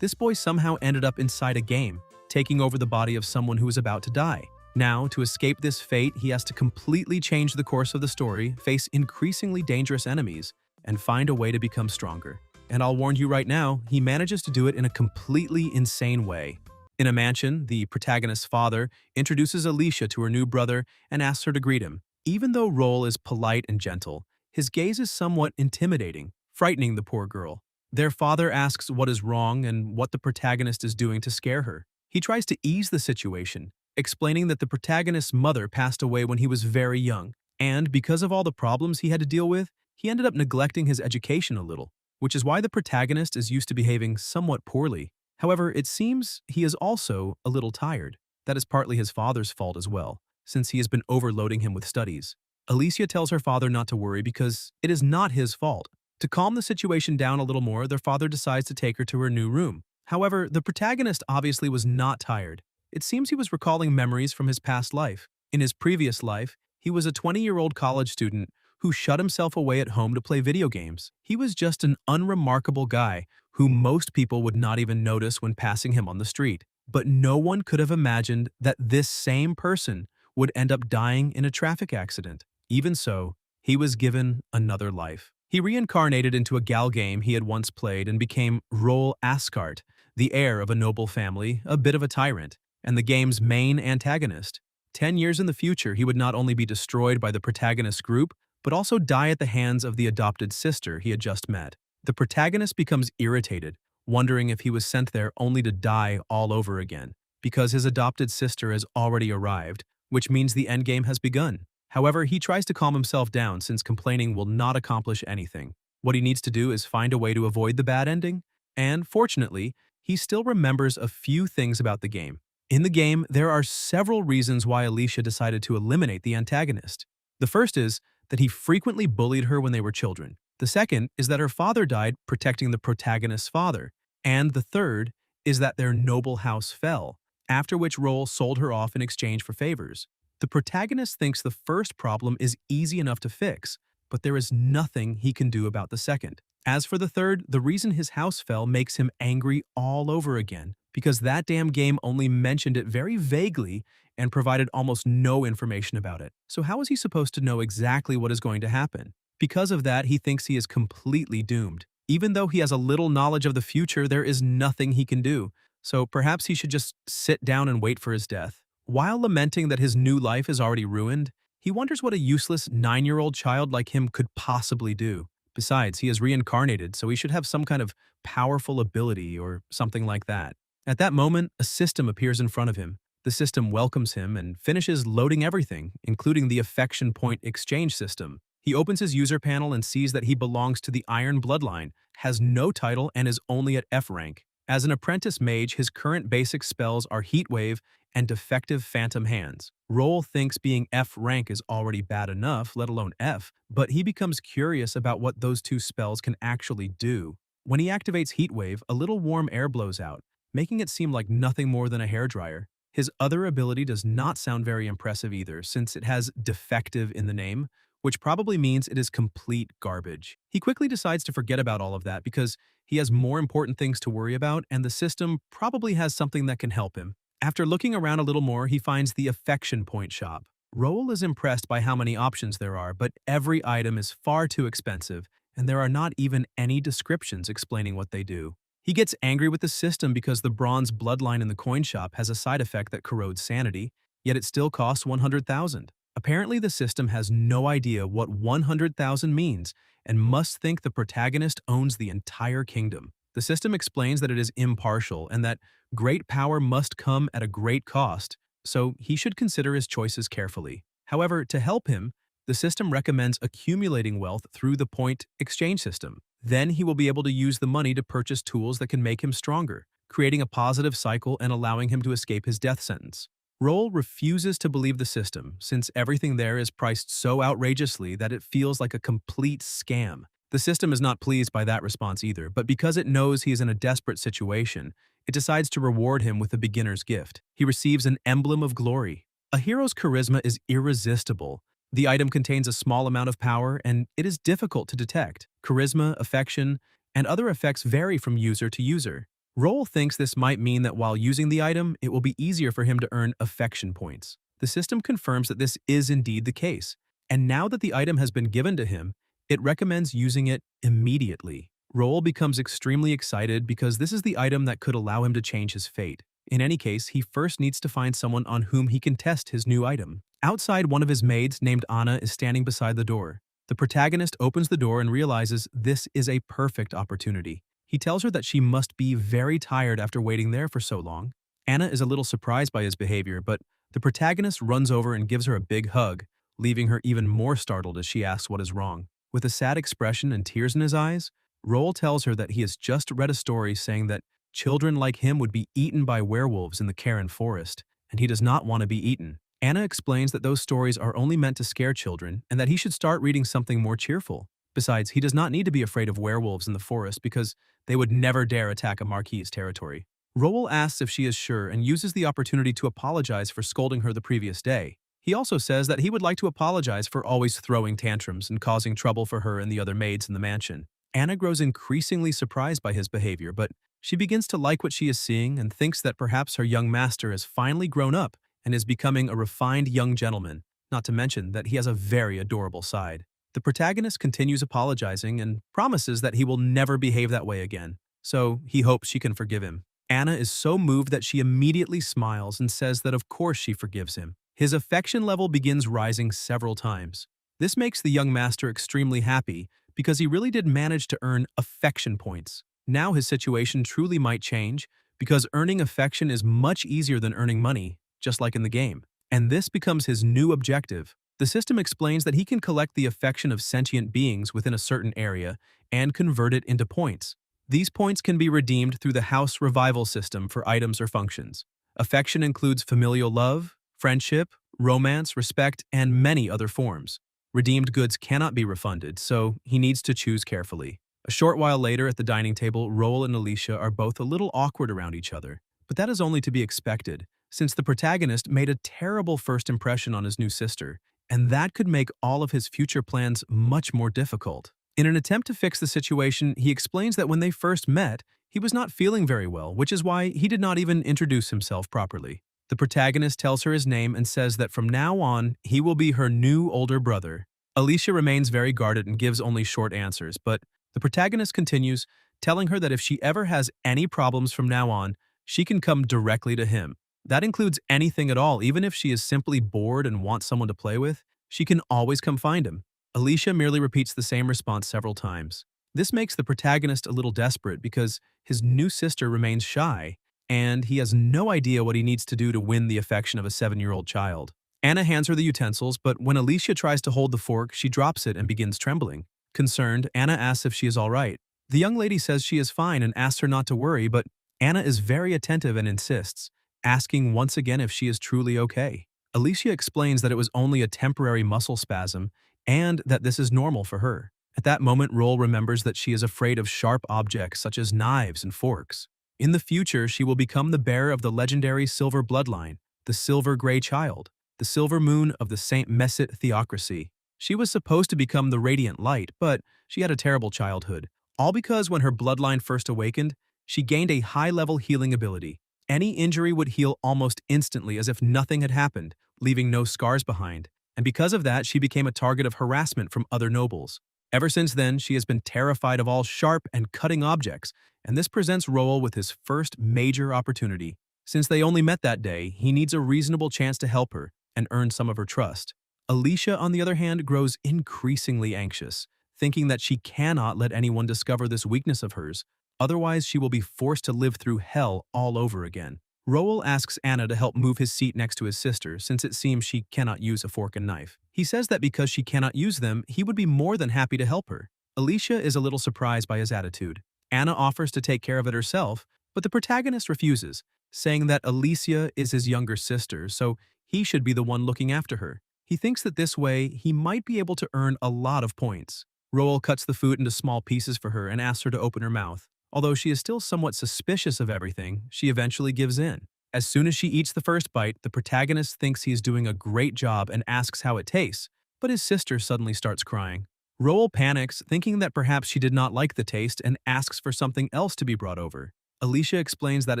This boy somehow ended up inside a game, taking over the body of someone who was about to die. Now, to escape this fate, he has to completely change the course of the story, face increasingly dangerous enemies, and find a way to become stronger. And I'll warn you right now, he manages to do it in a completely insane way. In a mansion, the protagonist's father introduces Alicia to her new brother and asks her to greet him. Even though Roll is polite and gentle, his gaze is somewhat intimidating, frightening the poor girl. Their father asks what is wrong and what the protagonist is doing to scare her. He tries to ease the situation, explaining that the protagonist's mother passed away when he was very young, and because of all the problems he had to deal with, he ended up neglecting his education a little, which is why the protagonist is used to behaving somewhat poorly. However, it seems he is also a little tired. That is partly his father's fault as well, since he has been overloading him with studies. Alicia tells her father not to worry because it is not his fault. To calm the situation down a little more, their father decides to take her to her new room. However, the protagonist obviously was not tired. It seems he was recalling memories from his past life. In his previous life, he was a 20-year-old college student who shut himself away at home to play video games. He was just an unremarkable guy who most people would not even notice when passing him on the street. But no one could have imagined that this same person would end up dying in a traffic accident. Even so, he was given another life. He reincarnated into a gal game he had once played and became Roll Ascart, the heir of a noble family, a bit of a tyrant, and the game's main antagonist. 10 years in the future, he would not only be destroyed by the protagonist's group, but also die at the hands of the adopted sister he had just met. The protagonist becomes irritated, wondering if he was sent there only to die all over again, because his adopted sister has already arrived, which means the endgame has begun. However, he tries to calm himself down since complaining will not accomplish anything. What he needs to do is find a way to avoid the bad ending, and fortunately, he still remembers a few things about the game. In the game, there are several reasons why Alicia decided to eliminate the antagonist. The first is that he frequently bullied her when they were children. The second is that her father died protecting the protagonist's father. And the third is that their noble house fell, after which Roll sold her off in exchange for favors. The protagonist thinks the first problem is easy enough to fix, but there is nothing he can do about the second. As for the third, the reason his house fell makes him angry all over again, because that damn game only mentioned it very vaguely and provided almost no information about it. So how is he supposed to know exactly what is going to happen? Because of that, he thinks he is completely doomed. Even though he has a little knowledge of the future, there is nothing he can do. So perhaps he should just sit down and wait for his death. While lamenting that his new life is already ruined, he wonders what a useless 9-year-old child like him could possibly do. Besides, he is reincarnated, so he should have some kind of powerful ability or something like that. At that moment, a system appears in front of him. The system welcomes him and finishes loading everything, including the affection point exchange system. He opens his user panel and sees that he belongs to the Iron Bloodline, has no title, and is only at F rank. As an apprentice mage, his current basic spells are Heatwave and Defective Phantom Hands. Roll thinks being F rank is already bad enough, let alone F, but he becomes curious about what those two spells can actually do. When he activates Heatwave, a little warm air blows out, making it seem like nothing more than a hairdryer. His other ability does not sound very impressive either, since it has defective in the name, which probably means it is complete garbage. He quickly decides to forget about all of that because he has more important things to worry about, and the system probably has something that can help him. After looking around a little more, he finds the Affection Point shop. Roll is impressed by how many options there are, but every item is far too expensive, and there are not even any descriptions explaining what they do. He gets angry with the system because the bronze bloodline in the coin shop has a side effect that corrodes sanity, yet it still costs 100,000. Apparently, the system has no idea what 100,000 means and must think the protagonist owns the entire kingdom. The system explains that it is impartial and that great power must come at a great cost, so he should consider his choices carefully. However, to help him, the system recommends accumulating wealth through the point exchange system. Then he will be able to use the money to purchase tools that can make him stronger, creating a positive cycle and allowing him to escape his death sentence. Roll refuses to believe the system, since everything there is priced so outrageously that it feels like a complete scam. The system is not pleased by that response either, but because it knows he is in a desperate situation, it decides to reward him with a beginner's gift. He receives an Emblem of Glory. A hero's charisma is irresistible. The item contains a small amount of power, and it is difficult to detect. Charisma, affection, and other effects vary from user to user. Roll thinks this might mean that while using the item, it will be easier for him to earn affection points. The system confirms that this is indeed the case, and now that the item has been given to him, it recommends using it immediately. Roll becomes extremely excited because this is the item that could allow him to change his fate. In any case, he first needs to find someone on whom he can test his new item. Outside, one of his maids, named Anna, is standing beside the door. The protagonist opens the door and realizes this is a perfect opportunity. He tells her that she must be very tired after waiting there for so long. Anna is a little surprised by his behavior, but the protagonist runs over and gives her a big hug, leaving her even more startled as she asks what is wrong. With a sad expression and tears in his eyes, Roll tells her that he has just read a story saying that children like him would be eaten by werewolves in the Karen forest, and he does not want to be eaten. Anna explains that those stories are only meant to scare children and that he should start reading something more cheerful. Besides, he does not need to be afraid of werewolves in the forest because they would never dare attack a Marquis's territory. Roel asks if she is sure and uses the opportunity to apologize for scolding her the previous day. He also says that he would like to apologize for always throwing tantrums and causing trouble for her and the other maids in the mansion. Anna grows increasingly surprised by his behavior, but she begins to like what she is seeing and thinks that perhaps her young master has finally grown up and is becoming a refined young gentleman, not to mention that he has a very adorable side. The protagonist continues apologizing and promises that he will never behave that way again, so he hopes she can forgive him. Anna is so moved that she immediately smiles and says that of course she forgives him. His affection level begins rising several times. This makes the young master extremely happy because he really did manage to earn affection points. Now his situation truly might change because earning affection is much easier than earning money, just like in the game. And this becomes his new objective. The system explains that he can collect the affection of sentient beings within a certain area and convert it into points. These points can be redeemed through the house revival system for items or functions. Affection includes familial love, friendship, romance, respect, and many other forms. Redeemed goods cannot be refunded, so he needs to choose carefully. A short while later at the dining table, Roel and Alicia are both a little awkward around each other, but that is only to be expected, since the protagonist made a terrible first impression on his new sister, and that could make all of his future plans much more difficult. In an attempt to fix the situation, he explains that when they first met, he was not feeling very well, which is why he did not even introduce himself properly. The protagonist tells her his name and says that from now on, he will be her new older brother. Alicia remains very guarded and gives only short answers, but the protagonist continues, telling her that if she ever has any problems from now on, she can come directly to him. That includes anything at all, even if she is simply bored and wants someone to play with, she can always come find him. Alicia merely repeats the same response several times. This makes the protagonist a little desperate because his new sister remains shy, and he has no idea what he needs to do to win the affection of a 7-year-old child. Anna hands her the utensils, but when Alicia tries to hold the fork, she drops it and begins trembling. Concerned, Anna asks if she is all right. The young lady says she is fine and asks her not to worry, but Anna is very attentive and insists, asking once again if she is truly okay. Alicia explains that it was only a temporary muscle spasm and that this is normal for her. At that moment, Roel remembers that she is afraid of sharp objects such as knives and forks. In the future, she will become the bearer of the legendary silver bloodline, the Silver Grey Child, the silver moon of the Saint Messit theocracy. She was supposed to become the Radiant Light, but she had a terrible childhood. All because when her bloodline first awakened, she gained a high-level healing ability. Any injury would heal almost instantly as if nothing had happened, leaving no scars behind. And because of that, she became a target of harassment from other nobles. Ever since then, she has been terrified of all sharp and cutting objects, and this presents Roel with his first major opportunity. Since they only met that day, he needs a reasonable chance to help her and earn some of her trust. Alicia, on the other hand, grows increasingly anxious, thinking that she cannot let anyone discover this weakness of hers, otherwise she will be forced to live through hell all over again. Roel asks Anna to help move his seat next to his sister since it seems she cannot use a fork and knife. He says that because she cannot use them, he would be more than happy to help her. Alicia is a little surprised by his attitude. Anna offers to take care of it herself, but the protagonist refuses, saying that Alicia is his younger sister, so he should be the one looking after her. He thinks that this way, he might be able to earn a lot of points. Roel cuts the food into small pieces for her and asks her to open her mouth. Although she is still somewhat suspicious of everything, she eventually gives in. As soon as she eats the first bite, the protagonist thinks he is doing a great job and asks how it tastes, but his sister suddenly starts crying. Roel panics, thinking that perhaps she did not like the taste and asks for something else to be brought over. Alicia explains that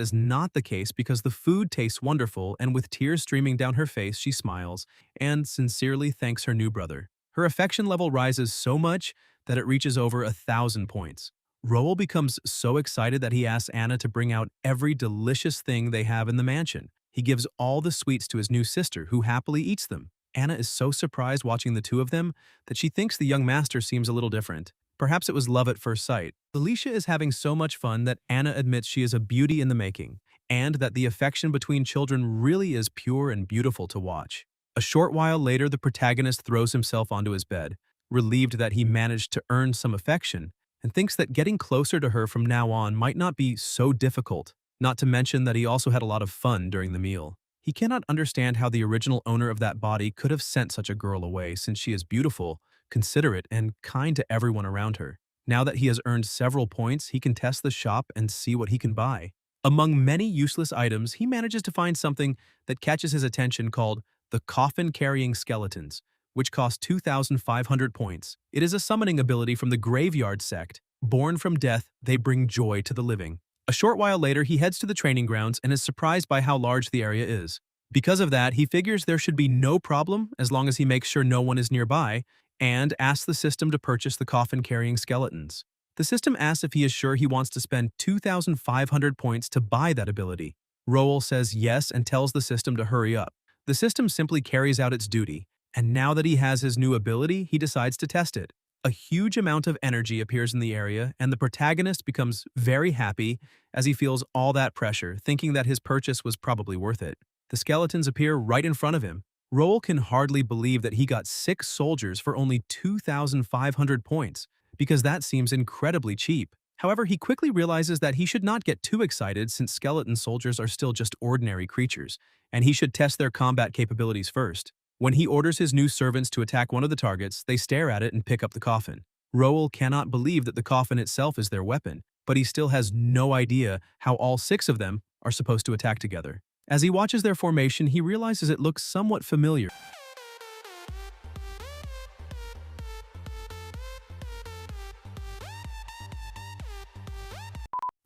is not the case because the food tastes wonderful, and with tears streaming down her face, she smiles and sincerely thanks her new brother. Her affection level rises so much that it reaches over 1,000 points. Roel becomes so excited that he asks Anna to bring out every delicious thing they have in the mansion. He gives all the sweets to his new sister, who happily eats them. Anna is so surprised watching the two of them that she thinks the young master seems a little different. Perhaps it was love at first sight. Alicia is having so much fun that Anna admits she is a beauty in the making, and that the affection between children really is pure and beautiful to watch. A short while later, the protagonist throws himself onto his bed, relieved that he managed to earn some affection, and thinks that getting closer to her from now on might not be so difficult, not to mention that he also had a lot of fun during the meal. He cannot understand how the original owner of that body could have sent such a girl away, since she is beautiful, considerate, and kind to everyone around her. Now that he has earned several points, he can test the shop and see what he can buy. Among many useless items, he manages to find something that catches his attention called the Coffin-Carrying Skeletons, which cost 2,500 points. It is a summoning ability from the Graveyard sect. Born from death, they bring joy to the living. A short while later, he heads to the training grounds and is surprised by how large the area is. Because of that, he figures there should be no problem as long as he makes sure no one is nearby, and asks the system to purchase the coffin-carrying skeletons. The system asks if he is sure he wants to spend 2,500 points to buy that ability. Roel says yes and tells the system to hurry up. The system simply carries out its duty, and now that he has his new ability, he decides to test it. A huge amount of energy appears in the area, and the protagonist becomes very happy as he feels all that pressure, thinking that his purchase was probably worth it. The skeletons appear right in front of him. Roel can hardly believe that he got 6 soldiers for only 2,500 points, because that seems incredibly cheap. However, he quickly realizes that he should not get too excited since skeleton soldiers are still just ordinary creatures, and he should test their combat capabilities first. When he orders his new servants to attack one of the targets, they stare at it and pick up the coffin. Roel cannot believe that the coffin itself is their weapon, but he still has no idea how all 6 of them are supposed to attack together. As he watches their formation, he realizes it looks somewhat familiar.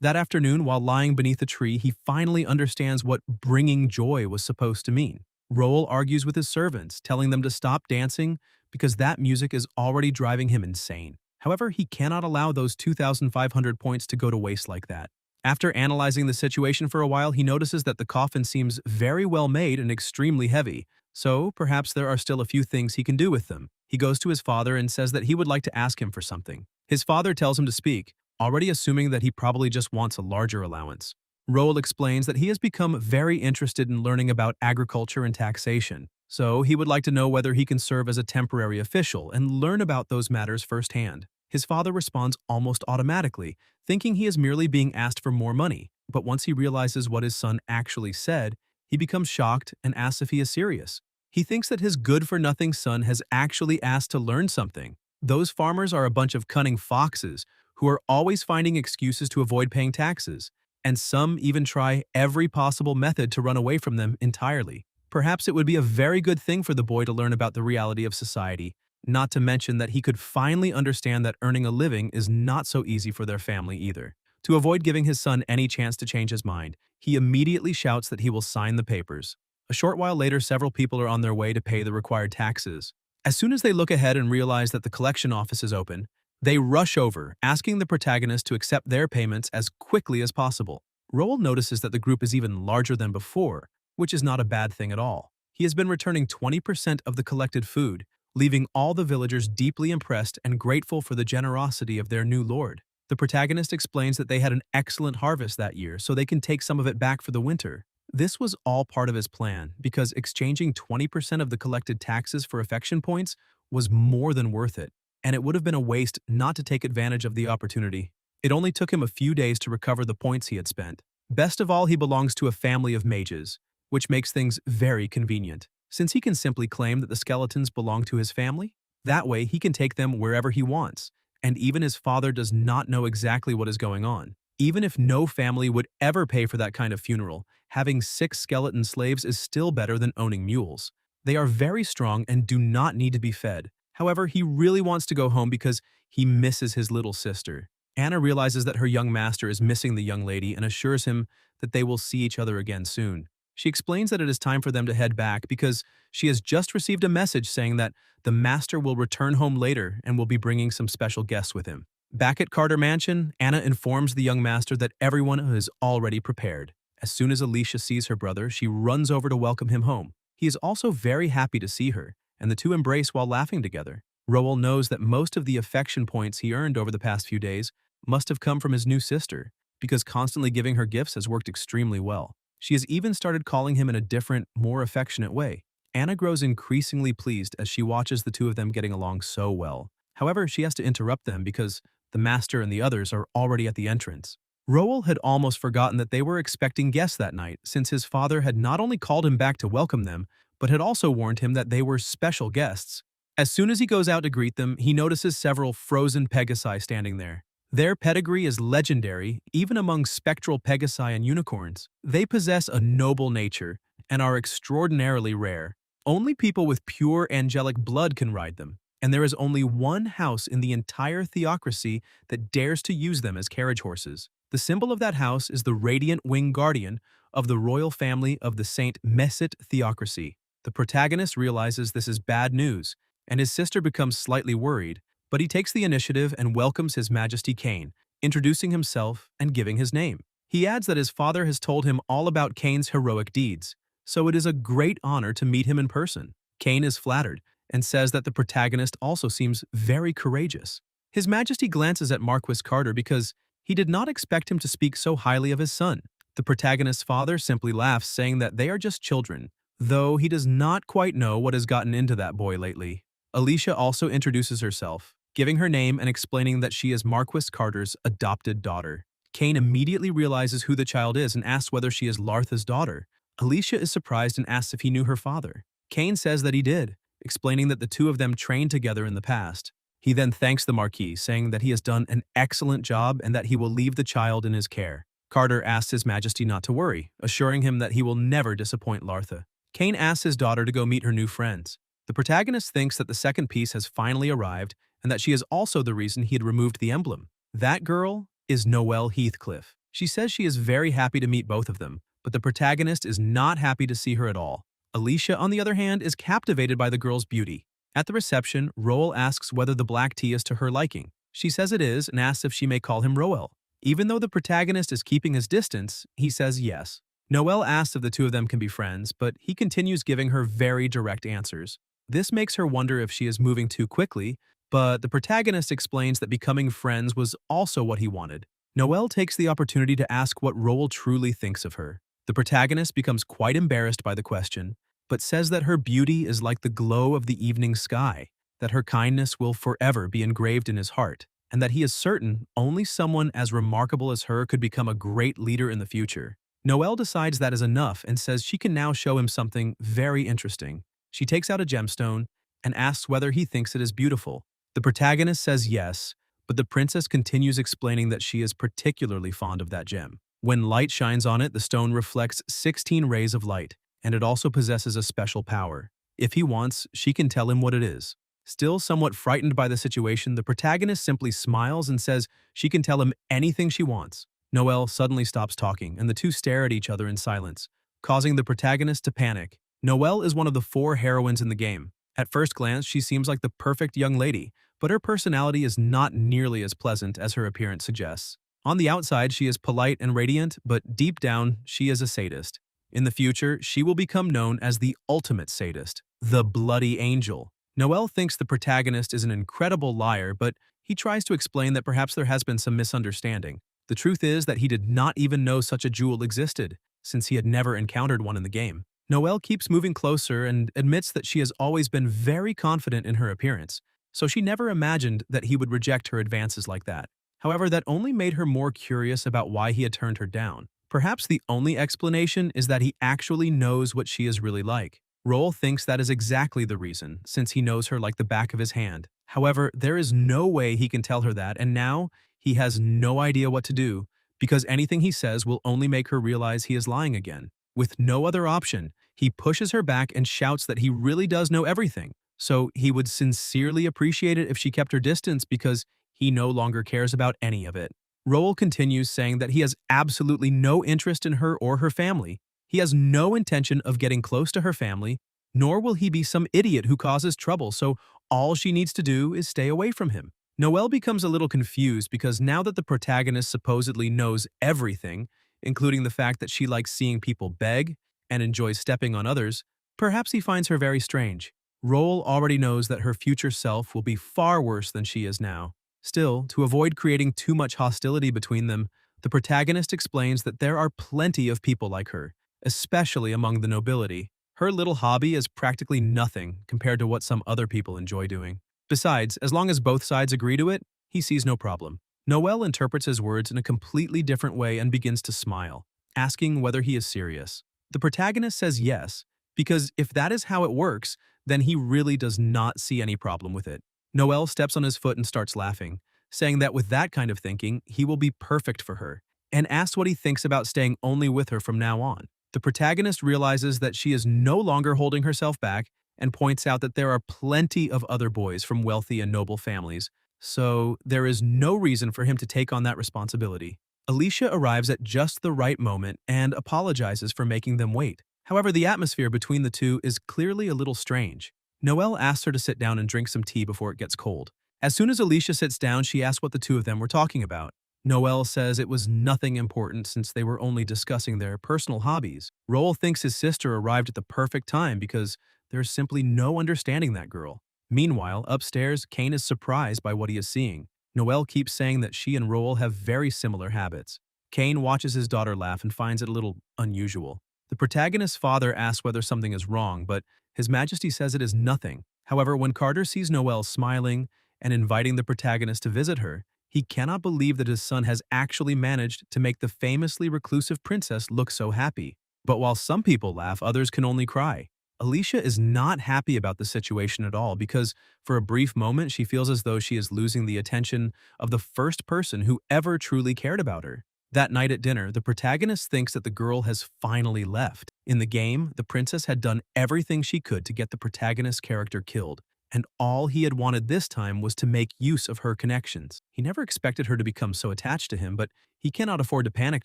That afternoon, while lying beneath a tree, he finally understands what bringing joy was supposed to mean. Roel argues with his servants, telling them to stop dancing because that music is already driving him insane. However, he cannot allow those 2,500 points to go to waste like that. After analyzing the situation for a while, he notices that the coffin seems very well made and extremely heavy, so perhaps there are still a few things he can do with them. He goes to his father and says that he would like to ask him for something. His father tells him to speak, already assuming that he probably just wants a larger allowance. Roel explains that he has become very interested in learning about agriculture and taxation, so he would like to know whether he can serve as a temporary official and learn about those matters firsthand. His father responds almost automatically, thinking he is merely being asked for more money, but once he realizes what his son actually said, he becomes shocked and asks if he is serious. He thinks that his good-for-nothing son has actually asked to learn something. Those farmers are a bunch of cunning foxes who are always finding excuses to avoid paying taxes, and some even try every possible method to run away from them entirely. Perhaps it would be a very good thing for the boy to learn about the reality of society, not to mention that he could finally understand that earning a living is not so easy for their family either. To avoid giving his son any chance to change his mind, he immediately shouts that he will sign the papers. A short while later, several people are on their way to pay the required taxes. As soon as they look ahead and realize that the collection office is open, they rush over, asking the protagonist to accept their payments as quickly as possible. Roel notices that the group is even larger than before, which is not a bad thing at all. He has been returning 20% of the collected food, leaving all the villagers deeply impressed and grateful for the generosity of their new lord. The protagonist explains that they had an excellent harvest that year, so they can take some of it back for the winter. This was all part of his plan, because exchanging 20% of the collected taxes for affection points was more than worth it, and it would have been a waste not to take advantage of the opportunity. It only took him a few days to recover the points he had spent. Best of all, he belongs to a family of mages, which makes things very convenient, since he can simply claim that the skeletons belong to his family. That way, he can take them wherever he wants, and even his father does not know exactly what is going on. Even if no family would ever pay for that kind of funeral, having 6 skeleton slaves is still better than owning mules. They are very strong and do not need to be fed. However, he really wants to go home because he misses his little sister. Anna realizes that her young master is missing the young lady and assures him that they will see each other again soon. She explains that it is time for them to head back because she has just received a message saying that the master will return home later and will be bringing some special guests with him. Back at Carter Mansion, Anna informs the young master that everyone is already prepared. As soon as Alicia sees her brother, she runs over to welcome him home. He is also very happy to see her, and the two embrace while laughing together. Roel knows that most of the affection points he earned over the past few days must have come from his new sister, because constantly giving her gifts has worked extremely well. She has even started calling him in a different, more affectionate way. Anna grows increasingly pleased as she watches the two of them getting along so well. However, she has to interrupt them because the master and the others are already at the entrance. Roel had almost forgotten that they were expecting guests that night, since his father had not only called him back to welcome them, but had also warned him that they were special guests. As soon as he goes out to greet them, he notices several frozen pegasi standing there. Their pedigree is legendary, even among spectral pegasi and unicorns. They possess a noble nature and are extraordinarily rare. Only people with pure angelic blood can ride them, and there is only one house in the entire theocracy that dares to use them as carriage horses. The symbol of that house is the radiant winged guardian of the royal family of the Saint Messit theocracy. The protagonist realizes this is bad news, and his sister becomes slightly worried, but he takes the initiative and welcomes His Majesty Cain, introducing himself and giving his name. He adds that his father has told him all about Cain's heroic deeds, so it is a great honor to meet him in person. Cain is flattered and says that the protagonist also seems very courageous. His Majesty glances at Marquis Carter because he did not expect him to speak so highly of his son. The protagonist's father simply laughs, saying that they are just children, though he does not quite know what has gotten into that boy lately. Alicia also introduces herself, giving her name and explaining that she is Marquis Carter's adopted daughter. Cain immediately realizes who the child is and asks whether she is Lartha's daughter. Alicia is surprised and asks if he knew her father. Cain says that he did, explaining that the two of them trained together in the past. He then thanks the Marquis, saying that he has done an excellent job and that he will leave the child in his care. Carter asks His Majesty not to worry, assuring him that he will never disappoint Lartha. Cain asks his daughter to go meet her new friends. The protagonist thinks that the second piece has finally arrived and that she is also the reason he had removed the emblem. That girl is Noelle Heathcliff. She says she is very happy to meet both of them, but the protagonist is not happy to see her at all. Alicia, on the other hand, is captivated by the girl's beauty. At the reception, Roel asks whether the black tea is to her liking. She says it is and asks if she may call him Roel. Even though the protagonist is keeping his distance, he says yes. Noelle asks if the two of them can be friends, but he continues giving her very direct answers. This makes her wonder if she is moving too quickly, but the protagonist explains that becoming friends was also what he wanted. Noelle takes the opportunity to ask what Roel truly thinks of her. The protagonist becomes quite embarrassed by the question, but says that her beauty is like the glow of the evening sky, that her kindness will forever be engraved in his heart, and that he is certain only someone as remarkable as her could become a great leader in the future. Noelle decides that is enough and says she can now show him something very interesting. She takes out a gemstone and asks whether he thinks it is beautiful. The protagonist says yes, but the princess continues explaining that she is particularly fond of that gem. When light shines on it, the stone reflects 16 rays of light, and it also possesses a special power. If he wants, she can tell him what it is. Still somewhat frightened by the situation, the protagonist simply smiles and says she can tell him anything she wants. Noelle suddenly stops talking, and the two stare at each other in silence, causing the protagonist to panic. Noelle is one of the 4 heroines in the game. At first glance, she seems like the perfect young lady, but her personality is not nearly as pleasant as her appearance suggests. On the outside, she is polite and radiant, but deep down, she is a sadist. In the future, she will become known as the ultimate sadist, the Bloody Angel. Noelle thinks the protagonist is an incredible liar, but he tries to explain that perhaps there has been some misunderstanding. The truth is that he did not even know such a jewel existed, since he had never encountered one in the game. Noelle keeps moving closer and admits that she has always been very confident in her appearance, so she never imagined that he would reject her advances like that. However, that only made her more curious about why he had turned her down. Perhaps the only explanation is that he actually knows what she is really like. Roel thinks that is exactly the reason, since he knows her like the back of his hand. However, there is no way he can tell her that, and now he has no idea what to do, because anything he says will only make her realize he is lying again. With no other option, he pushes her back and shouts that he really does know everything, so he would sincerely appreciate it if she kept her distance because he no longer cares about any of it. Roel continues saying that he has absolutely no interest in her or her family. He has no intention of getting close to her family, nor will he be some idiot who causes trouble, so all she needs to do is stay away from him. Noelle becomes a little confused because now that the protagonist supposedly knows everything, including the fact that she likes seeing people beg and enjoys stepping on others, perhaps he finds her very strange. Roel already knows that her future self will be far worse than she is now. Still, to avoid creating too much hostility between them, the protagonist explains that there are plenty of people like her, especially among the nobility. Her little hobby is practically nothing compared to what some other people enjoy doing. Besides, as long as both sides agree to it, he sees no problem. Noelle interprets his words in a completely different way and begins to smile, asking whether he is serious. The protagonist says yes, because if that is how it works, then he really does not see any problem with it. Noelle steps on his foot and starts laughing, saying that with that kind of thinking, he will be perfect for her, and asks what he thinks about staying only with her from now on. The protagonist realizes that she is no longer holding herself back and points out that there are plenty of other boys from wealthy and noble families, so there is no reason for him to take on that responsibility. Alicia arrives at just the right moment and apologizes for making them wait. However, the atmosphere between the two is clearly a little strange. Noelle asks her to sit down and drink some tea before it gets cold. As soon as Alicia sits down, she asks what the two of them were talking about. Noelle says it was nothing important since they were only discussing their personal hobbies. Roel thinks his sister arrived at the perfect time because there's simply no understanding that girl. Meanwhile, upstairs, Kane is surprised by what he is seeing. Noelle keeps saying that she and Roel have very similar habits. Kane watches his daughter laugh and finds it a little unusual. The protagonist's father asks whether something is wrong, but His Majesty says it is nothing. However, when Carter sees Noelle smiling and inviting the protagonist to visit her, he cannot believe that his son has actually managed to make the famously reclusive princess look so happy. But while some people laugh, others can only cry. Alicia is not happy about the situation at all because, for a brief moment, she feels as though she is losing the attention of the first person who ever truly cared about her. That night at dinner, the protagonist thinks that the girl has finally left. In the game, the princess had done everything she could to get the protagonist's character killed, and all he had wanted this time was to make use of her connections. He never expected her to become so attached to him, but he cannot afford to panic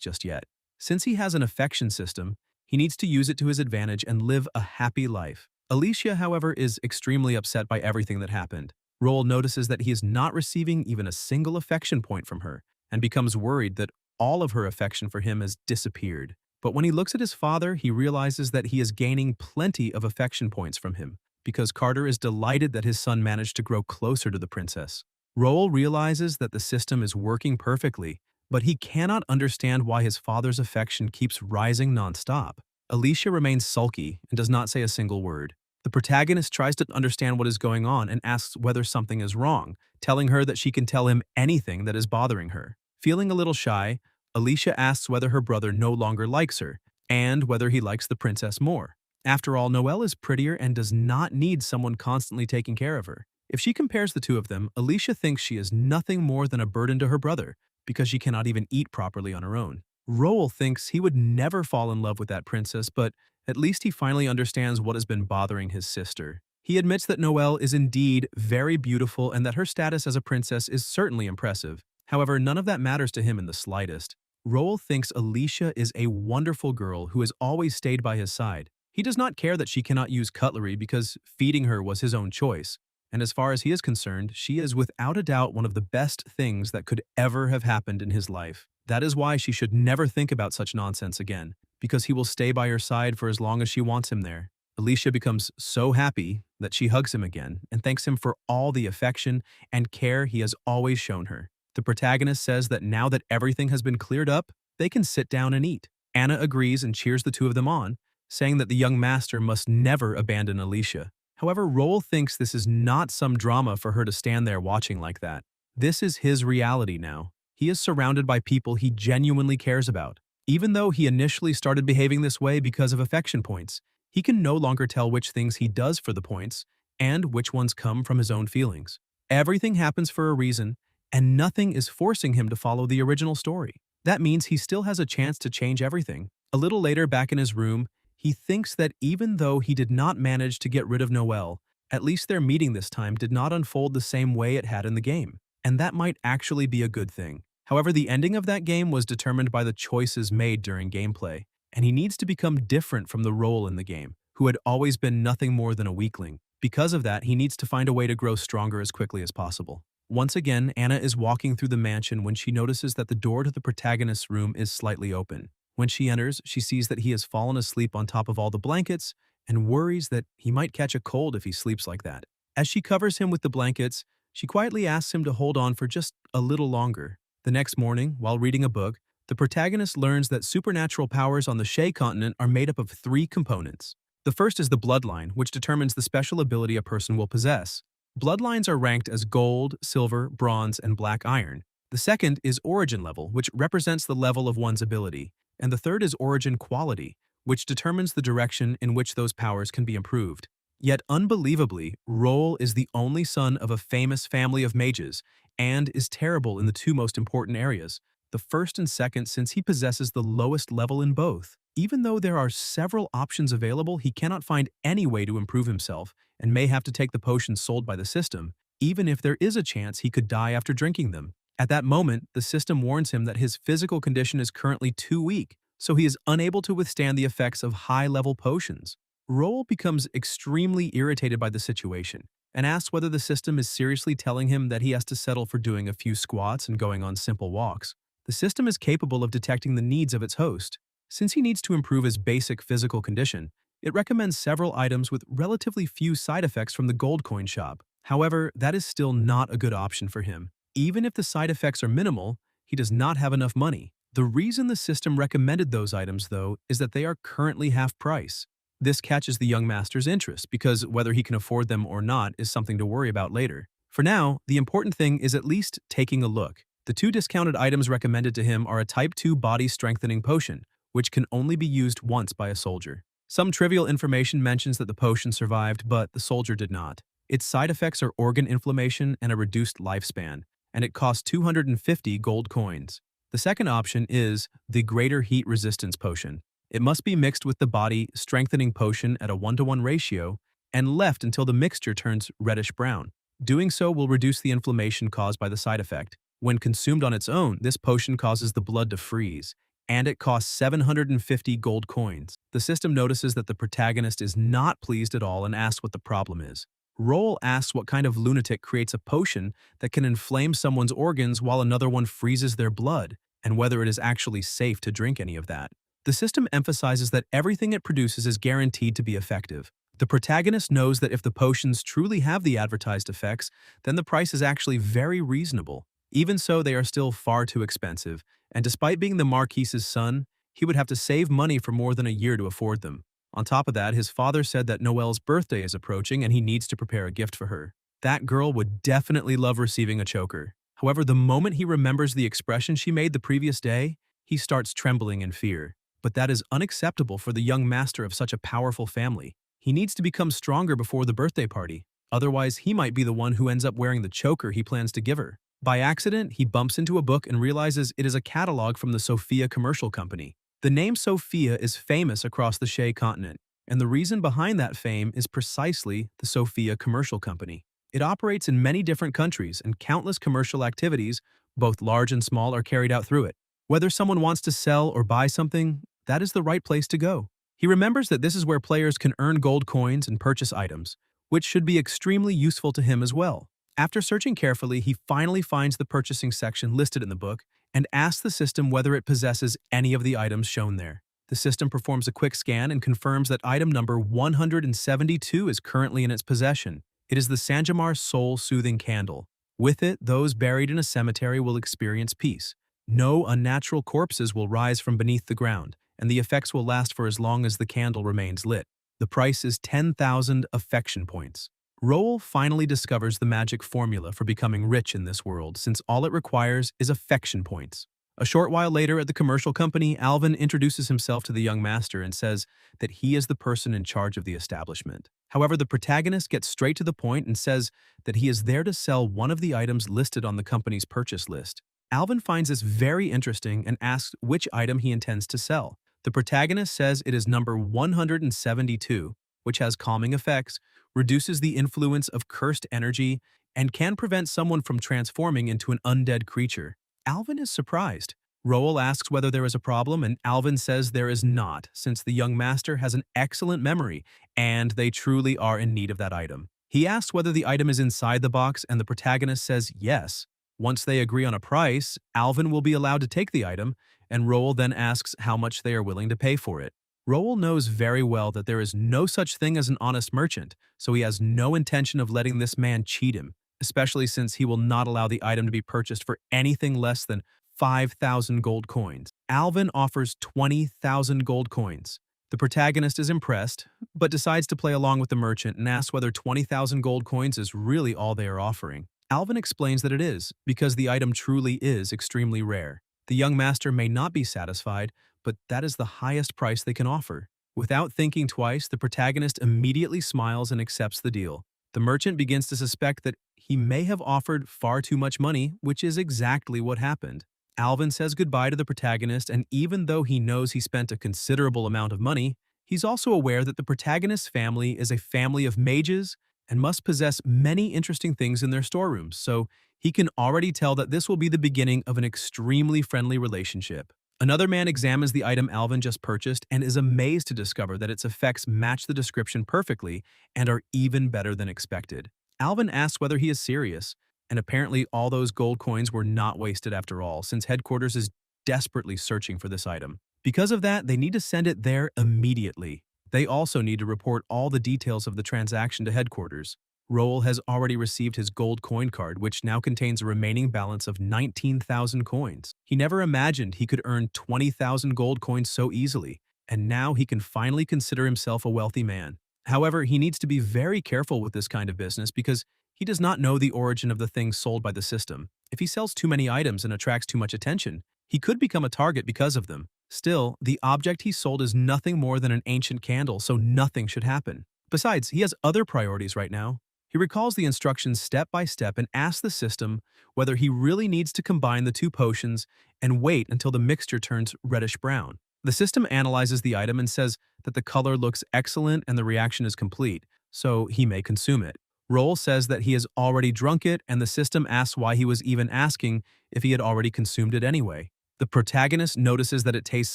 just yet. Since he has an affection system, he needs to use it to his advantage and live a happy life. Alicia, however, is extremely upset by everything that happened. Roel notices that he is not receiving even a single affection point from her, and becomes worried that all of her affection for him has disappeared. But when he looks at his father, he realizes that he is gaining plenty of affection points from him, because Carter is delighted that his son managed to grow closer to the princess. Roel realizes that the system is working perfectly, but he cannot understand why his father's affection keeps rising nonstop. Alicia remains sulky and does not say a single word. The protagonist tries to understand what is going on and asks whether something is wrong, telling her that she can tell him anything that is bothering her. Feeling a little shy, Alicia asks whether her brother no longer likes her, and whether he likes the princess more. After all, Noelle is prettier and does not need someone constantly taking care of her. If she compares the two of them, Alicia thinks she is nothing more than a burden to her brother, because she cannot even eat properly on her own. Roel thinks he would never fall in love with that princess, but at least he finally understands what has been bothering his sister. He admits that Noelle is indeed very beautiful and that her status as a princess is certainly impressive. However, none of that matters to him in the slightest. Roel thinks Alicia is a wonderful girl who has always stayed by his side. He does not care that she cannot use cutlery because feeding her was his own choice. And as far as he is concerned, she is without a doubt one of the best things that could ever have happened in his life. That is why she should never think about such nonsense again, because he will stay by her side for as long as she wants him there. Alicia becomes so happy that she hugs him again and thanks him for all the affection and care he has always shown her. The protagonist says that now that everything has been cleared up, they can sit down and eat. Anna agrees and cheers the two of them on, saying that the young master must never abandon Alicia. However, Roel thinks this is not some drama for her to stand there watching like that. This is his reality now. He is surrounded by people he genuinely cares about. Even though he initially started behaving this way because of affection points, he can no longer tell which things he does for the points and which ones come from his own feelings. Everything happens for a reason, and nothing is forcing him to follow the original story. That means he still has a chance to change everything. A little later, back in his room, he thinks that even though he did not manage to get rid of Noelle, at least their meeting this time did not unfold the same way it had in the game. and that might actually be a good thing. However, the ending of that game was determined by the choices made during gameplay, and he needs to become different from the role in the game, who had always been nothing more than a weakling. Because of that, he needs to find a way to grow stronger as quickly as possible. Once again, Anna is walking through the mansion when she notices that the door to the protagonist's room is slightly open. When she enters, she sees that he has fallen asleep on top of all the blankets and worries that he might catch a cold if he sleeps like that. As she covers him with the blankets, she quietly asks him to hold on for just a little longer. The next morning, while reading a book, the protagonist learns that supernatural powers on the Shay continent are made up of three components. The first is the bloodline, which determines the special ability a person will possess. Bloodlines are ranked as gold, silver, bronze, and black iron. The second is origin level, which represents the level of one's ability. And the third is origin quality, which determines the direction in which those powers can be improved. Yet unbelievably, Roll is the only son of a famous family of mages and is terrible in the two most important areas, the first and second, since he possesses the lowest level in both. Even though there are several options available, he cannot find any way to improve himself and may have to take the potions sold by the system, even if there is a chance he could die after drinking them. At that moment, the system warns him that his physical condition is currently too weak, so he is unable to withstand the effects of high-level potions. Roll becomes extremely irritated by the situation and asks whether the system is seriously telling him that he has to settle for doing a few squats and going on simple walks. The system is capable of detecting the needs of its host. Since he needs to improve his basic physical condition, it recommends several items with relatively few side effects from the gold coin shop. However, that is still not a good option for him. Even if the side effects are minimal, he does not have enough money. The reason the system recommended those items, though, is that they are currently half price. This catches the young master's interest because whether he can afford them or not is something to worry about later. For now, the important thing is at least taking a look. The two discounted items recommended to him are a Type 2 body strengthening potion, which can only be used once by a soldier. Some trivial information mentions that the potion survived, but the soldier did not. Its side effects are organ inflammation and a reduced lifespan, and it costs 250 gold coins. The second option is the Greater Heat Resistance Potion. It must be mixed with the body strengthening potion at a 1-to-1 ratio and left until the mixture turns reddish-brown. Doing so will reduce the inflammation caused by the side effect. When consumed on its own, this potion causes the blood to freeze, and it costs 750 gold coins. The system notices that the protagonist is not pleased at all and asks what the problem is. Roll asks what kind of lunatic creates a potion that can inflame someone's organs while another one freezes their blood, and whether it is actually safe to drink any of that. The system emphasizes that everything it produces is guaranteed to be effective. The protagonist knows that if the potions truly have the advertised effects, then the price is actually very reasonable. Even so, they are still far too expensive, and despite being the Marquise's son, he would have to save money for more than a year to afford them. On top of that, his father said that Noelle's birthday is approaching and he needs to prepare a gift for her. That girl would definitely love receiving a choker. However, the moment he remembers the expression she made the previous day, he starts trembling in fear. But that is unacceptable for the young master of such a powerful family. He needs to become stronger before the birthday party. Otherwise, he might be the one who ends up wearing the choker he plans to give her. By accident, he bumps into a book and realizes it is a catalog from the Sophia Commercial Company. The name Sophia is famous across the Shay continent, and the reason behind that fame is precisely the Sophia Commercial Company. It operates in many different countries, and countless commercial activities, both large and small, are carried out through it. Whether someone wants to sell or buy something, that is the right place to go. He remembers that this is where players can earn gold coins and purchase items, which should be extremely useful to him as well. After searching carefully, he finally finds the purchasing section listed in the book and asks the system whether it possesses any of the items shown there. The system performs a quick scan and confirms that item number 172 is currently in its possession. It is the Sanjamar Soul Soothing Candle. With it, those buried in a cemetery will experience peace. No unnatural corpses will rise from beneath the ground, and the effects will last for as long as the candle remains lit. The price is 10,000 affection points. Roll finally discovers the magic formula for becoming rich in this world, since all it requires is affection points. A short while later at the commercial company, Alvin introduces himself to the young master and says that he is the person in charge of the establishment. However, the protagonist gets straight to the point and says that he is there to sell one of the items listed on the company's purchase list. Alvin finds this very interesting and asks which item he intends to sell. The protagonist says it is number 172, which has calming effects, reduces the influence of cursed energy, and can prevent someone from transforming into an undead creature. Alvin is surprised. Roel asks whether there is a problem, and Alvin says there is not, since the young master has an excellent memory, and they truly are in need of that item. He asks whether the item is inside the box, and the protagonist says yes. Once they agree on a price, Alvin will be allowed to take the item, and Roel then asks how much they are willing to pay for it. Roel knows very well that there is no such thing as an honest merchant, so he has no intention of letting this man cheat him, especially since he will not allow the item to be purchased for anything less than 5,000 gold coins. Alvin offers 20,000 gold coins. The protagonist is impressed, but decides to play along with the merchant and asks whether 20,000 gold coins is really all they are offering. Alvin explains that it is, because the item truly is extremely rare. The young master may not be satisfied, but that is the highest price they can offer. Without thinking twice, the protagonist immediately smiles and accepts the deal. The merchant begins to suspect that he may have offered far too much money, which is exactly what happened. Alvin says goodbye to the protagonist, and even though he knows he spent a considerable amount of money, he's also aware that the protagonist's family is a family of mages and must possess many interesting things in their storerooms, so he can already tell that this will be the beginning of an extremely friendly relationship. Another man examines the item Alvin just purchased and is amazed to discover that its effects match the description perfectly and are even better than expected. Alvin asks whether he is serious, and apparently all those gold coins were not wasted after all, since headquarters is desperately searching for this item. Because of that, they need to send it there immediately. They also need to report all the details of the transaction to headquarters. Roel has already received his gold coin card, which now contains a remaining balance of 19,000 coins. He never imagined he could earn 20,000 gold coins so easily, and now he can finally consider himself a wealthy man. However, he needs to be very careful with this kind of business because he does not know the origin of the things sold by the system. If he sells too many items and attracts too much attention, he could become a target because of them. Still, the object he sold is nothing more than an ancient candle, so nothing should happen. Besides, he has other priorities right now. He recalls the instructions step by step and asks the system whether he really needs to combine the two potions and wait until the mixture turns reddish-brown. The system analyzes the item and says that the color looks excellent and the reaction is complete, so he may consume it. Roel says that he has already drunk it, and the system asks why he was even asking if he had already consumed it anyway. The protagonist notices that it tastes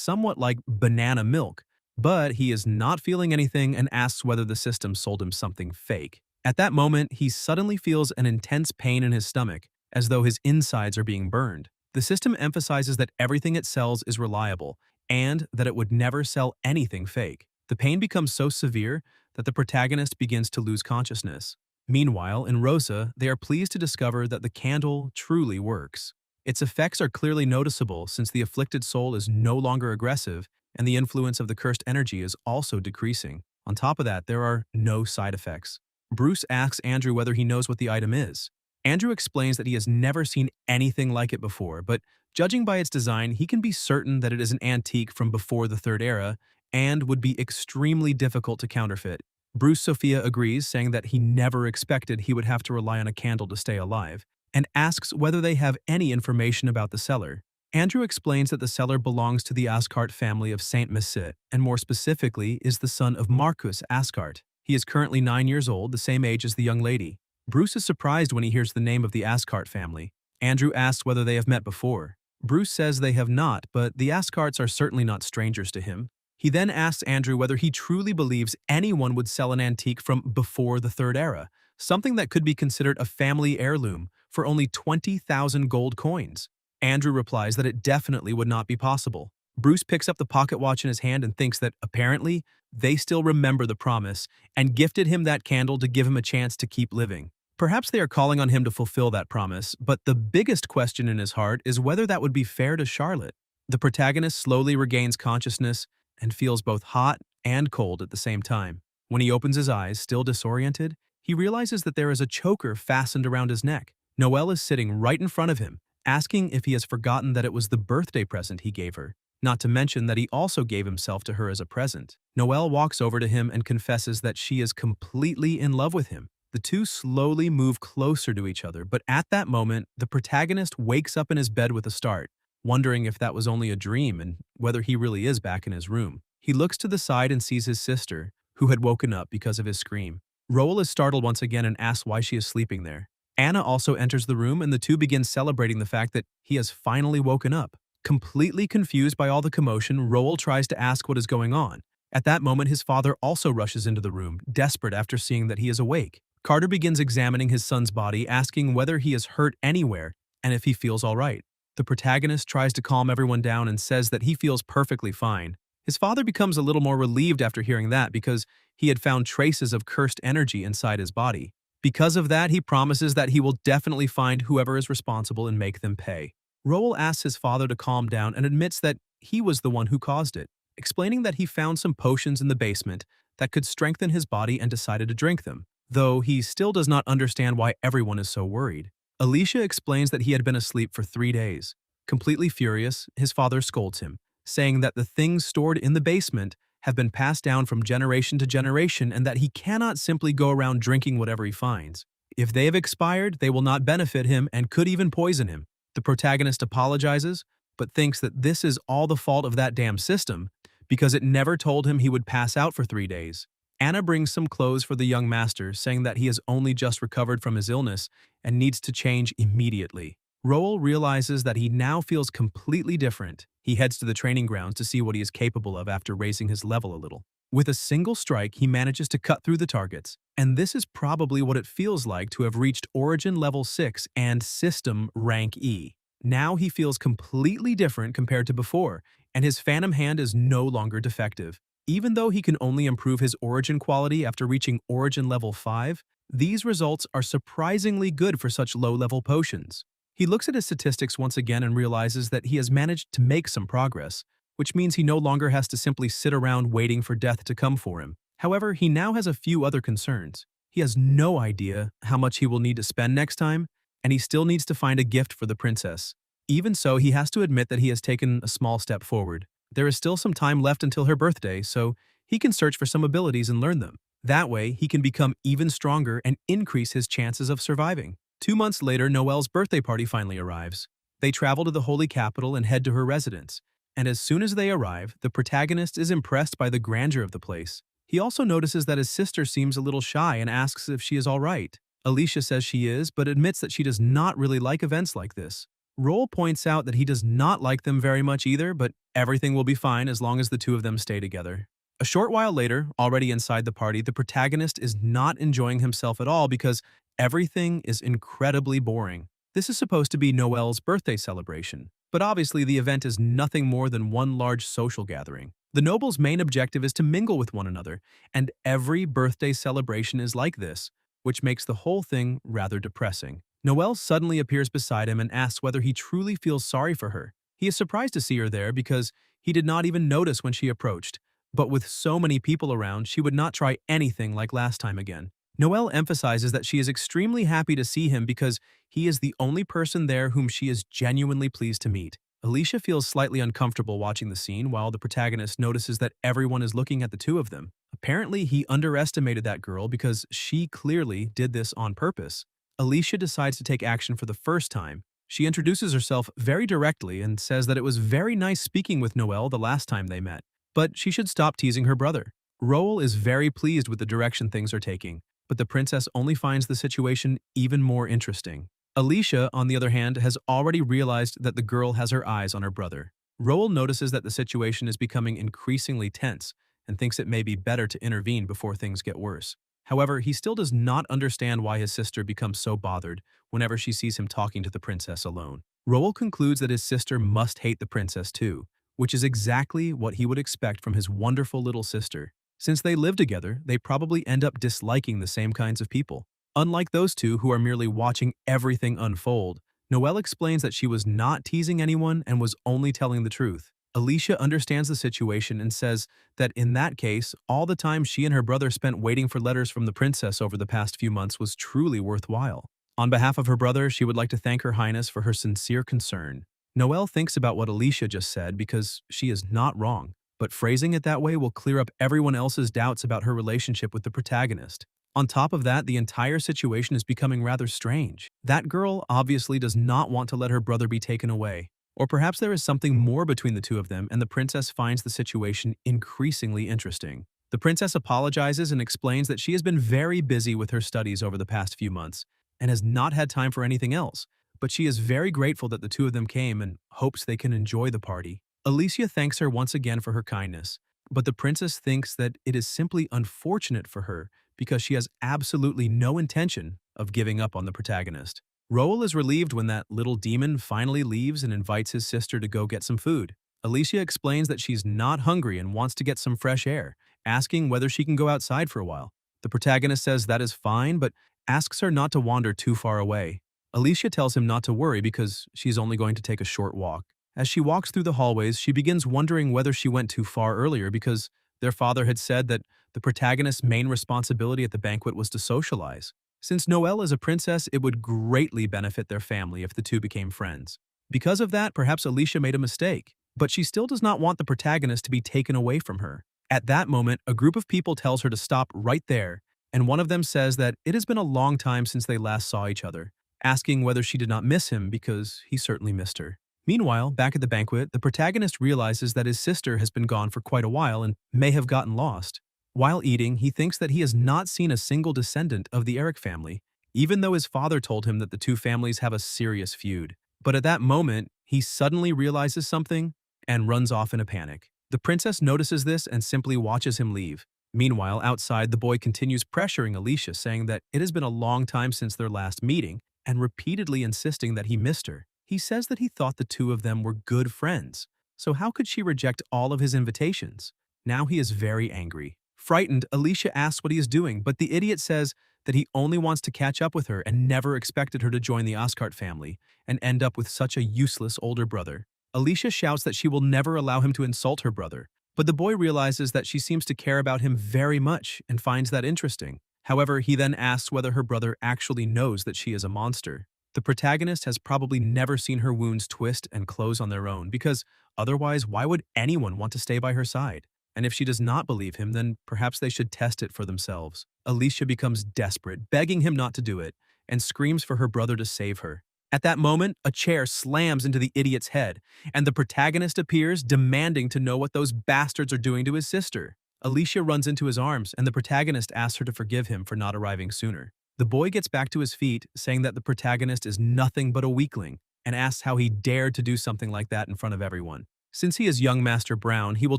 somewhat like banana milk, but he is not feeling anything and asks whether the system sold him something fake. At that moment, he suddenly feels an intense pain in his stomach, as though his insides are being burned. The system emphasizes that everything it sells is reliable, and that it would never sell anything fake. The pain becomes so severe that the protagonist begins to lose consciousness. Meanwhile, in Rosa, they are pleased to discover that the candle truly works. Its effects are clearly noticeable since the afflicted soul is no longer aggressive and the influence of the cursed energy is also decreasing. On top of that, there are no side effects. Bruce asks Andrew whether he knows what the item is. Andrew explains that he has never seen anything like it before, but judging by its design, he can be certain that it is an antique from before the Third Era and would be extremely difficult to counterfeit. Bruce Sophia agrees, saying that he never expected he would have to rely on a candle to stay alive, and asks whether they have any information about the seller. Andrew explains that the seller belongs to the Ascart family of Saint Messit, and more specifically is the son of Marcus Ascart. He is currently 9 years old, the same age as the young lady. Bruce is surprised when he hears the name of the Ascart family. Andrew asks whether they have met before. Bruce says they have not, but the Ascarts are certainly not strangers to him. He then asks Andrew whether he truly believes anyone would sell an antique from before the Third Era, something that could be considered a family heirloom, for only 20,000 gold coins. Andrew replies that it definitely would not be possible. Bruce picks up the pocket watch in his hand and thinks that, apparently, they still remember the promise and gifted him that candle to give him a chance to keep living. Perhaps they are calling on him to fulfill that promise, but the biggest question in his heart is whether that would be fair to Charlotte. The protagonist slowly regains consciousness and feels both hot and cold at the same time. When he opens his eyes, still disoriented, he realizes that there is a choker fastened around his neck. Noelle is sitting right in front of him, asking if he has forgotten that it was the birthday present he gave her, not to mention that he also gave himself to her as a present. Noelle walks over to him and confesses that she is completely in love with him. The two slowly move closer to each other, but at that moment, the protagonist wakes up in his bed with a start, wondering if that was only a dream and whether he really is back in his room. He looks to the side and sees his sister, who had woken up because of his scream. Roel is startled once again and asks why she is sleeping there. Anna also enters the room and the two begin celebrating the fact that he has finally woken up. Completely confused by all the commotion, Roel tries to ask what is going on. At that moment, his father also rushes into the room, desperate after seeing that he is awake. Carter begins examining his son's body, asking whether he is hurt anywhere and if he feels all right. The protagonist tries to calm everyone down and says that he feels perfectly fine. His father becomes a little more relieved after hearing that because he had found traces of cursed energy inside his body. Because of that, he promises that he will definitely find whoever is responsible and make them pay. Roel asks his father to calm down and admits that he was the one who caused it, explaining that he found some potions in the basement that could strengthen his body and decided to drink them, though he still does not understand why everyone is so worried. Alicia explains that he had been asleep for 3 days. Completely furious, his father scolds him, saying that the things stored in the basement have been passed down from generation to generation and that he cannot simply go around drinking whatever he finds. If they have expired, they will not benefit him and could even poison him. The protagonist apologizes, but thinks that this is all the fault of that damn system because it never told him he would pass out for 3 days. Anna brings some clothes for the young master, saying that he has only just recovered from his illness and needs to change immediately. Roel realizes that he now feels completely different. He heads to the training grounds to see what he is capable of after raising his level a little. With a single strike, he manages to cut through the targets, and this is probably what it feels like to have reached Origin Level 6 and System Rank E. Now he feels completely different compared to before, and his Phantom Hand is no longer defective. Even though he can only improve his Origin quality after reaching Origin Level 5, these results are surprisingly good for such low-level potions. He looks at his statistics once again and realizes that he has managed to make some progress, which means he no longer has to simply sit around waiting for death to come for him. However, he now has a few other concerns. He has no idea how much he will need to spend next time, and he still needs to find a gift for the princess. Even so, he has to admit that he has taken a small step forward. There is still some time left until her birthday, so he can search for some abilities and learn them. That way, he can become even stronger and increase his chances of surviving. 2 months later, Noelle's birthday party finally arrives. They travel to the holy capital and head to her residence. And as soon as they arrive, the protagonist is impressed by the grandeur of the place. He also notices that his sister seems a little shy and asks if she is all right. Alicia says she is, but admits that she does not really like events like this. Roel points out that he does not like them very much either, but everything will be fine as long as the two of them stay together. A short while later, already inside the party, the protagonist is not enjoying himself at all because everything is incredibly boring. This is supposed to be Noelle's birthday celebration, but obviously the event is nothing more than one large social gathering. The nobles' main objective is to mingle with one another, and every birthday celebration is like this, which makes the whole thing rather depressing. Noelle suddenly appears beside him and asks whether he truly feels sorry for her. He is surprised to see her there because he did not even notice when she approached, but with so many people around, she would not try anything like last time again. Noelle emphasizes that she is extremely happy to see him because he is the only person there whom she is genuinely pleased to meet. Alicia feels slightly uncomfortable watching the scene while the protagonist notices that everyone is looking at the two of them. Apparently, he underestimated that girl because she clearly did this on purpose. Alicia decides to take action for the first time. She introduces herself very directly and says that it was very nice speaking with Noelle the last time they met, but she should stop teasing her brother. Roel is very pleased with the direction things are taking, but the princess only finds the situation even more interesting. Alicia, on the other hand, has already realized that the girl has her eyes on her brother. Roel notices that the situation is becoming increasingly tense and thinks it may be better to intervene before things get worse. However, he still does not understand why his sister becomes so bothered whenever she sees him talking to the princess alone. Roel concludes that his sister must hate the princess too, which is exactly what he would expect from his wonderful little sister. Since they live together, they probably end up disliking the same kinds of people. Unlike those two who are merely watching everything unfold, Noelle explains that she was not teasing anyone and was only telling the truth. Alicia understands the situation and says that in that case, all the time she and her brother spent waiting for letters from the princess over the past few months was truly worthwhile. On behalf of her brother, she would like to thank Her Highness for her sincere concern. Noelle thinks about what Alicia just said because she is not wrong, but phrasing it that way will clear up everyone else's doubts about her relationship with the protagonist. On top of that, the entire situation is becoming rather strange. That girl obviously does not want to let her brother be taken away. Or perhaps there is something more between the two of them and the princess finds the situation increasingly interesting. The princess apologizes and explains that she has been very busy with her studies over the past few months, and has not had time for anything else. But she is very grateful that the two of them came and hopes they can enjoy the party. Alicia thanks her once again for her kindness, but the princess thinks that it is simply unfortunate for her because she has absolutely no intention of giving up on the protagonist. Roel is relieved when that little demon finally leaves and invites his sister to go get some food. Alicia explains that she's not hungry and wants to get some fresh air, asking whether she can go outside for a while. The protagonist says that is fine, but asks her not to wander too far away. Alicia tells him not to worry because she's only going to take a short walk. As she walks through the hallways, she begins wondering whether she went too far earlier because their father had said that the protagonist's main responsibility at the banquet was to socialize. Since Noelle is a princess, it would greatly benefit their family if the two became friends. Because of that, perhaps Alicia made a mistake, but she still does not want the protagonist to be taken away from her. At that moment, a group of people tells her to stop right there, and one of them says that it has been a long time since they last saw each other, asking whether she did not miss him because he certainly missed her. Meanwhile, back at the banquet, the protagonist realizes that his sister has been gone for quite a while and may have gotten lost. While eating, he thinks that he has not seen a single descendant of the Eric family, even though his father told him that the two families have a serious feud. But at that moment, he suddenly realizes something and runs off in a panic. The princess notices this and simply watches him leave. Meanwhile, outside, the boy continues pressuring Alicia, saying that it has been a long time since their last meeting and repeatedly insisting that he missed her. He says that he thought the two of them were good friends, so how could she reject all of his invitations? Now he is very angry. Frightened, Alicia asks what he is doing, but the idiot says that he only wants to catch up with her and never expected her to join the Oscart family and end up with such a useless older brother. Alicia shouts that she will never allow him to insult her brother, but the boy realizes that she seems to care about him very much and finds that interesting. However, he then asks whether her brother actually knows that she is a monster. The protagonist has probably never seen her wounds twist and close on their own because otherwise why would anyone want to stay by her side? And if she does not believe him, then perhaps they should test it for themselves. Alicia becomes desperate, begging him not to do it, and screams for her brother to save her. At that moment, a chair slams into the idiot's head, and the protagonist appears, demanding to know what those bastards are doing to his sister. Alicia runs into his arms, and the protagonist asks her to forgive him for not arriving sooner. The boy gets back to his feet, saying that the protagonist is nothing but a weakling, and asks how he dared to do something like that in front of everyone. Since he is young Master Brown, he will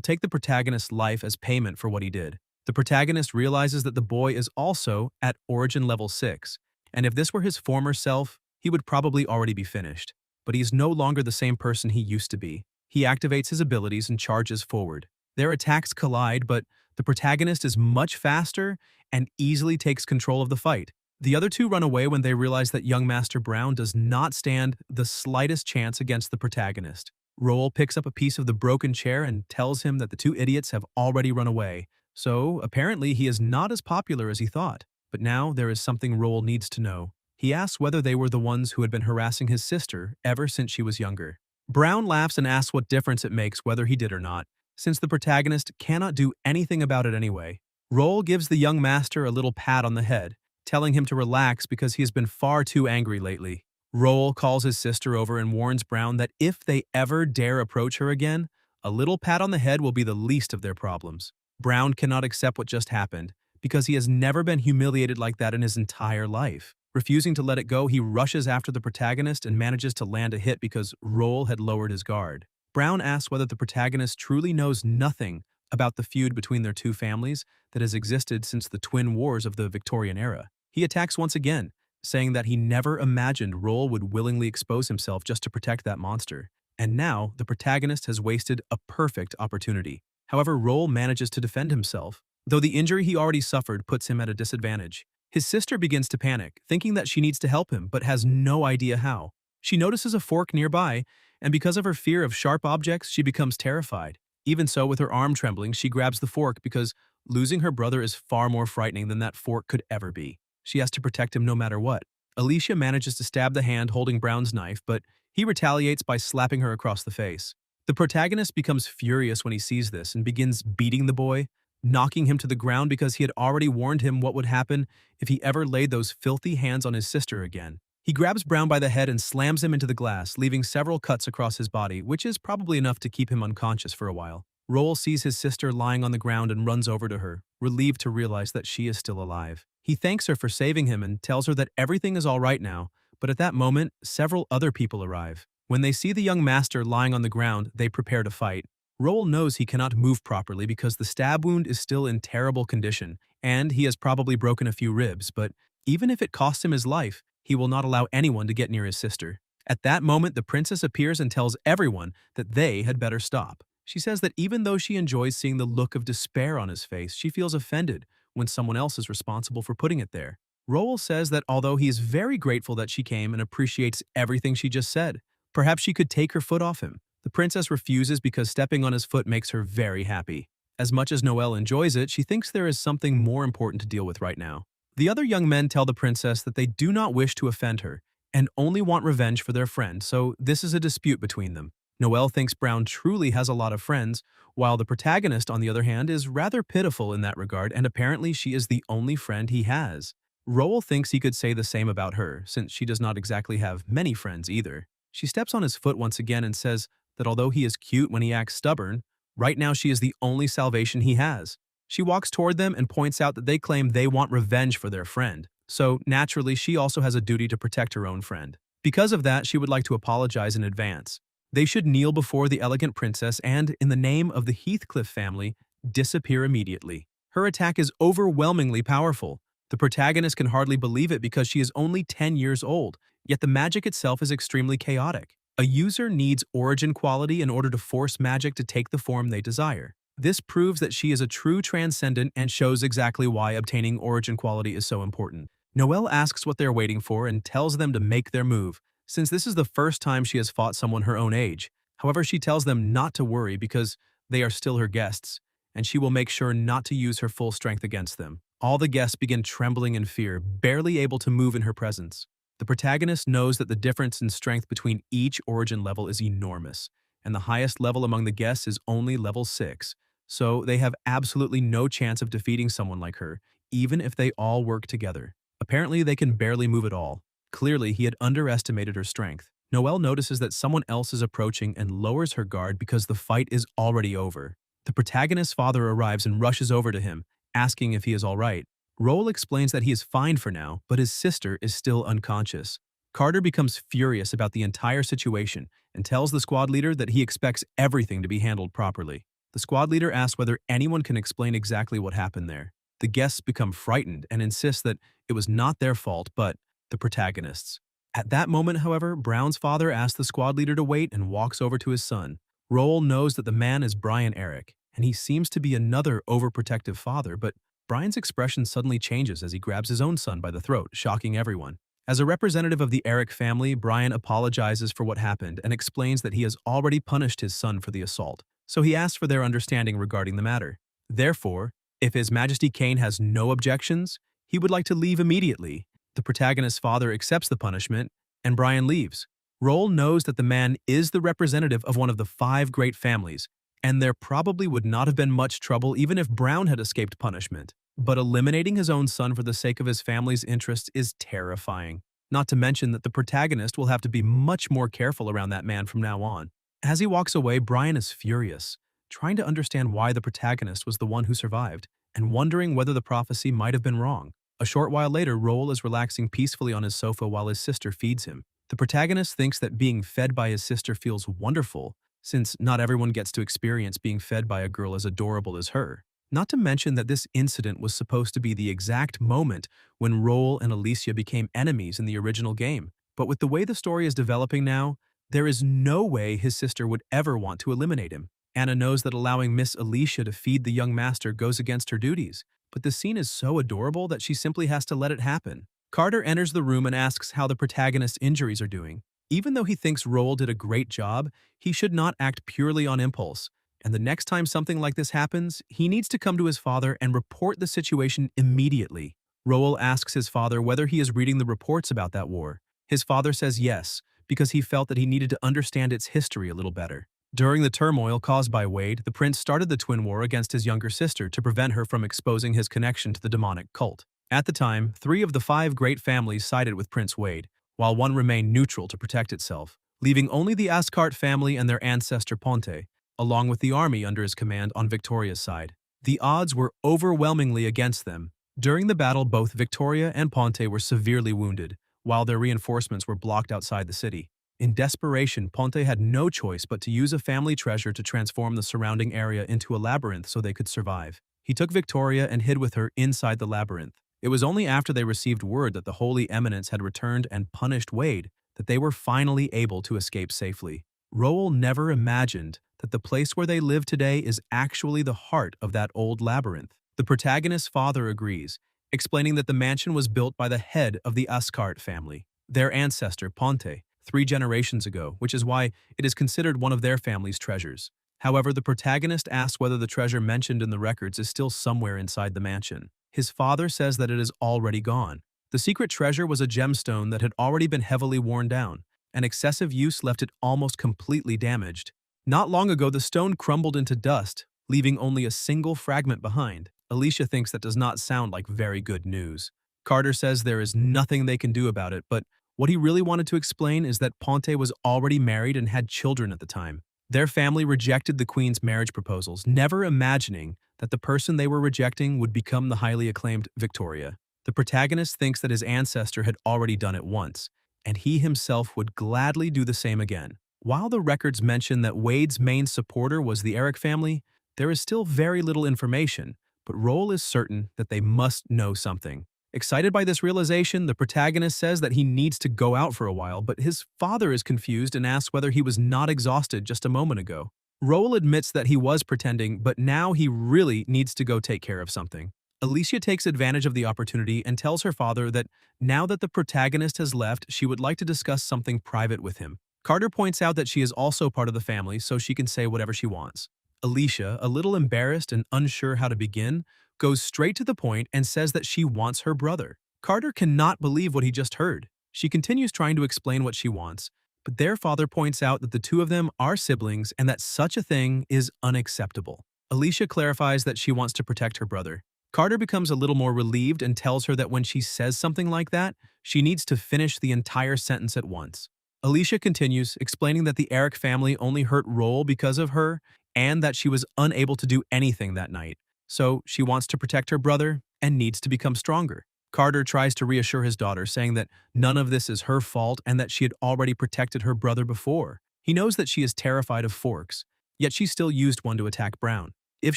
take the protagonist's life as payment for what he did. The protagonist realizes that the boy is also at Origin Level 6, and if this were his former self, he would probably already be finished. But he is no longer the same person he used to be. He activates his abilities and charges forward. Their attacks collide, but the protagonist is much faster and easily takes control of the fight. The other two run away when they realize that young Master Brown does not stand the slightest chance against the protagonist. Roel picks up a piece of the broken chair and tells him that the two idiots have already run away, so apparently he is not as popular as he thought. But now there is something Roel needs to know. He asks whether they were the ones who had been harassing his sister ever since she was younger. Brown laughs and asks what difference it makes whether he did or not, since the protagonist cannot do anything about it anyway. Roel gives the young master a little pat on the head, telling him to relax because he has been far too angry lately. Roel calls his sister over and warns Brown that if they ever dare approach her again, a little pat on the head will be the least of their problems. Brown cannot accept what just happened because he has never been humiliated like that in his entire life. Refusing to let it go, he rushes after the protagonist and manages to land a hit because Roel had lowered his guard. Brown asks whether the protagonist truly knows nothing about the feud between their two families that has existed since the twin wars of the Victorian era. He attacks once again, saying that he never imagined Roel would willingly expose himself just to protect that monster. And now, the protagonist has wasted a perfect opportunity. However, Roel manages to defend himself, though the injury he already suffered puts him at a disadvantage. His sister begins to panic, thinking that she needs to help him, but has no idea how. She notices a fork nearby, and because of her fear of sharp objects, she becomes terrified. Even so, with her arm trembling, she grabs the fork because losing her brother is far more frightening than that fork could ever be. She has to protect him no matter what. Alicia manages to stab the hand holding Brown's knife, but he retaliates by slapping her across the face. The protagonist becomes furious when he sees this and begins beating the boy, knocking him to the ground because he had already warned him what would happen if he ever laid those filthy hands on his sister again. He grabs Brown by the head and slams him into the glass, leaving several cuts across his body, which is probably enough to keep him unconscious for a while. Roel sees his sister lying on the ground and runs over to her, relieved to realize that she is still alive. He thanks her for saving him and tells her that everything is all right now, but at that moment, several other people arrive. When they see the young master lying on the ground, they prepare to fight. Roel knows he cannot move properly because the stab wound is still in terrible condition, and he has probably broken a few ribs, but even if it costs him his life, he will not allow anyone to get near his sister. At that moment, the princess appears and tells everyone that they had better stop. She says that even though she enjoys seeing the look of despair on his face, she feels offended when someone else is responsible for putting it there. Roel says that although he is very grateful that she came and appreciates everything she just said, perhaps she could take her foot off him. The princess refuses because stepping on his foot makes her very happy. As much as Noelle enjoys it, she thinks there is something more important to deal with right now. The other young men tell the princess that they do not wish to offend her and only want revenge for their friend, so this is a dispute between them. Noelle thinks Brown truly has a lot of friends, while the protagonist, on the other hand, is rather pitiful in that regard, and apparently she is the only friend he has. Roel thinks he could say the same about her, since she does not exactly have many friends either. She steps on his foot once again and says that although he is cute when he acts stubborn, right now she is the only salvation he has. She walks toward them and points out that they claim they want revenge for their friend. So, naturally, she also has a duty to protect her own friend. Because of that, she would like to apologize in advance. They should kneel before the elegant princess and, in the name of the Heathcliff family, disappear immediately. Her attack is overwhelmingly powerful. The protagonist can hardly believe it because she is only 10 years old, yet the magic itself is extremely chaotic. A user needs origin quality in order to force magic to take the form they desire. This proves that she is a true transcendent and shows exactly why obtaining origin quality is so important. Noelle asks what they're waiting for and tells them to make their move, since this is the first time she has fought someone her own age. However, she tells them not to worry because they are still her guests, and she will make sure not to use her full strength against them. All the guests begin trembling in fear, barely able to move in her presence. The protagonist knows that the difference in strength between each origin level is enormous, and the highest level among the guests is only level 6, so they have absolutely no chance of defeating someone like her, even if they all work together. Apparently, they can barely move at all. Clearly, he had underestimated her strength. Noelle notices that someone else is approaching and lowers her guard because the fight is already over. The protagonist's father arrives and rushes over to him, asking if he is all right. Roel explains that he is fine for now, but his sister is still unconscious. Carter becomes furious about the entire situation and tells the squad leader that he expects everything to be handled properly. The squad leader asks whether anyone can explain exactly what happened there. The guests become frightened and insist that it was not their fault, but the protagonists. At that moment, however, Brown's father asks the squad leader to wait and walks over to his son. Roel knows that the man is Brian Eric, and he seems to be another overprotective father, but Brian's expression suddenly changes as he grabs his own son by the throat, shocking everyone. As a representative of the Eric family, Brian apologizes for what happened and explains that he has already punished his son for the assault, so he asks for their understanding regarding the matter. Therefore, if His Majesty Kane has no objections, he would like to leave immediately. The protagonist's father accepts the punishment, and Brian leaves. Roel knows that the man is the representative of one of the 5 great families, and there probably would not have been much trouble even if Brown had escaped punishment. But eliminating his own son for the sake of his family's interests is terrifying. Not to mention that the protagonist will have to be much more careful around that man from now on. As he walks away, Brian is furious, trying to understand why the protagonist was the one who survived, and wondering whether the prophecy might have been wrong. A short while later, Roel is relaxing peacefully on his sofa while his sister feeds him. The protagonist thinks that being fed by his sister feels wonderful, since not everyone gets to experience being fed by a girl as adorable as her. Not to mention that this incident was supposed to be the exact moment when Roel and Alicia became enemies in the original game. But with the way the story is developing now, there is no way his sister would ever want to eliminate him. Anna knows that allowing Miss Alicia to feed the young master goes against her duties, but the scene is so adorable that she simply has to let it happen. Carter enters the room and asks how the protagonist's injuries are doing. Even though he thinks Roel did a great job, he should not act purely on impulse. And the next time something like this happens, he needs to come to his father and report the situation immediately. Roel asks his father whether he is reading the reports about that war. His father says yes, because he felt that he needed to understand its history a little better. During the turmoil caused by Wade, the prince started the twin war against his younger sister to prevent her from exposing his connection to the demonic cult. At the time, 3 of the 5 great families sided with Prince Wade, while one remained neutral to protect itself, leaving only the Ascart family and their ancestor Ponte. along with the army under his command on Victoria's side. The odds were overwhelmingly against them. During the battle, both Victoria and Ponte were severely wounded, while their reinforcements were blocked outside the city. In desperation, Ponte had no choice but to use a family treasure to transform the surrounding area into a labyrinth so they could survive. He took Victoria and hid with her inside the labyrinth. It was only after they received word that the Holy Eminence had returned and punished Wade that they were finally able to escape safely. Roel never imagined that the place where they live today is actually the heart of that old labyrinth. The protagonist's father agrees, explaining that the mansion was built by the head of the Ascart family, their ancestor Ponte, 3 generations ago, which is why it is considered one of their family's treasures. However, the protagonist asks whether the treasure mentioned in the records is still somewhere inside the mansion. His father says that it is already gone. The secret treasure was a gemstone that had already been heavily worn down, and excessive use left it almost completely damaged. Not long ago, the stone crumbled into dust, leaving only a single fragment behind. Alicia thinks that does not sound like very good news. Carter says there is nothing they can do about it, but what he really wanted to explain is that Ponte was already married and had children at the time. Their family rejected the Queen's marriage proposals, never imagining that the person they were rejecting would become the highly acclaimed Victoria. The protagonist thinks that his ancestor had already done it once, and he himself would gladly do the same again. While the records mention that Wade's main supporter was the Eric family, there is still very little information, but Roel is certain that they must know something. Excited by this realization, the protagonist says that he needs to go out for a while, but his father is confused and asks whether he was not exhausted just a moment ago. Roel admits that he was pretending, but now he really needs to go take care of something. Alicia takes advantage of the opportunity and tells her father that now that the protagonist has left, she would like to discuss something private with him. Carter points out that she is also part of the family, so she can say whatever she wants. Alicia, a little embarrassed and unsure how to begin, goes straight to the point and says that she wants her brother. Carter cannot believe what he just heard. She continues trying to explain what she wants, but their father points out that the two of them are siblings and that such a thing is unacceptable. Alicia clarifies that she wants to protect her brother. Carter becomes a little more relieved and tells her that when she says something like that, she needs to finish the entire sentence at once. Alicia continues, explaining that the Eric family only hurt Roel because of her and that she was unable to do anything that night. So she wants to protect her brother and needs to become stronger. Carter tries to reassure his daughter, saying that none of this is her fault and that she had already protected her brother before. He knows that she is terrified of forks, yet she still used one to attack Brown. If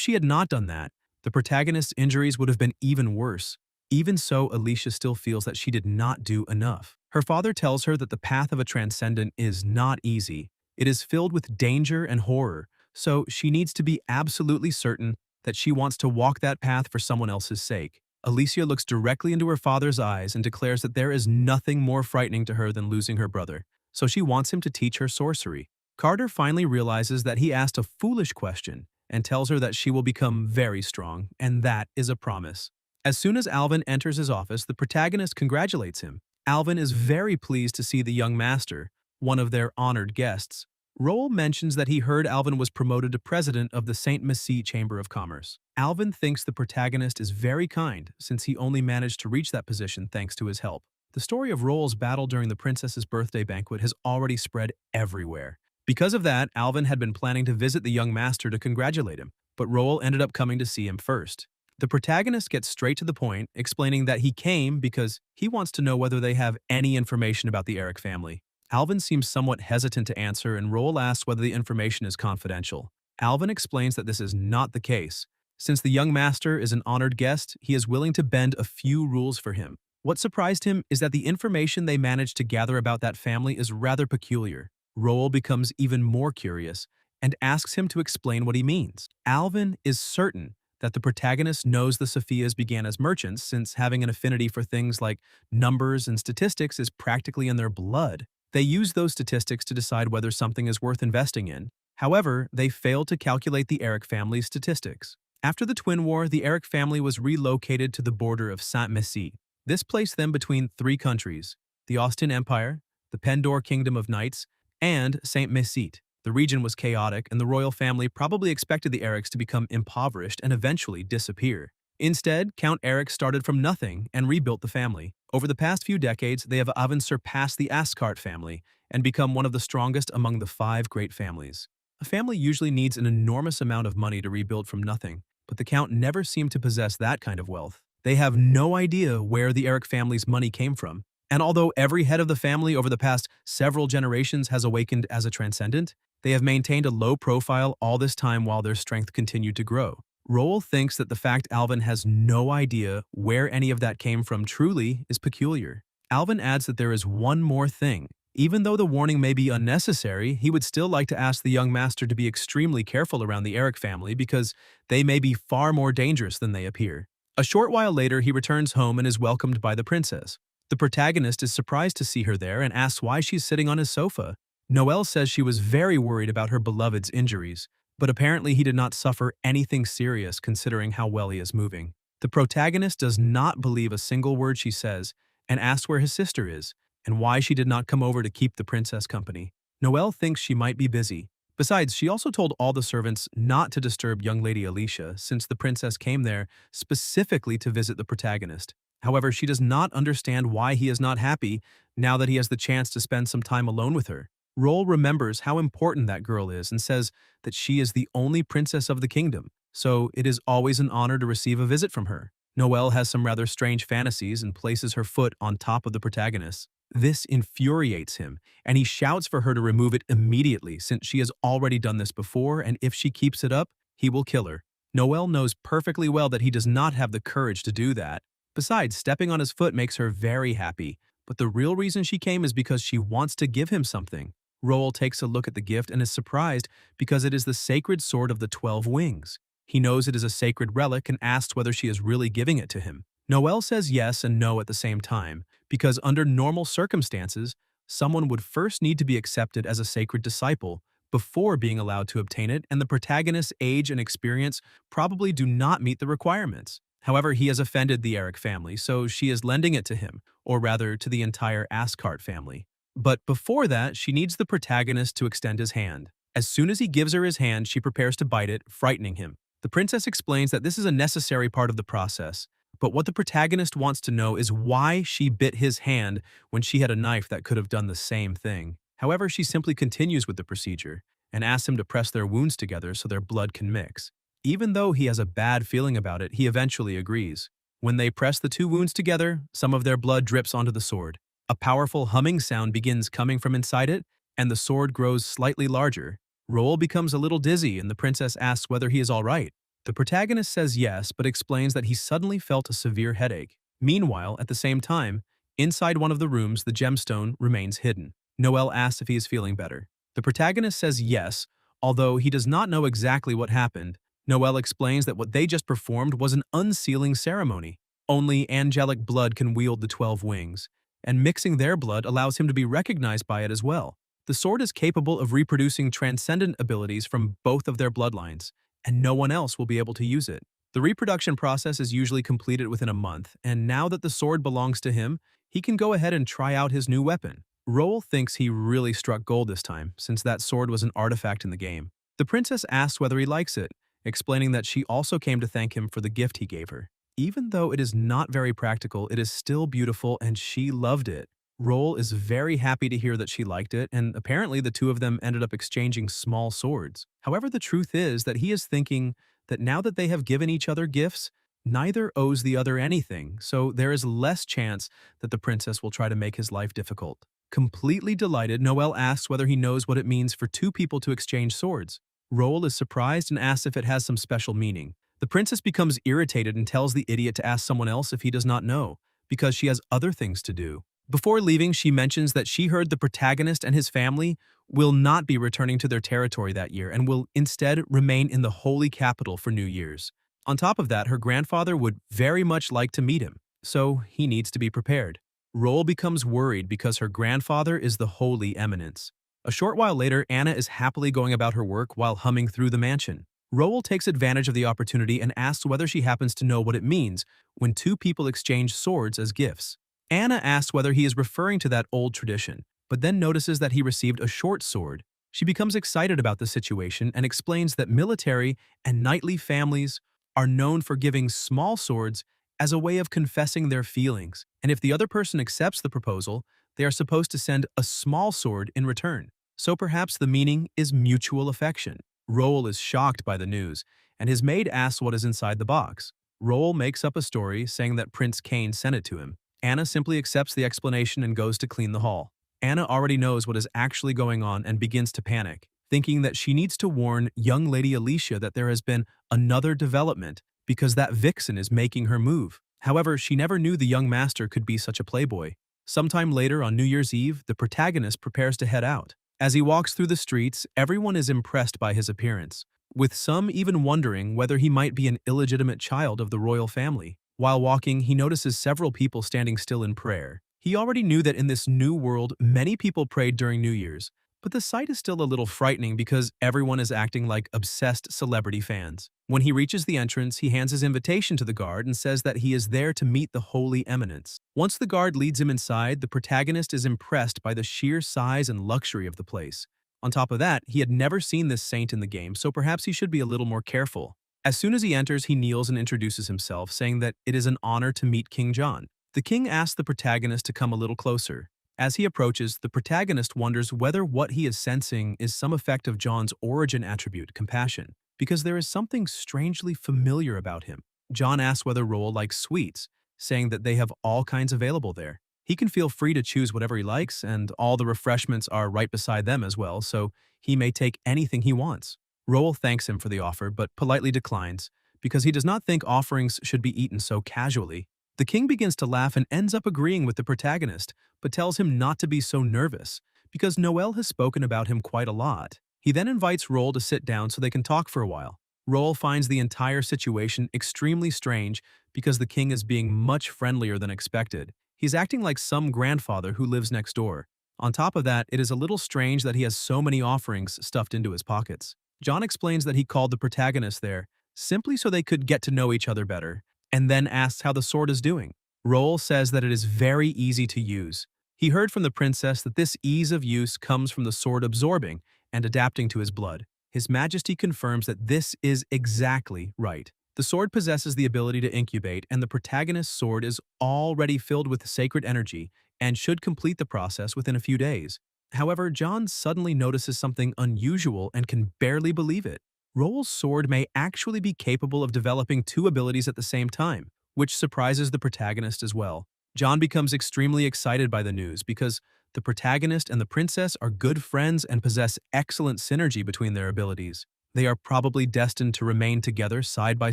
she had not done that, the protagonist's injuries would have been even worse. Even so, Alicia still feels that she did not do enough. Her father tells her that the path of a transcendent is not easy. It is filled with danger and horror, so she needs to be absolutely certain that she wants to walk that path for someone else's sake. Alicia looks directly into her father's eyes and declares that there is nothing more frightening to her than losing her brother, so she wants him to teach her sorcery. Carter finally realizes that he asked a foolish question and tells her that she will become very strong, and that is a promise. As soon as Alvin enters his office, the protagonist congratulates him. Alvin is very pleased to see the young master, one of their honored guests. Roel mentions that he heard Alvin was promoted to president of the St. Messie Chamber of Commerce. Alvin thinks the protagonist is very kind since he only managed to reach that position thanks to his help. The story of Roel's battle during the princess's birthday banquet has already spread everywhere. Because of that, Alvin had been planning to visit the young master to congratulate him, but Roel ended up coming to see him first. The protagonist gets straight to the point, explaining that he came because he wants to know whether they have any information about the Eric family. Alvin seems somewhat hesitant to answer, and Roel asks whether the information is confidential. Alvin explains that this is not the case. Since the young master is an honored guest, he is willing to bend a few rules for him. What surprised him is that the information they managed to gather about that family is rather peculiar. Roel becomes even more curious and asks him to explain what he means. Alvin is certain that the protagonist knows the Sophias began as merchants, since having an affinity for things like numbers and statistics is practically in their blood. They use those statistics to decide whether something is worth investing in. However, they failed to calculate the Eric family's statistics. After the Twin War, the Eric family was relocated to the border of Saint Messie. This placed them between 3 countries: the Austin Empire, the Pendor Kingdom of Knights, and Saint Messie. The region was chaotic, and the royal family probably expected the Erics to become impoverished and eventually disappear. Instead, Count Eric started from nothing and rebuilt the family. Over the past few decades, they have even surpassed the Ascart family and become one of the strongest among the 5 great families. A family usually needs an enormous amount of money to rebuild from nothing, but the Count never seemed to possess that kind of wealth. They have no idea where the Eric family's money came from. And although every head of the family over the past several generations has awakened as a transcendent, they have maintained a low profile all this time while their strength continued to grow. Roel thinks that the fact Alvin has no idea where any of that came from truly is peculiar. Alvin adds that there is one more thing. Even though the warning may be unnecessary, he would still like to ask the young master to be extremely careful around the Eric family because they may be far more dangerous than they appear. A short while later, he returns home and is welcomed by the princess. The protagonist is surprised to see her there and asks why she's sitting on his sofa. Noelle says she was very worried about her beloved's injuries, but apparently he did not suffer anything serious considering how well he is moving. The protagonist does not believe a single word she says and asks where his sister is and why she did not come over to keep the princess company. Noelle thinks she might be busy. Besides, she also told all the servants not to disturb young Lady Alicia since the princess came there specifically to visit the protagonist. However, she does not understand why he is not happy now that he has the chance to spend some time alone with her. Roel remembers how important that girl is and says that she is the only princess of the kingdom, so it is always an honor to receive a visit from her. Noelle has some rather strange fantasies and places her foot on top of the protagonist. This infuriates him, and he shouts for her to remove it immediately since she has already done this before, and if she keeps it up, he will kill her. Noelle knows perfectly well that he does not have the courage to do that. Besides, stepping on his foot makes her very happy, but the real reason she came is because she wants to give him something. Roel takes a look at the gift and is surprised because it is the sacred sword of the 12 wings. He knows it is a sacred relic and asks whether she is really giving it to him. Noelle says yes and no at the same time, because under normal circumstances, someone would first need to be accepted as a sacred disciple before being allowed to obtain it, and the protagonist's age and experience probably do not meet the requirements. However, he has offended the Eric family, so she is lending it to him, or rather to the entire Ascart family. But before that, she needs the protagonist to extend his hand. As soon as he gives her his hand, she prepares to bite it, frightening him. The princess explains that this is a necessary part of the process, but what the protagonist wants to know is why she bit his hand when she had a knife that could have done the same thing. However, she simply continues with the procedure and asks him to press their wounds together so their blood can mix. Even though he has a bad feeling about it, he eventually agrees. When they press the two wounds together, some of their blood drips onto the sword. A powerful humming sound begins coming from inside it, and the sword grows slightly larger. Roel becomes a little dizzy, and the princess asks whether he is all right. The protagonist says yes, but explains that he suddenly felt a severe headache. Meanwhile, at the same time, inside one of the rooms, the gemstone remains hidden. Noelle asks if he is feeling better. The protagonist says yes, although he does not know exactly what happened. Noelle explains that what they just performed was an unsealing ceremony. Only angelic blood can wield the 12 wings, and mixing their blood allows him to be recognized by it as well. The sword is capable of reproducing transcendent abilities from both of their bloodlines, and no one else will be able to use it. The reproduction process is usually completed within a month, and now that the sword belongs to him, he can go ahead and try out his new weapon. Roel thinks he really struck gold this time, since that sword was an artifact in the game. The princess asks whether he likes it, explaining that she also came to thank him for the gift he gave her. Even though it is not very practical, it is still beautiful and she loved it. Roel is very happy to hear that she liked it, and apparently the two of them ended up exchanging small swords. However, the truth is that he is thinking that now that they have given each other gifts, neither owes the other anything, so there is less chance that the princess will try to make his life difficult. Completely delighted, Noelle asks whether he knows what it means for two people to exchange swords. Roel is surprised and asks if it has some special meaning. The princess becomes irritated and tells the idiot to ask someone else if he does not know, because she has other things to do. Before leaving, she mentions that she heard the protagonist and his family will not be returning to their territory that year and will instead remain in the holy capital for New Year's. On top of that, her grandfather would very much like to meet him, so he needs to be prepared. Roel becomes worried because her grandfather is the Holy Eminence. A short while later, Anna is happily going about her work while humming through the mansion. Roel takes advantage of the opportunity and asks whether she happens to know what it means when two people exchange swords as gifts. Anna asks whether he is referring to that old tradition, but then notices that he received a short sword. She becomes excited about the situation and explains that military and knightly families are known for giving small swords as a way of confessing their feelings, and if the other person accepts the proposal, they are supposed to send a small sword in return. So perhaps the meaning is mutual affection. Roel is shocked by the news, and his maid asks what is inside the box. Roel makes up a story saying that Prince Cain sent it to him. Anna simply accepts the explanation and goes to clean the hall. Anna already knows what is actually going on and begins to panic, thinking that she needs to warn young Lady Alicia that there has been another development because that vixen is making her move. However, she never knew the young master could be such a playboy. Sometime later on New Year's Eve, the protagonist prepares to head out. As he walks through the streets, everyone is impressed by his appearance, with some even wondering whether he might be an illegitimate child of the royal family. While walking, he notices several people standing still in prayer. He already knew that in this new world, many people prayed during New Year's, but the sight is still a little frightening because everyone is acting like obsessed celebrity fans. When he reaches the entrance, he hands his invitation to the guard and says that he is there to meet the holy eminence. Once the guard leads him inside, the protagonist is impressed by the sheer size and luxury of the place. On top of that, he had never seen this saint in the game, so perhaps he should be a little more careful. As soon as he enters, he kneels and introduces himself, saying that it is an honor to meet King John. The king asks the protagonist to come a little closer. As he approaches, the protagonist wonders whether what he is sensing is some effect of John's origin attribute, compassion, because there is something strangely familiar about him. John asks whether Roel likes sweets, saying that they have all kinds available there. He can feel free to choose whatever he likes, and all the refreshments are right beside them as well, so he may take anything he wants. Roel thanks him for the offer, but politely declines, because he does not think offerings should be eaten so casually. The king begins to laugh and ends up agreeing with the protagonist, but tells him not to be so nervous, because Noel has spoken about him quite a lot. He then invites Roel to sit down so they can talk for a while. Roel finds the entire situation extremely strange because the king is being much friendlier than expected. He's acting like some grandfather who lives next door. On top of that, it is a little strange that he has so many offerings stuffed into his pockets. John explains that he called the protagonist there simply so they could get to know each other better, and then asks how the sword is doing. Roel says that it is very easy to use. He heard from the princess that this ease of use comes from the sword absorbing and adapting to his blood. His Majesty confirms that this is exactly right. The sword possesses the ability to incubate, and the protagonist's sword is already filled with sacred energy and should complete the process within a few days. However, John suddenly notices something unusual and can barely believe it. Roel's sword may actually be capable of developing two abilities at the same time, which surprises the protagonist as well. John becomes extremely excited by the news because the protagonist and the princess are good friends and possess excellent synergy between their abilities. They are probably destined to remain together side by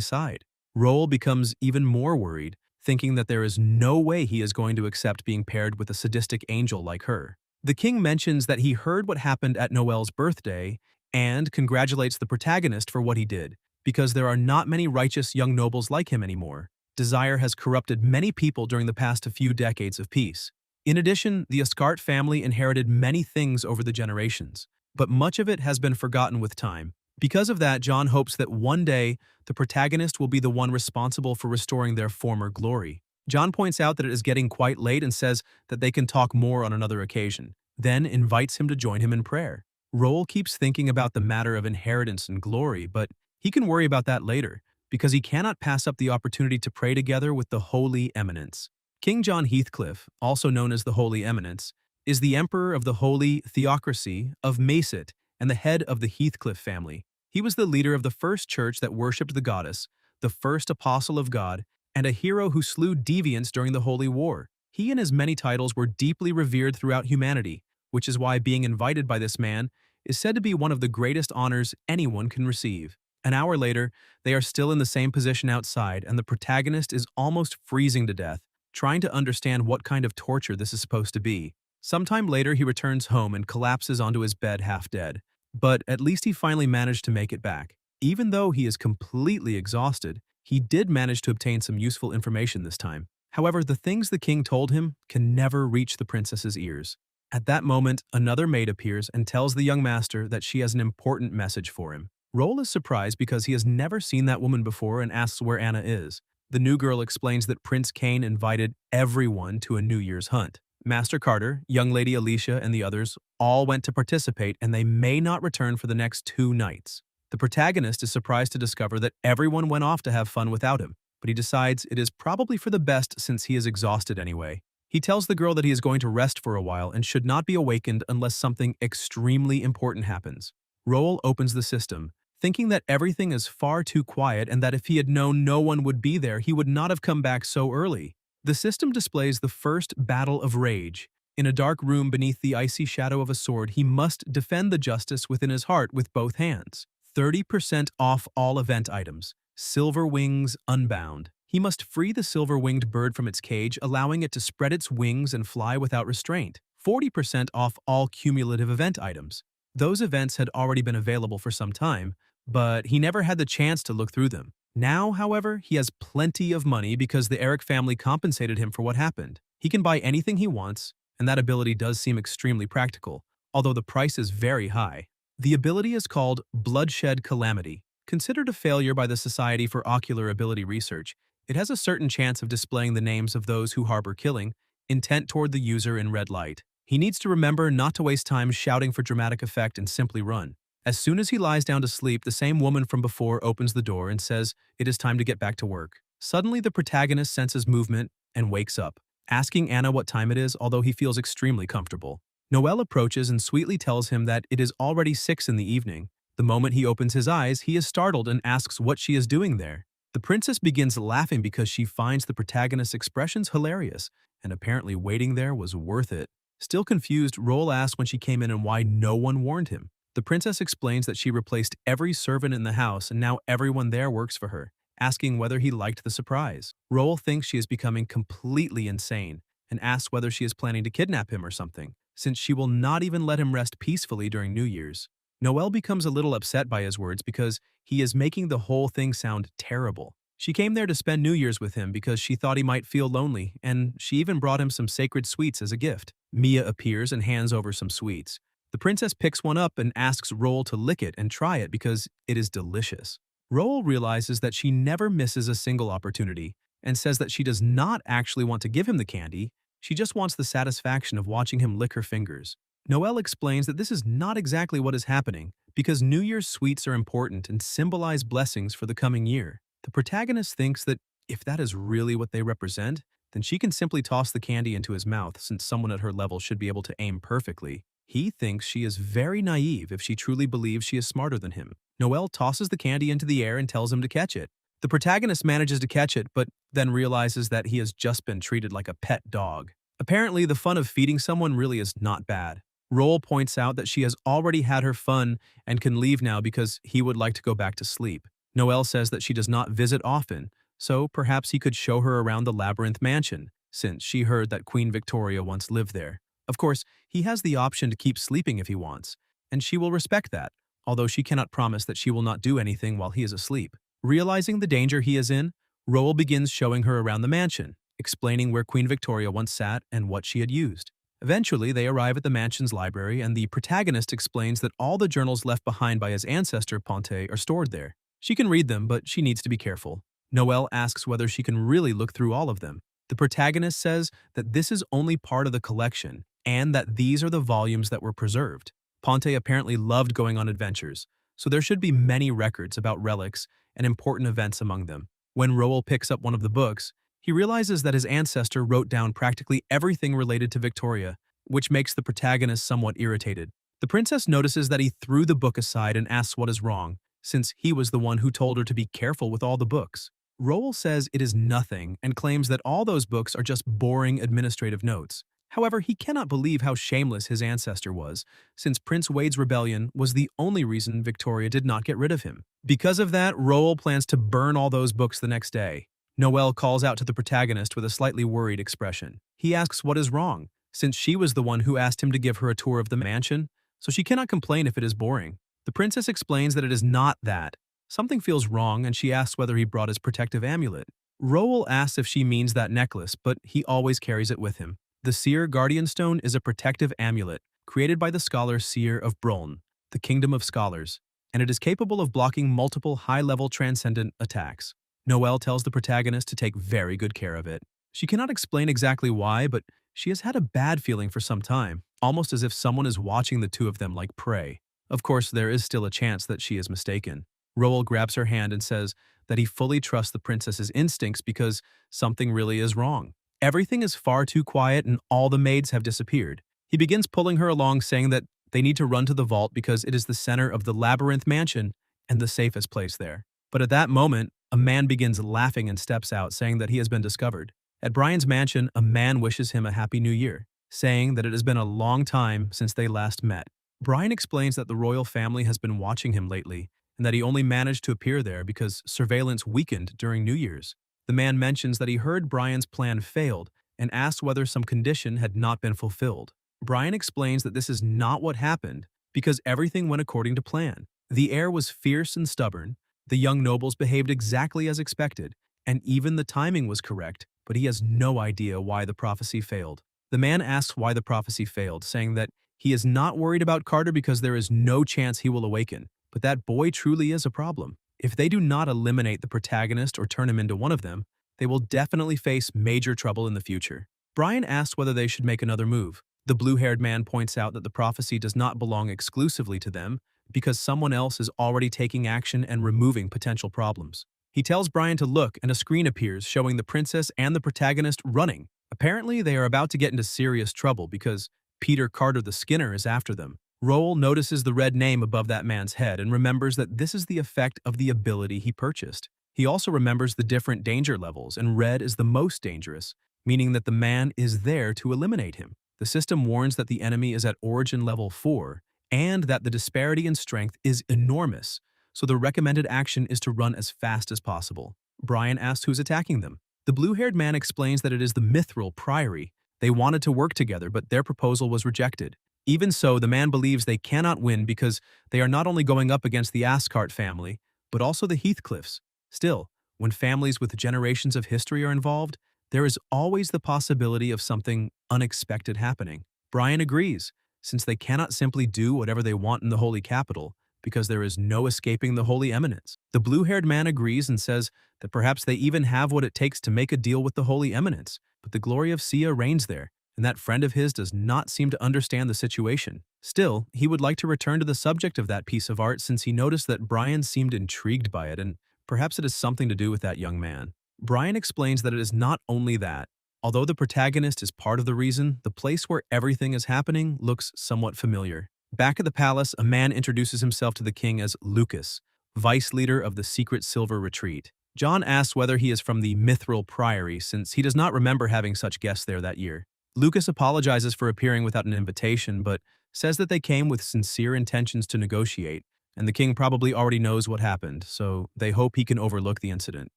side. Roel becomes even more worried, thinking that there is no way he is going to accept being paired with a sadistic angel like her. The king mentions that he heard what happened at Noel's birthday and congratulates the protagonist for what he did, because there are not many righteous young nobles like him anymore. Desire has corrupted many people during the past few decades of peace. In addition, the Ascart family inherited many things over the generations, but much of it has been forgotten with time. Because of that, John hopes that one day the protagonist will be the one responsible for restoring their former glory. John points out that it is getting quite late and says that they can talk more on another occasion, then invites him to join him in prayer. Roel keeps thinking about the matter of inheritance and glory, but he can worry about that later, because he cannot pass up the opportunity to pray together with the Holy Eminence. King John Heathcliff, also known as the Holy Eminence, is the emperor of the Holy Theocracy of Macet and the head of the Heathcliff family. He was the leader of the first church that worshipped the goddess, the first apostle of God, and a hero who slew deviants during the Holy War. He and his many titles were deeply revered throughout humanity, which is why being invited by this man is said to be one of the greatest honors anyone can receive. An hour later, they are still in the same position outside, and the protagonist is almost freezing to death, trying to understand what kind of torture this is supposed to be. Sometime later, he returns home and collapses onto his bed half dead. But at least he finally managed to make it back. Even though he is completely exhausted, he did manage to obtain some useful information this time. However, the things the king told him can never reach the princess's ears. At that moment, another maid appears and tells the young master that she has an important message for him. Roel is surprised because he has never seen that woman before and asks where Anna is. The new girl explains that Prince Cain invited everyone to a New Year's hunt. Master Carter, young Lady Alicia, and the others all went to participate, and they may not return for the next 2 nights. The protagonist is surprised to discover that everyone went off to have fun without him, but he decides it is probably for the best since he is exhausted anyway. He tells the girl that he is going to rest for a while and should not be awakened unless something extremely important happens. Roel opens the system, thinking that everything is far too quiet and that if he had known no one would be there, he would not have come back so early. The system displays the first battle of rage. In a dark room beneath the icy shadow of a sword, he must defend the justice within his heart with both hands. 30% off all event items. Silver Wings Unbound. He must free the silver-winged bird from its cage, allowing it to spread its wings and fly without restraint. 40% off all cumulative event items. Those events had already been available for some time, but he never had the chance to look through them. Now, however, he has plenty of money because the Eric family compensated him for what happened. He can buy anything he wants, and that ability does seem extremely practical, although the price is very high. The ability is called Bloodshed Calamity. Considered a failure by the Society for Ocular Ability Research, it has a certain chance of displaying the names of those who harbor killing intent toward the user in red light. He needs to remember not to waste time shouting for dramatic effect and simply run. As soon as he lies down to sleep, the same woman from before opens the door and says it is time to get back to work. Suddenly, the protagonist senses movement and wakes up, asking Anna what time it is, although he feels extremely comfortable. Noelle approaches and sweetly tells him that it is already 6 in the evening. The moment he opens his eyes, he is startled and asks what she is doing there. The princess begins laughing because she finds the protagonist's expressions hilarious, and apparently waiting there was worth it. Still confused, Roel asks when she came in and why no one warned him. The princess explains that she replaced every servant in the house and now everyone there works for her, asking whether he liked the surprise. Roel thinks she is becoming completely insane and asks whether she is planning to kidnap him or something, since she will not even let him rest peacefully during New Year's. Noelle becomes a little upset by his words because he is making the whole thing sound terrible. She came there to spend New Year's with him because she thought he might feel lonely, and she even brought him some sacred sweets as a gift. Mia appears and hands over some sweets. The princess picks one up and asks Roel to lick it and try it because it is delicious. Roel realizes that she never misses a single opportunity and says that she does not actually want to give him the candy, she just wants the satisfaction of watching him lick her fingers. Noelle explains that this is not exactly what is happening because New Year's sweets are important and symbolize blessings for the coming year. The protagonist thinks that if that is really what they represent, then she can simply toss the candy into his mouth since someone at her level should be able to aim perfectly. He thinks she is very naive if she truly believes she is smarter than him. Noelle tosses the candy into the air and tells him to catch it. The protagonist manages to catch it, but then realizes that he has just been treated like a pet dog. Apparently, the fun of feeding someone really is not bad. Roel points out that she has already had her fun and can leave now because he would like to go back to sleep. Noelle says that she does not visit often, so perhaps he could show her around the Labyrinth Mansion, since she heard that Queen Victoria once lived there. Of course, he has the option to keep sleeping if he wants, and she will respect that, although she cannot promise that she will not do anything while he is asleep. Realizing the danger he is in, Roel begins showing her around the mansion, explaining where Queen Victoria once sat and what she had used. Eventually, they arrive at the mansion's library, and the protagonist explains that all the journals left behind by his ancestor Ponte are stored there. She can read them, but she needs to be careful. Noelle asks whether she can really look through all of them. The protagonist says that this is only part of the collection, and that these are the volumes that were preserved. Ponte apparently loved going on adventures, so there should be many records about relics and important events among them. When Roel picks up one of the books, he realizes that his ancestor wrote down practically everything related to Victoria, which makes the protagonist somewhat irritated. The princess notices that he threw the book aside and asks what is wrong, since he was the one who told her to be careful with all the books. Roel says it is nothing and claims that all those books are just boring administrative notes. However, he cannot believe how shameless his ancestor was, since Prince Wade's rebellion was the only reason Victoria did not get rid of him. Because of that, Roel plans to burn all those books the next day. Noelle calls out to the protagonist with a slightly worried expression. He asks what is wrong, since she was the one who asked him to give her a tour of the mansion, so she cannot complain if it is boring. The princess explains that it is not that. Something feels wrong, and she asks whether he brought his protective amulet. Roel asks if she means that necklace, but he always carries it with him. The Seer Guardian Stone is a protective amulet created by the scholar Seer of Broln, the Kingdom of Scholars, and it is capable of blocking multiple high-level transcendent attacks. Noelle tells the protagonist to take very good care of it. She cannot explain exactly why, but she has had a bad feeling for some time, almost as if someone is watching the two of them like prey. Of course, there is still a chance that she is mistaken. Roel grabs her hand and says that he fully trusts the princess's instincts because something really is wrong. Everything is far too quiet and all the maids have disappeared. He begins pulling her along, saying that they need to run to the vault because it is the center of the labyrinth mansion and the safest place there. But at that moment, a man begins laughing and steps out, saying that he has been discovered. At Brian's mansion, a man wishes him a happy new year, saying that it has been a long time since they last met. Brian explains that the royal family has been watching him lately and that he only managed to appear there because surveillance weakened during New Year's. The man mentions that he heard Brian's plan failed and asked whether some condition had not been fulfilled. Brian explains that this is not what happened because everything went according to plan. The heir was fierce and stubborn, the young nobles behaved exactly as expected, and even the timing was correct, but he has no idea why the prophecy failed. The man asks why the prophecy failed, saying that he is not worried about Carter because there is no chance he will awaken, but that boy truly is a problem. If they do not eliminate the protagonist or turn him into one of them, they will definitely face major trouble in the future. Brian asks whether they should make another move. The blue-haired man points out that the prophecy does not belong exclusively to them because someone else is already taking action and removing potential problems. He tells Brian to look, and a screen appears showing the princess and the protagonist running. Apparently, they are about to get into serious trouble because Peter Carter the Skinner is after them. Roll notices the red name above that man's head and remembers that this is the effect of the ability he purchased. He also remembers the different danger levels, and red is the most dangerous, meaning that the man is there to eliminate him. The system warns that the enemy is at origin level 4 and that the disparity in strength is enormous, so the recommended action is to run as fast as possible. Brian asks who's attacking them. The blue-haired man explains that it is the Mithril Priory. They wanted to work together, but their proposal was rejected. Even so, the man believes they cannot win because they are not only going up against the Ascart family, but also the Heathcliffs. Still, when families with generations of history are involved, there is always the possibility of something unexpected happening. Brian agrees, since they cannot simply do whatever they want in the Holy Capital, because there is no escaping the Holy Eminence. The blue-haired man agrees and says that perhaps they even have what it takes to make a deal with the Holy Eminence, but the glory of Sia reigns there, and that friend of his does not seem to understand the situation. Still, he would like to return to the subject of that piece of art since he noticed that Brian seemed intrigued by it, and perhaps it has something to do with that young man. Brian explains that it is not only that. Although the protagonist is part of the reason, the place where everything is happening looks somewhat familiar. Back at the palace, a man introduces himself to the king as Lucas, vice leader of the secret silver retreat. John asks whether he is from the Mithril Priory since he does not remember having such guests there that year. Lucas apologizes for appearing without an invitation, but says that they came with sincere intentions to negotiate, and the king probably already knows what happened, so they hope he can overlook the incident.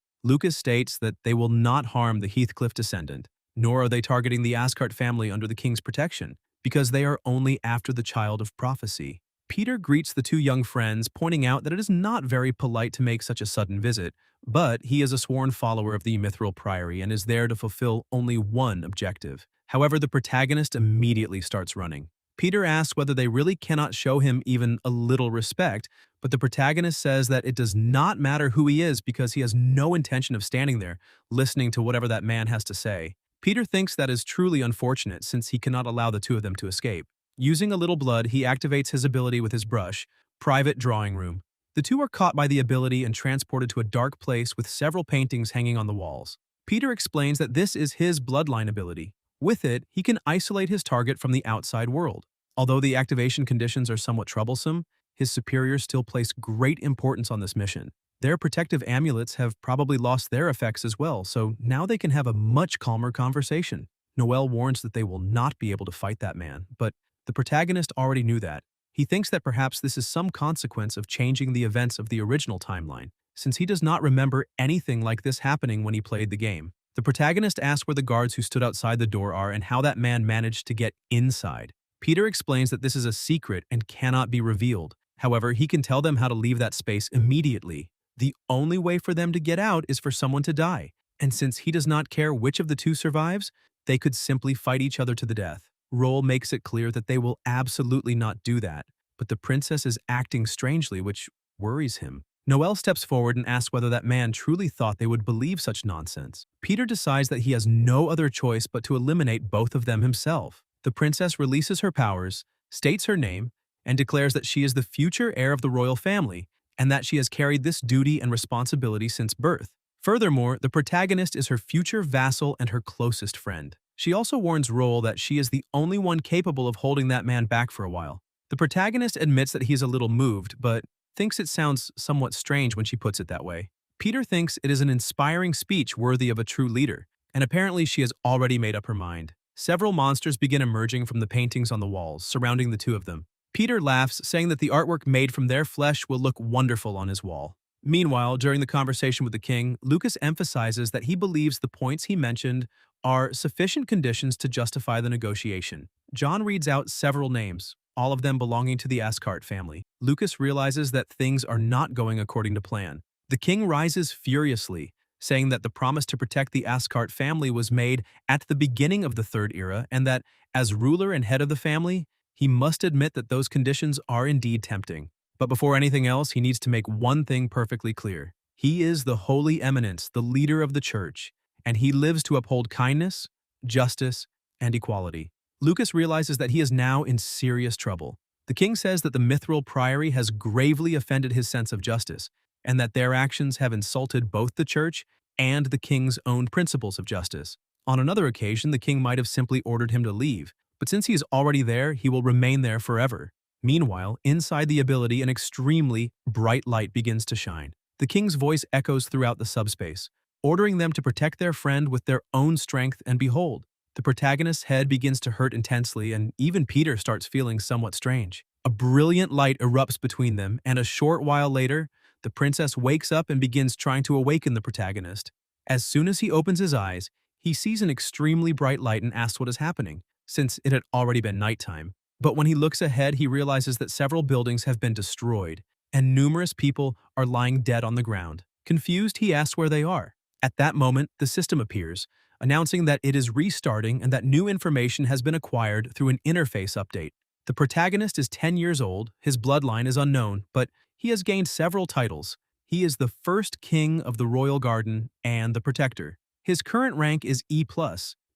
Lucas states that they will not harm the Heathcliff descendant, nor are they targeting the Ascart family under the king's protection, because they are only after the child of prophecy. Peter greets the two young friends, pointing out that it is not very polite to make such a sudden visit, but he is a sworn follower of the Mithril Priory and is there to fulfill only one objective. However, the protagonist immediately starts running. Peter asks whether they really cannot show him even a little respect, but the protagonist says that it does not matter who he is because he has no intention of standing there, listening to whatever that man has to say. Peter thinks that is truly unfortunate since he cannot allow the two of them to escape. Using a little blood, he activates his ability with his brush, Private Drawing Room. The two are caught by the ability and transported to a dark place with several paintings hanging on the walls. Peter explains that this is his bloodline ability. With it, he can isolate his target from the outside world. Although the activation conditions are somewhat troublesome, his superiors still place great importance on this mission. Their protective amulets have probably lost their effects as well, so now they can have a much calmer conversation. Noel warns that they will not be able to fight that man, but the protagonist already knew that. He thinks that perhaps this is some consequence of changing the events of the original timeline, since he does not remember anything like this happening when he played the game. The protagonist asks where the guards who stood outside the door are and how that man managed to get inside. Peter explains that this is a secret and cannot be revealed. However, he can tell them how to leave that space immediately. The only way for them to get out is for someone to die, and since he does not care which of the two survives, they could simply fight each other to the death. Roll makes it clear that they will absolutely not do that, but the princess is acting strangely, which worries him. Noel steps forward and asks whether that man truly thought they would believe such nonsense. Peter decides that he has no other choice but to eliminate both of them himself. The princess releases her powers, states her name, and declares that she is the future heir of the royal family, and that she has carried this duty and responsibility since birth. Furthermore, the protagonist is her future vassal and her closest friend. She also warns Roll that she is the only one capable of holding that man back for a while. The protagonist admits that he is a little moved, but thinks it sounds somewhat strange when she puts it that way. Peter thinks it is an inspiring speech worthy of a true leader, and apparently she has already made up her mind. Several monsters begin emerging from the paintings on the walls, surrounding the two of them. Peter laughs, saying that the artwork made from their flesh will look wonderful on his wall. Meanwhile, during the conversation with the king, Lucas emphasizes that he believes the points he mentioned are sufficient conditions to justify the negotiation. John reads out several names, all of them belonging to the Ascart family. Lucas realizes that things are not going according to plan. The king rises furiously, saying that the promise to protect the Ascart family was made at the beginning of the Third Era and that, as ruler and head of the family, he must admit that those conditions are indeed tempting. But before anything else, he needs to make one thing perfectly clear. He is the Holy Eminence, the leader of the church, and he lives to uphold kindness, justice, and equality. Lucas realizes that he is now in serious trouble. The king says that the Mithril Priory has gravely offended his sense of justice, and that their actions have insulted both the church and the king's own principles of justice. On another occasion, the king might have simply ordered him to leave, but since he is already there, he will remain there forever. Meanwhile, inside the ability, an extremely bright light begins to shine. The king's voice echoes throughout the subspace, ordering them to protect their friend with their own strength, and behold, the protagonist's head begins to hurt intensely, and even Peter starts feeling somewhat strange. A brilliant light erupts between them, and a short while later, the princess wakes up and begins trying to awaken the protagonist. As soon as he opens his eyes, he sees an extremely bright light and asks what is happening, since it had already been nighttime. But when he looks ahead, he realizes that several buildings have been destroyed, and numerous people are lying dead on the ground. Confused, he asks where they are. At that moment, the system appears, announcing that it is restarting and that new information has been acquired through an interface update. The protagonist is 10 years old, his bloodline is unknown, but he has gained several titles. He is the first king of the Royal Garden and the Protector. His current rank is E+.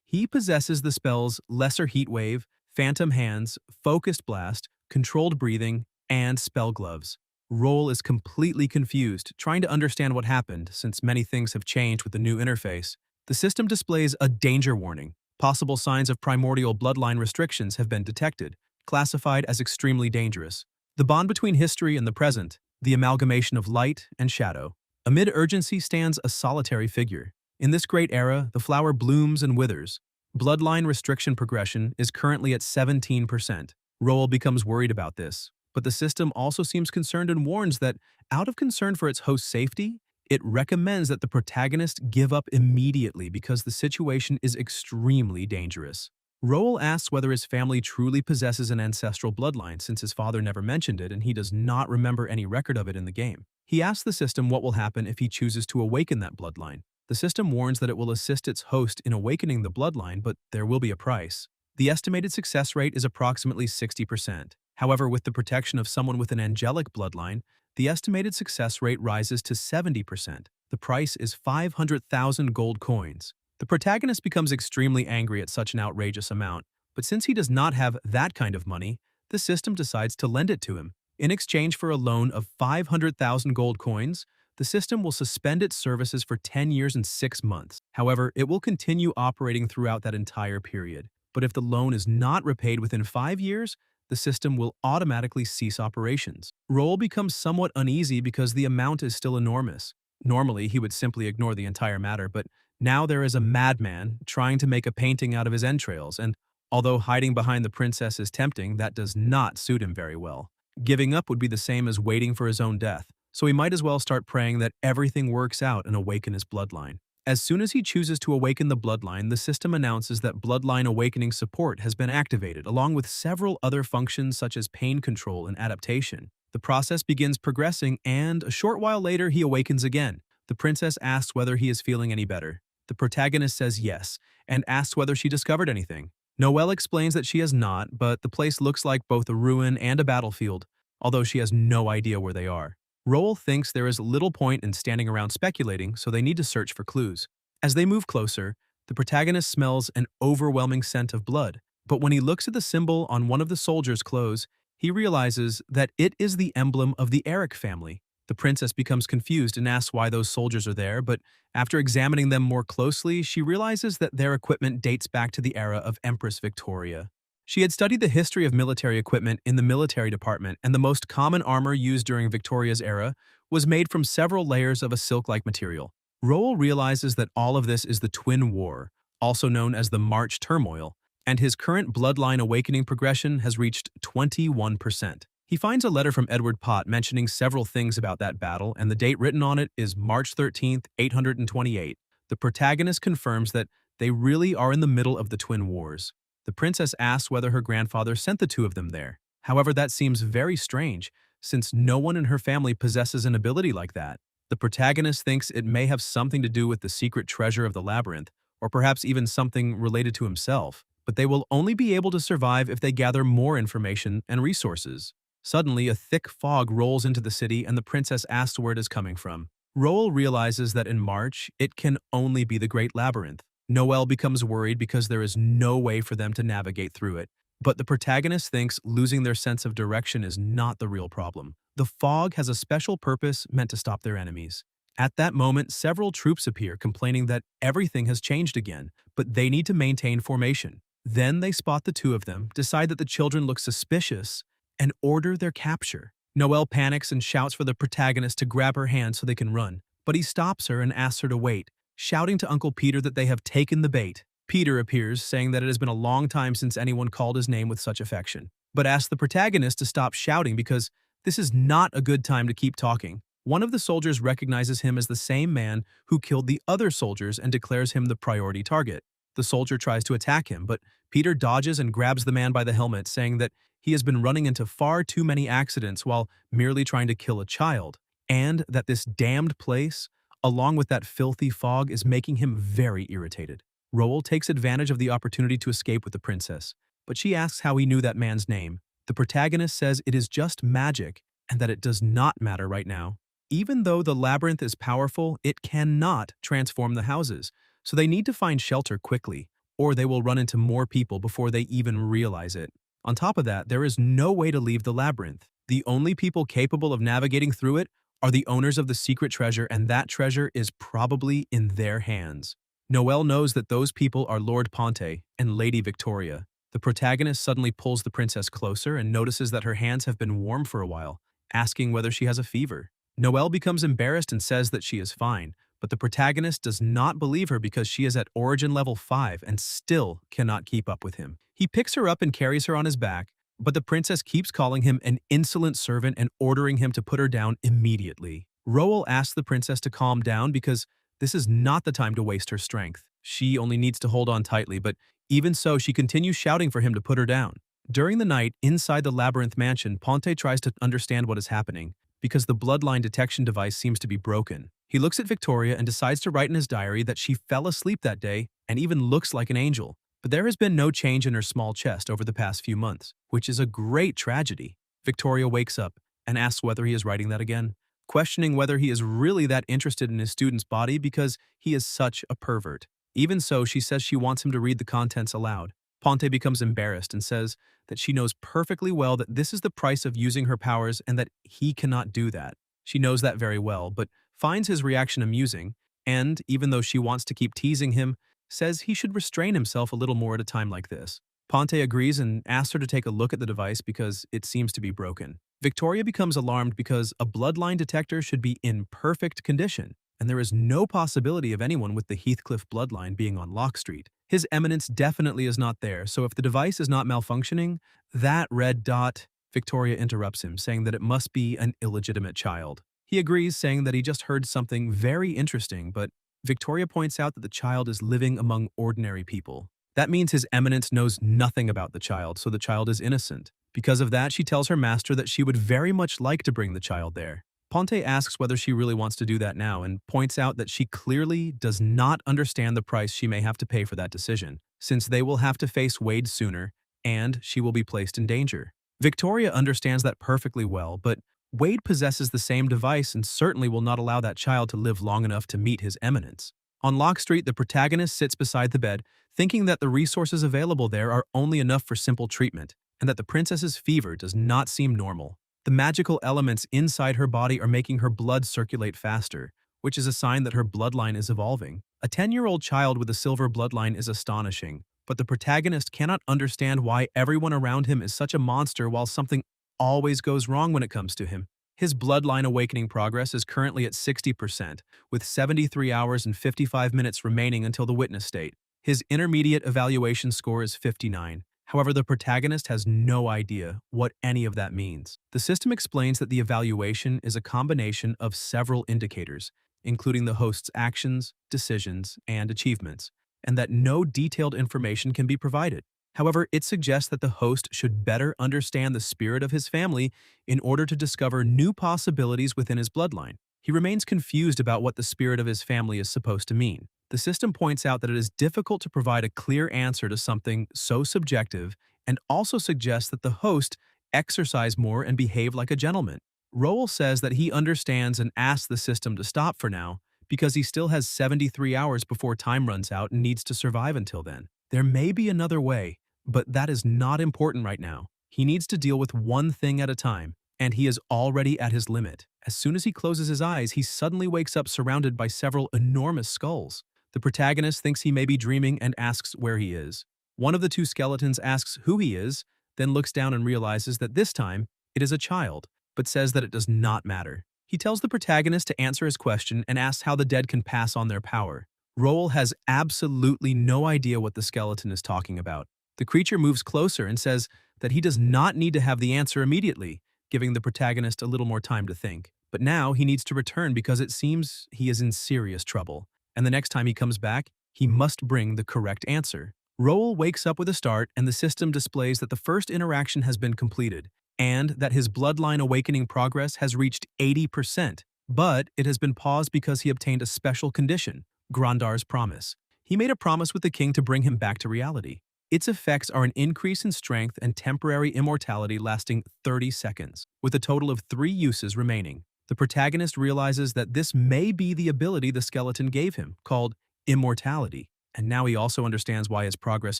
He possesses the spells Lesser Heatwave, Phantom Hands, Focused Blast, Controlled Breathing, and Spell Gloves. Roll is completely confused, trying to understand what happened, since many things have changed with the new interface. The system displays a danger warning. Possible signs of primordial bloodline restrictions have been detected, classified as extremely dangerous. The bond between history and the present, the amalgamation of light and shadow. Amid urgency stands a solitary figure. In this great era, the flower blooms and withers. Bloodline restriction progression is currently at 17%. Roll becomes worried about this, but the system also seems concerned and warns that, out of concern for its host's safety, it recommends that the protagonist give up immediately because the situation is extremely dangerous. Roll asks whether his family truly possesses an ancestral bloodline since his father never mentioned it and he does not remember any record of it in the game. He asks the system what will happen if he chooses to awaken that bloodline. The system warns that it will assist its host in awakening the bloodline, but there will be a price. The estimated success rate is approximately 60%. However, with the protection of someone with an angelic bloodline, the estimated success rate rises to 70%. The price is 500,000 gold coins. The protagonist becomes extremely angry at such an outrageous amount, but since he does not have that kind of money, the system decides to lend it to him. In exchange for a loan of 500,000 gold coins, the system will suspend its services for 10 years and 6 months. However, it will continue operating throughout that entire period. But if the loan is not repaid within 5 years, the system will automatically cease operations. Roll becomes somewhat uneasy because the amount is still enormous. Normally, he would simply ignore the entire matter, but now there is a madman trying to make a painting out of his entrails, and although hiding behind the princess is tempting, that does not suit him very well. Giving up would be the same as waiting for his own death, so he might as well start praying that everything works out and awaken his bloodline. As soon as he chooses to awaken the bloodline, the system announces that bloodline awakening support has been activated, along with several other functions such as pain control and adaptation. The process begins progressing, and a short while later he awakens again. The princess asks whether he is feeling any better. The protagonist says yes, and asks whether she discovered anything. Noelle explains that she has not, but the place looks like both a ruin and a battlefield, although she has no idea where they are. Roll thinks there is little point in standing around speculating, so they need to search for clues. As they move closer, the protagonist smells an overwhelming scent of blood, but when he looks at the symbol on one of the soldiers' clothes, he realizes that it is the emblem of the Eric family. The princess becomes confused and asks why those soldiers are there, but after examining them more closely, she realizes that their equipment dates back to the era of Empress Victoria. She had studied the history of military equipment in the military department, and the most common armor used during Victoria's era was made from several layers of a silk-like material. Roel realizes that all of this is the Twin War, also known as the March Turmoil, and his current bloodline awakening progression has reached 21%. He finds a letter from Edward Pott mentioning several things about that battle, and the date written on it is March 13th, 828. The protagonist confirms that they really are in the middle of the Twin Wars. The princess asks whether her grandfather sent the two of them there. However, that seems very strange, since no one in her family possesses an ability like that. The protagonist thinks it may have something to do with the secret treasure of the labyrinth, or perhaps even something related to himself, but they will only be able to survive if they gather more information and resources. Suddenly, a thick fog rolls into the city and the princess asks where it is coming from. Roel realizes that in March, it can only be the Great Labyrinth. Noelle becomes worried because there is no way for them to navigate through it. But the protagonist thinks losing their sense of direction is not the real problem. The fog has a special purpose meant to stop their enemies. At that moment, several troops appear complaining that everything has changed again, but they need to maintain formation. Then they spot the two of them, decide that the children look suspicious, and order their capture. Noelle panics and shouts for the protagonist to grab her hand so they can run, but he stops her and asks her to wait, shouting to Uncle Peter that they have taken the bait. Peter appears, saying that it has been a long time since anyone called his name with such affection, but asks the protagonist to stop shouting because this is not a good time to keep talking. One of the soldiers recognizes him as the same man who killed the other soldiers and declares him the priority target. The soldier tries to attack him, but Peter dodges and grabs the man by the helmet, saying that he has been running into far too many accidents while merely trying to kill a child, and that this damned place, along with that filthy fog, is making him very irritated. Roel takes advantage of the opportunity to escape with the princess, but she asks how he knew that man's name. The protagonist says it is just magic and that it does not matter right now. Even though the labyrinth is powerful, it cannot transform the houses, so they need to find shelter quickly, or they will run into more people before they even realize it. On top of that, there is no way to leave the labyrinth. The only people capable of navigating through it are the owners of the secret treasure, and that treasure is probably in their hands. Noelle knows that those people are Lord Ponte and Lady Victoria. The protagonist suddenly pulls the princess closer and notices that her hands have been warm for a while, asking whether she has a fever. Noelle becomes embarrassed and says that she is fine, but the protagonist does not believe her because she is at Origin level 5 and still cannot keep up with him. He picks her up and carries her on his back, but the princess keeps calling him an insolent servant and ordering him to put her down immediately. Roel asks the princess to calm down because this is not the time to waste her strength. She only needs to hold on tightly, but even so, she continues shouting for him to put her down. During the night, inside the labyrinth mansion, Ponte tries to understand what is happening, because the bloodline detection device seems to be broken. He looks at Victoria and decides to write in his diary that she fell asleep that day and even looks like an angel. But there has been no change in her small chest over the past few months, which is a great tragedy. Victoria wakes up and asks whether he is writing that again, questioning whether he is really that interested in his student's body because he is such a pervert. Even so, she says she wants him to read the contents aloud. Ponte becomes embarrassed and says that she knows perfectly well that this is the price of using her powers and that he cannot do that. She knows that very well, but finds his reaction amusing, and, even though she wants to keep teasing him, says he should restrain himself a little more at a time like this. Ponte agrees and asks her to take a look at the device because it seems to be broken. Victoria becomes alarmed because a bloodline detector should be in perfect condition, and there is no possibility of anyone with the Heathcliff bloodline being on Lock Street. His eminence definitely is not there, so if the device is not malfunctioning, that red dot... Victoria interrupts him, saying that it must be an illegitimate child. He agrees, saying that he just heard something very interesting, but Victoria points out that the child is living among ordinary people. That means His Eminence knows nothing about the child, so the child is innocent. Because of that, she tells her master that she would very much like to bring the child there. Ponte asks whether she really wants to do that now and points out that she clearly does not understand the price she may have to pay for that decision, since they will have to face Wade sooner and she will be placed in danger. Victoria understands that perfectly well, but Wade possesses the same device and certainly will not allow that child to live long enough to meet His Eminence. On Lock Street, the protagonist sits beside the bed, thinking that the resources available there are only enough for simple treatment, and that the princess's fever does not seem normal. The magical elements inside her body are making her blood circulate faster, which is a sign that her bloodline is evolving. A 10-year-old child with a silver bloodline is astonishing, but the protagonist cannot understand why everyone around him is such a monster while something always goes wrong when it comes to him. His bloodline awakening progress is currently at 60%, with 73 hours and 55 minutes remaining until the witness state. His intermediate evaluation score is 59. However, the protagonist has no idea what any of that means. The system explains that the evaluation is a combination of several indicators, including the host's actions, decisions, and achievements, and that no detailed information can be provided. However, it suggests that the host should better understand the spirit of his family in order to discover new possibilities within his bloodline. He remains confused about what the spirit of his family is supposed to mean. The system points out that it is difficult to provide a clear answer to something so subjective and also suggests that the host exercise more and behave like a gentleman. Roel says that he understands and asks the system to stop for now because he still has 73 hours before time runs out and needs to survive until then. There may be another way, but that is not important right now. He needs to deal with one thing at a time, and he is already at his limit. As soon as he closes his eyes, he suddenly wakes up surrounded by several enormous skulls. The protagonist thinks he may be dreaming and asks where he is. One of the two skeletons asks who he is, then looks down and realizes that this time it is a child, but says that it does not matter. He tells the protagonist to answer his question and asks how the dead can pass on their power. Roel has absolutely no idea what the skeleton is talking about. The creature moves closer and says that he does not need to have the answer immediately, giving the protagonist a little more time to think. But now he needs to return because it seems he is in serious trouble. And the next time he comes back, he must bring the correct answer. Roel wakes up with a start and the system displays that the first interaction has been completed and that his bloodline awakening progress has reached 80%. But it has been paused because he obtained a special condition, Grandar's promise. He made a promise with the king to bring him back to reality. Its effects are an increase in strength and temporary immortality lasting 30 seconds, with a total of 3 uses remaining. The protagonist realizes that this may be the ability the skeleton gave him, called immortality, and now he also understands why his progress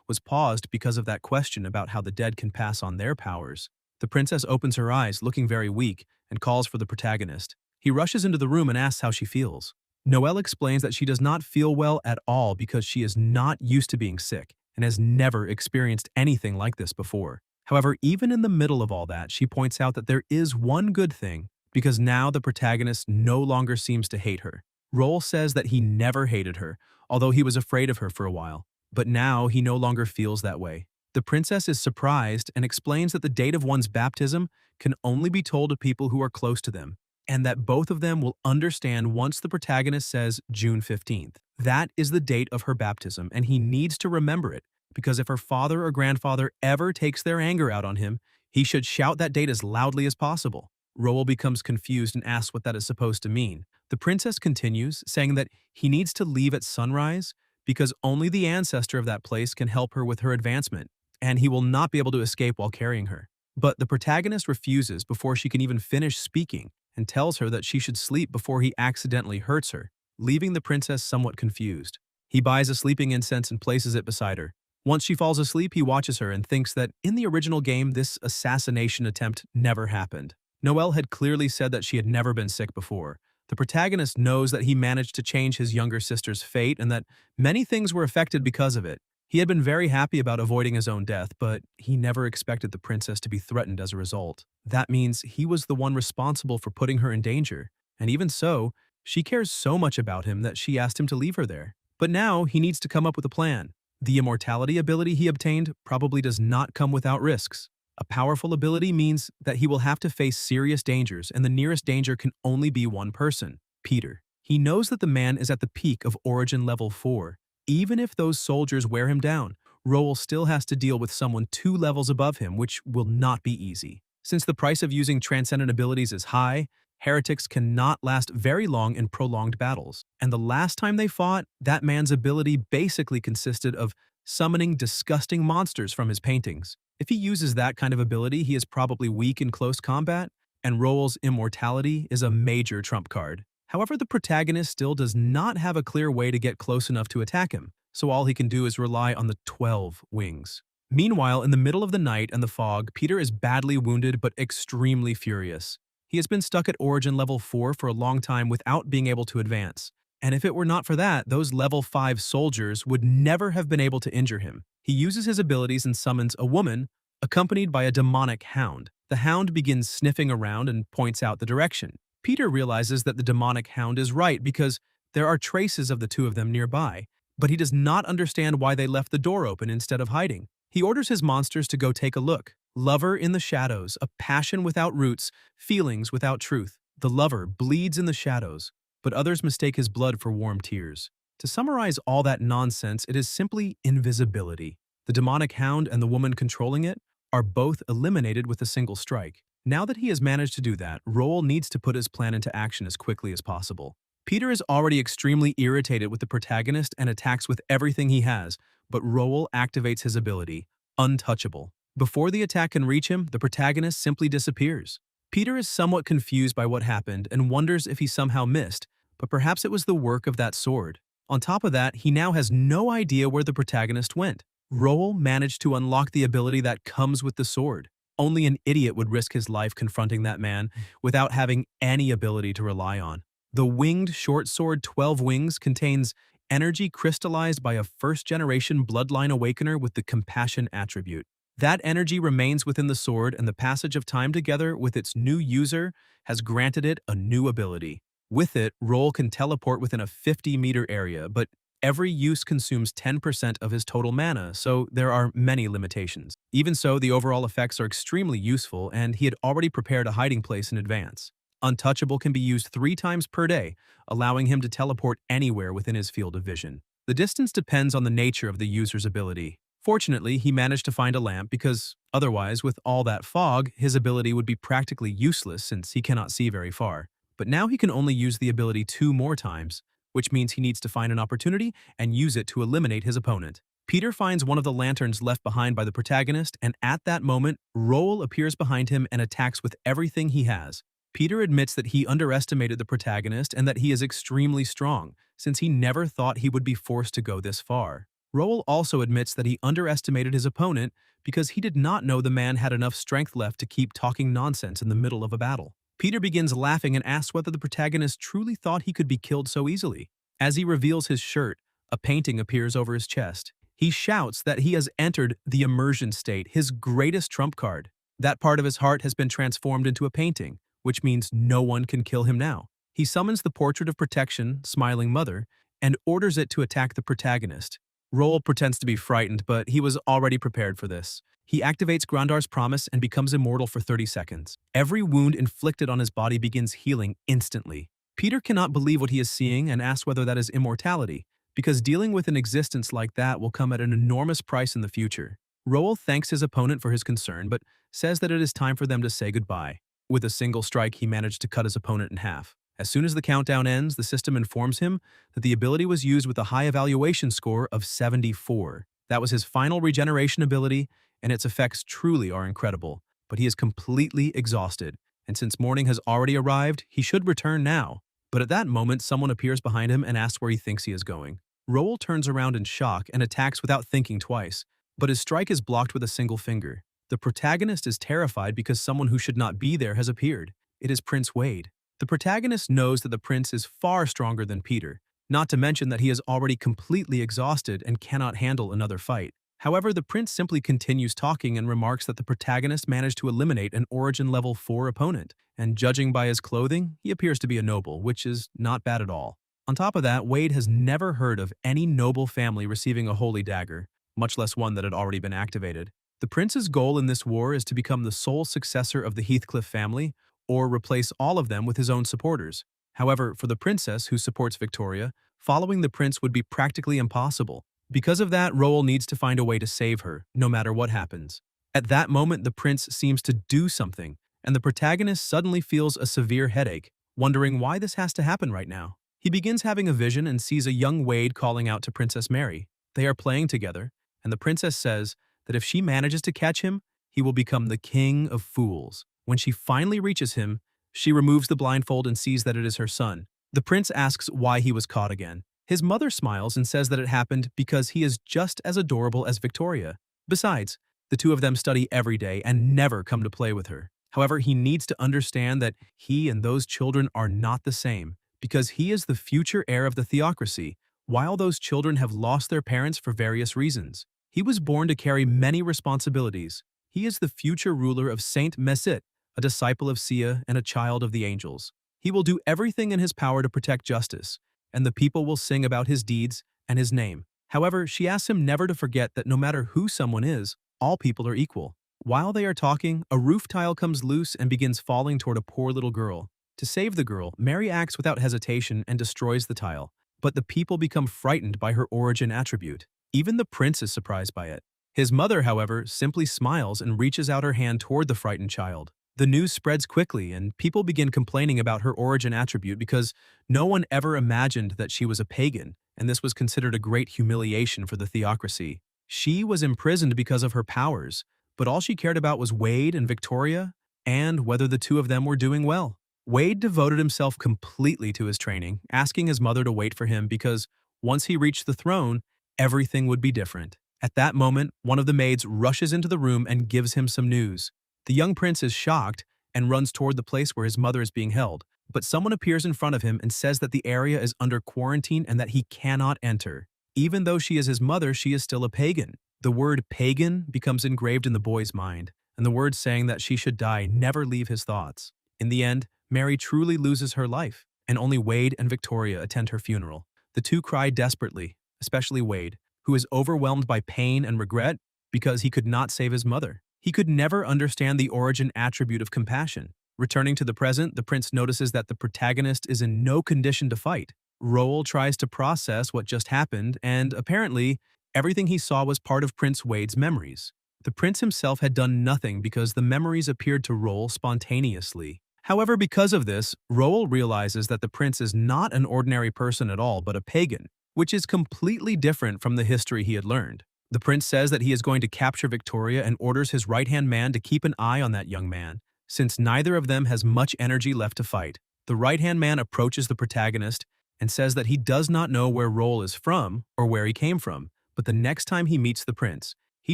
was paused because of that question about how the dead can pass on their powers. The princess opens her eyes, looking very weak, and calls for the protagonist. He rushes into the room and asks how she feels. Noelle explains that she does not feel well at all because she is not used to being sick and has never experienced anything like this before. However, even in the middle of all that, she points out that there is one good thing, because now the protagonist no longer seems to hate her. Roel says that he never hated her, although he was afraid of her for a while, but now he no longer feels that way. The princess is surprised and explains that the date of one's baptism can only be told to people who are close to them, and that both of them will understand once the protagonist says June 15th. That is the date of her baptism, and he needs to remember it, because if her father or grandfather ever takes their anger out on him, he should shout that date as loudly as possible. Roel becomes confused and asks what that is supposed to mean. The princess continues, saying that he needs to leave at sunrise because only the ancestor of that place can help her with her advancement, and he will not be able to escape while carrying her. But the protagonist refuses before she can even finish speaking and tells her that she should sleep before he accidentally hurts her, leaving the princess somewhat confused. He buys a sleeping incense and places it beside her. Once she falls asleep, he watches her and thinks that in the original game, this assassination attempt never happened. Noelle had clearly said that she had never been sick before. The protagonist knows that he managed to change his younger sister's fate and that many things were affected because of it. He had been very happy about avoiding his own death, but he never expected the princess to be threatened as a result. That means he was the one responsible for putting her in danger, and even so, she cares so much about him that she asked him to leave her there. But now he needs to come up with a plan. The immortality ability he obtained probably does not come without risks. A powerful ability means that he will have to face serious dangers, and the nearest danger can only be one person, Peter. He knows that the man is at the peak of Origin Level 4. Even if those soldiers wear him down, Roel still has to deal with someone 2 levels above him, which will not be easy. Since the price of using transcendent abilities is high, heretics cannot last very long in prolonged battles. And the last time they fought, that man's ability basically consisted of summoning disgusting monsters from his paintings. If he uses that kind of ability, he is probably weak in close combat, and Roel's immortality is a major trump card. However, the protagonist still does not have a clear way to get close enough to attack him, so all he can do is rely on the 12 wings. Meanwhile, in the middle of the night and the fog, Peter is badly wounded but extremely furious. He has been stuck at Origin Level 4 for a long time without being able to advance. And if it were not for that, those Level 5 soldiers would never have been able to injure him. He uses his abilities and summons a woman, accompanied by a demonic hound. The hound begins sniffing around and points out the direction. Peter realizes that the demonic hound is right because there are traces of the two of them nearby, but he does not understand why they left the door open instead of hiding. He orders his monsters to go take a look. Lover in the shadows, a passion without roots, feelings without truth. The lover bleeds in the shadows, but others mistake his blood for warm tears. To summarize all that nonsense, it is simply invisibility. The demonic hound and the woman controlling it are both eliminated with a single strike. Now that he has managed to do that, Roel needs to put his plan into action as quickly as possible. Peter is already extremely irritated with the protagonist and attacks with everything he has, but Roel activates his ability, Untouchable. Before the attack can reach him, the protagonist simply disappears. Peter is somewhat confused by what happened and wonders if he somehow missed, but perhaps it was the work of that sword. On top of that, he now has no idea where the protagonist went. Roel managed to unlock the ability that comes with the sword. Only an idiot would risk his life confronting that man without having any ability to rely on. The winged short sword 12 Wings contains energy crystallized by a first-generation bloodline awakener with the compassion attribute. That energy remains within the sword, and the passage of time together with its new user has granted it a new ability. With it, Roel can teleport within a 50-meter area, but every use consumes 10% of his total mana, so there are many limitations. Even so, the overall effects are extremely useful, and he had already prepared a hiding place in advance. Untouchable can be used 3 times per day, allowing him to teleport anywhere within his field of vision. The distance depends on the nature of the user's ability. Fortunately, he managed to find a lamp because, otherwise, with all that fog, his ability would be practically useless since he cannot see very far. But now he can only use the ability 2 more times, which means he needs to find an opportunity and use it to eliminate his opponent. Peter finds one of the lanterns left behind by the protagonist, and at that moment, Roel appears behind him and attacks with everything he has. Peter admits that he underestimated the protagonist and that he is extremely strong, since he never thought he would be forced to go this far. Roel also admits that he underestimated his opponent because he did not know the man had enough strength left to keep talking nonsense in the middle of a battle. Peter begins laughing and asks whether the protagonist truly thought he could be killed so easily. As he reveals his shirt, a painting appears over his chest. He shouts that he has entered the immersion state, his greatest trump card. That part of his heart has been transformed into a painting, which means no one can kill him now. He summons the portrait of protection, Smiling Mother, and orders it to attack the protagonist. Roel pretends to be frightened, but he was already prepared for this. He activates Grandar's promise and becomes immortal for 30 seconds. Every wound inflicted on his body begins healing instantly. Peter cannot believe what he is seeing and asks whether that is immortality, because dealing with an existence like that will come at an enormous price in the future. Roel thanks his opponent for his concern, but says that it is time for them to say goodbye. With a single strike, he managed to cut his opponent in half. As soon as the countdown ends, the system informs him that the ability was used with a high evaluation score of 74. That was his final regeneration ability, and its effects truly are incredible. But he is completely exhausted, and since morning has already arrived, he should return now. But at that moment, someone appears behind him and asks where he thinks he is going. Roel turns around in shock and attacks without thinking twice, but his strike is blocked with a single finger. The protagonist is terrified because someone who should not be there has appeared. It is Prince Wade. The protagonist knows that the prince is far stronger than Peter, not to mention that he is already completely exhausted and cannot handle another fight. However, the prince simply continues talking and remarks that the protagonist managed to eliminate an Origin Level 4 opponent, and judging by his clothing, he appears to be a noble, which is not bad at all. On top of that, Wade has never heard of any noble family receiving a holy dagger, much less one that had already been activated. The prince's goal in this war is to become the sole successor of the Heathcliff family, or replace all of them with his own supporters. However, for the princess who supports Victoria, following the prince would be practically impossible. Because of that, Roel needs to find a way to save her, no matter what happens. At that moment, the prince seems to do something, and the protagonist suddenly feels a severe headache, wondering why this has to happen right now. He begins having a vision and sees a young Wade calling out to Princess Mary. They are playing together, and the princess says that if she manages to catch him, he will become the king of fools. When she finally reaches him, she removes the blindfold and sees that it is her son. The prince asks why he was caught again. His mother smiles and says that it happened because he is just as adorable as Victoria. Besides, the two of them study every day and never come to play with her. However, he needs to understand that he and those children are not the same, because he is the future heir of the theocracy, while those children have lost their parents for various reasons. He was born to carry many responsibilities. He is the future ruler of Saint Messit, a disciple of Sia and a child of the angels. He will do everything in his power to protect justice, and the people will sing about his deeds and his name. However, she asks him never to forget that no matter who someone is, all people are equal. While they are talking, a roof tile comes loose and begins falling toward a poor little girl. To save the girl, Mary acts without hesitation and destroys the tile, but the people become frightened by her origin attribute. Even the prince is surprised by it. His mother, however, simply smiles and reaches out her hand toward the frightened child. The news spreads quickly, and people begin complaining about her origin attribute because no one ever imagined that she was a pagan, and this was considered a great humiliation for the theocracy. She was imprisoned because of her powers, but all she cared about was Wade and Victoria, and whether the two of them were doing well. Wade devoted himself completely to his training, asking his mother to wait for him because once he reached the throne, everything would be different. At that moment, one of the maids rushes into the room and gives him some news. The young prince is shocked and runs toward the place where his mother is being held, but someone appears in front of him and says that the area is under quarantine and that he cannot enter. Even though she is his mother, she is still a pagan. The word pagan becomes engraved in the boy's mind, and the words saying that she should die never leave his thoughts. In the end, Mary truly loses her life, and only Wade and Victoria attend her funeral. The two cry desperately, especially Wade, who is overwhelmed by pain and regret because he could not save his mother. He could never understand the origin attribute of compassion. Returning to the present, the prince notices that the protagonist is in no condition to fight. Roel tries to process what just happened, and apparently, everything he saw was part of Prince Wade's memories. The prince himself had done nothing because the memories appeared to Roel spontaneously. However, because of this, Roel realizes that the prince is not an ordinary person at all, but a pagan, which is completely different from the history he had learned. The prince says that he is going to capture Victoria and orders his right-hand man to keep an eye on that young man, since neither of them has much energy left to fight. The right-hand man approaches the protagonist and says that he does not know where Roel is from or where he came from, but the next time he meets the prince, he